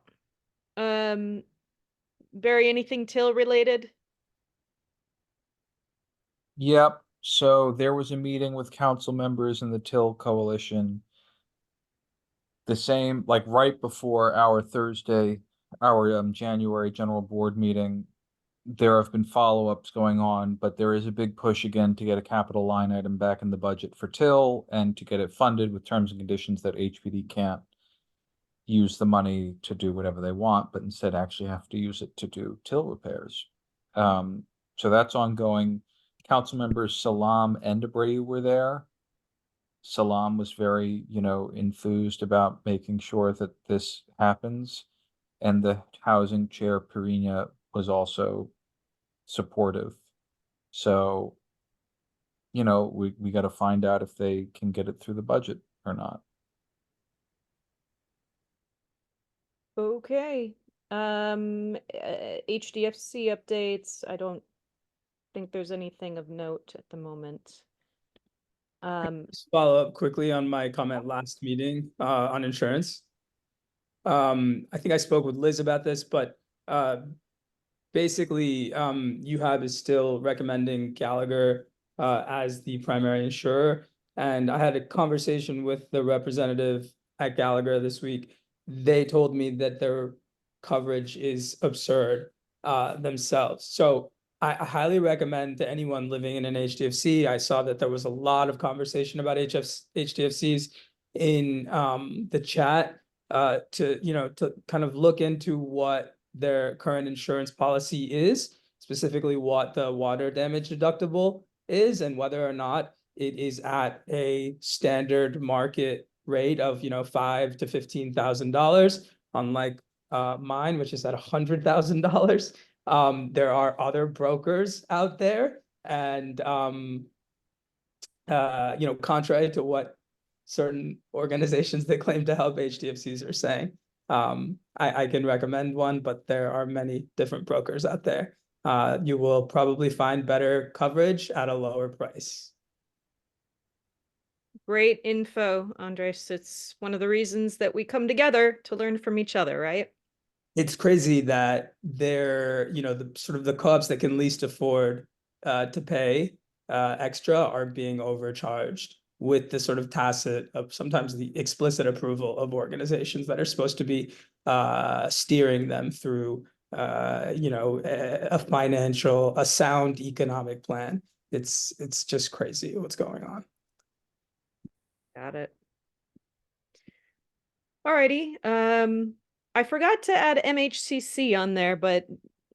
Barry, anything Till related? Yep. So there was a meeting with council members in the Till Coalition. The same, like right before our January general board meeting. There have been follow-ups going on, but there is a big push again to get a capital line item back in the budget for Till and to get it funded with terms and conditions that HPD can't use the money to do whatever they want, but instead actually have to use it to do Till repairs. So that's ongoing. Council members Salam and Debris were there. Salam was very, enthused about making sure that this happens. And the housing chair, Perina, was also supportive. So, we got to find out if they can get it through the budget or not. Okay. HDFC updates. I don't think there's anything of note at the moment. Just follow up quickly on my comment last meeting on insurance. I think I spoke with Liz about this, but basically UHAB is still recommending Gallagher as the primary insurer. And I had a conversation with the representative at Gallagher this week. They told me that their coverage is absurd themselves. So I highly recommend to anyone living in an HDFC. I saw that there was a lot of conversation about HDFCs in the chat to kind of look into what their current insurance policy is, specifically what the water damage deductible is, and whether or not it is at a standard market rate of $5,000 to $15,000, unlike mine, which is at $100,000. There are other brokers out there, and contrary to what certain organizations that claim to help HDFCs are saying, I can recommend one, but there are many different brokers out there. You will probably find better coverage at a lower price. Great info, Andres. It's one of the reasons that we come together to learn from each other, right? It's crazy that they're, the sort of the co-ops that can least afford to pay extra are being overcharged with the sort of tacit of sometimes the explicit approval of organizations that are supposed to be steering them through a sound economic plan. It's just crazy what's going on. Got it. Alrighty. I forgot to add MHCC on there, but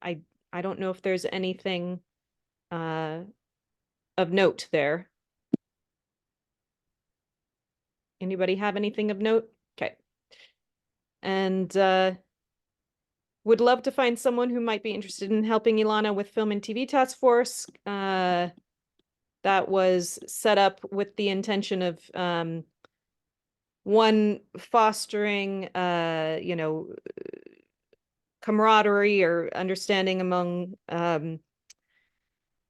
I don't know if there's anything of note there. Anybody have anything of note? Okay. And would love to find someone who might be interested in helping Ilana with Film and TV Task Force. That was set up with the intention of one, fostering camaraderie or understanding among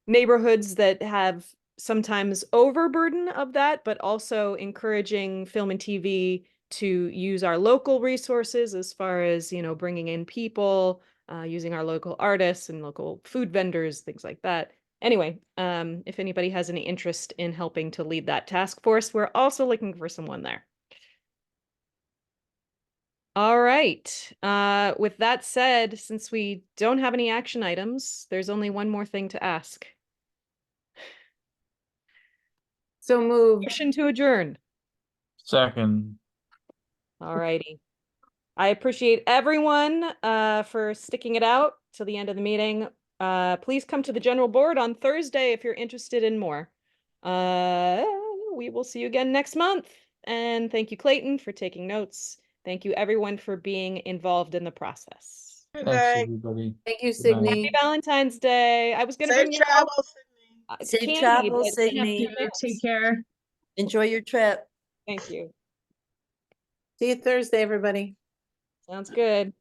neighborhoods that have sometimes overburden of that, but also encouraging film and TV to use our local resources as far as, bringing in people, using our local artists and local food vendors, things like that. Anyway, if anybody has any interest in helping to lead that task force, we're also looking for someone there. All right. With that said, since we don't have any action items, there's only one more thing to ask. So moved. Motion to adjourn. Second. All righty. I appreciate everyone for sticking it out till the end of the meeting. Please come to the general board on Thursday if you're interested in more. We will see you again next month. And thank you, Clayton, for taking notes. Thank you, everyone, for being involved in the process. Good Thanks, night. everybody. Thank you, Good night. Sydney. Happy Valentine's Day. I was going to Safe bring you travels. Safe candy, travels, but Sydney. Take care. Enjoy your trip. thank you. See you Thursday, everybody. Sounds good.